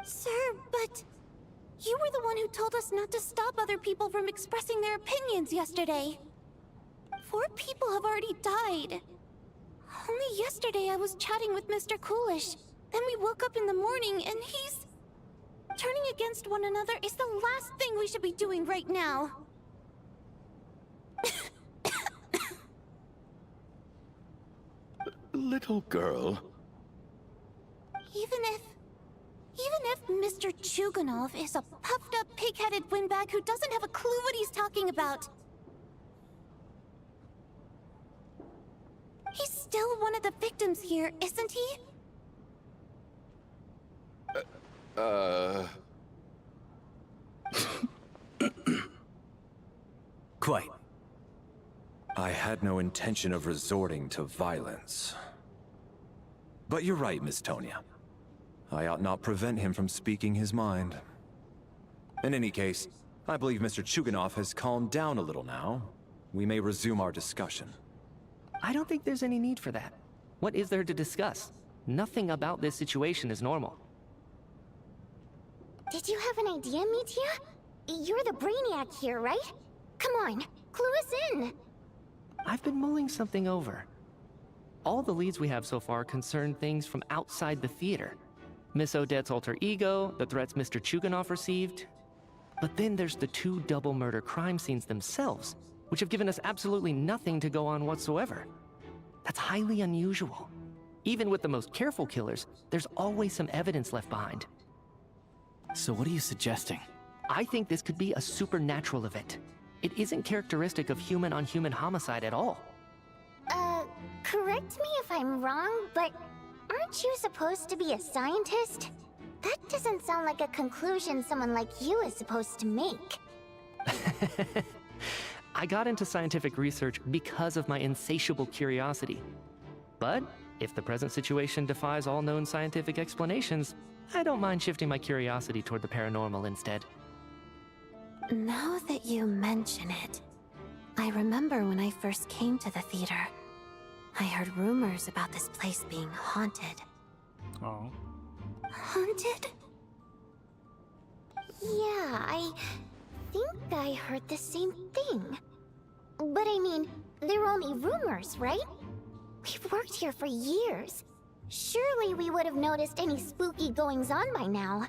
Sir, but you were the one who told us not to stop other people from expressing their opinions yesterday. 4 people have already died. Only yesterday I was chatting with Mr. Coolish. Then we woke up in the morning and he's... Turning against one another is the last thing we should be doing right now. Little girl. Even if Mr. Chuganov is a puffed-up, pig-headed windbag who doesn't have a clue what he's talking about, he's still one of the victims here, isn't he? Quite. I had no intention of resorting to violence. But you're right, Miss Tonia. I ought not prevent him from speaking his mind. In any case, I believe Mr. Chuganov has calmed down a little now. We may resume our discussion. I don't think there's any need for that. What is there to discuss? Nothing about this situation is normal. Did you have an idea, Mitya? You're the brainiac here, right? Come on, clue us in. I've been mulling something over. All the leads we have so far concern things from outside the theater. Miss Odette's alter ego, the threats Mr. Chuganov received. But then there's the 2 double murder crime scenes themselves, which have given us absolutely nothing to go on whatsoever. That's highly unusual. Even with the most careful killers, there's always some evidence left behind. So what are you suggesting? I think this could be a supernatural event. It isn't characteristic of human-on-human homicide at all. Correct me if I'm wrong, but aren't you supposed to be a scientist? That doesn't sound like a conclusion someone like you is supposed to make. I got into scientific research because of my insatiable curiosity. But if the present situation defies all known scientific explanations, I don't mind shifting my curiosity toward the paranormal instead. Now that you mention it, I remember when I first came to the theater. I heard rumors about this place being haunted. Oh. Haunted? Yeah, I think I heard the same thing. But I mean, they're only rumors, right? We've worked here for years. Surely we would have noticed any spooky goings-on by now.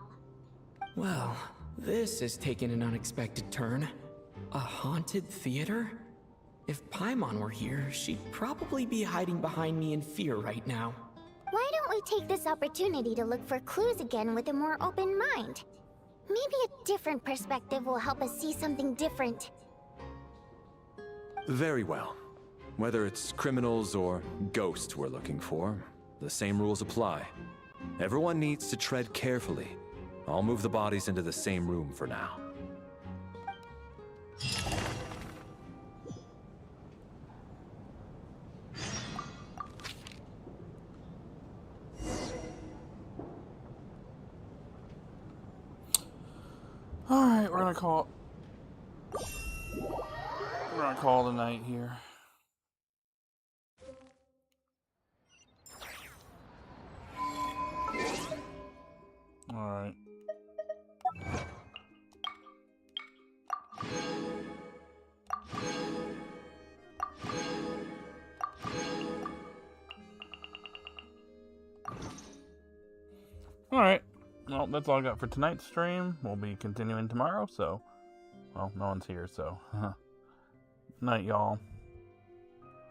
Well, this has taken an unexpected turn. A haunted theater? If Paimon were here, she'd probably be hiding behind me in fear right now. Why don't we take this opportunity to look for clues again with a more open mind? Maybe a different perspective will help us see something different. Very well. Whether it's criminals or ghosts we're looking for, the same rules apply. Everyone needs to tread carefully. I'll move the bodies into the same room for now. Alright, we're gonna call the night here. Alright. Alright. Well, that's all I got for tonight's stream. We'll be continuing tomorrow, so... Well, no one's here, so... Night, y'all.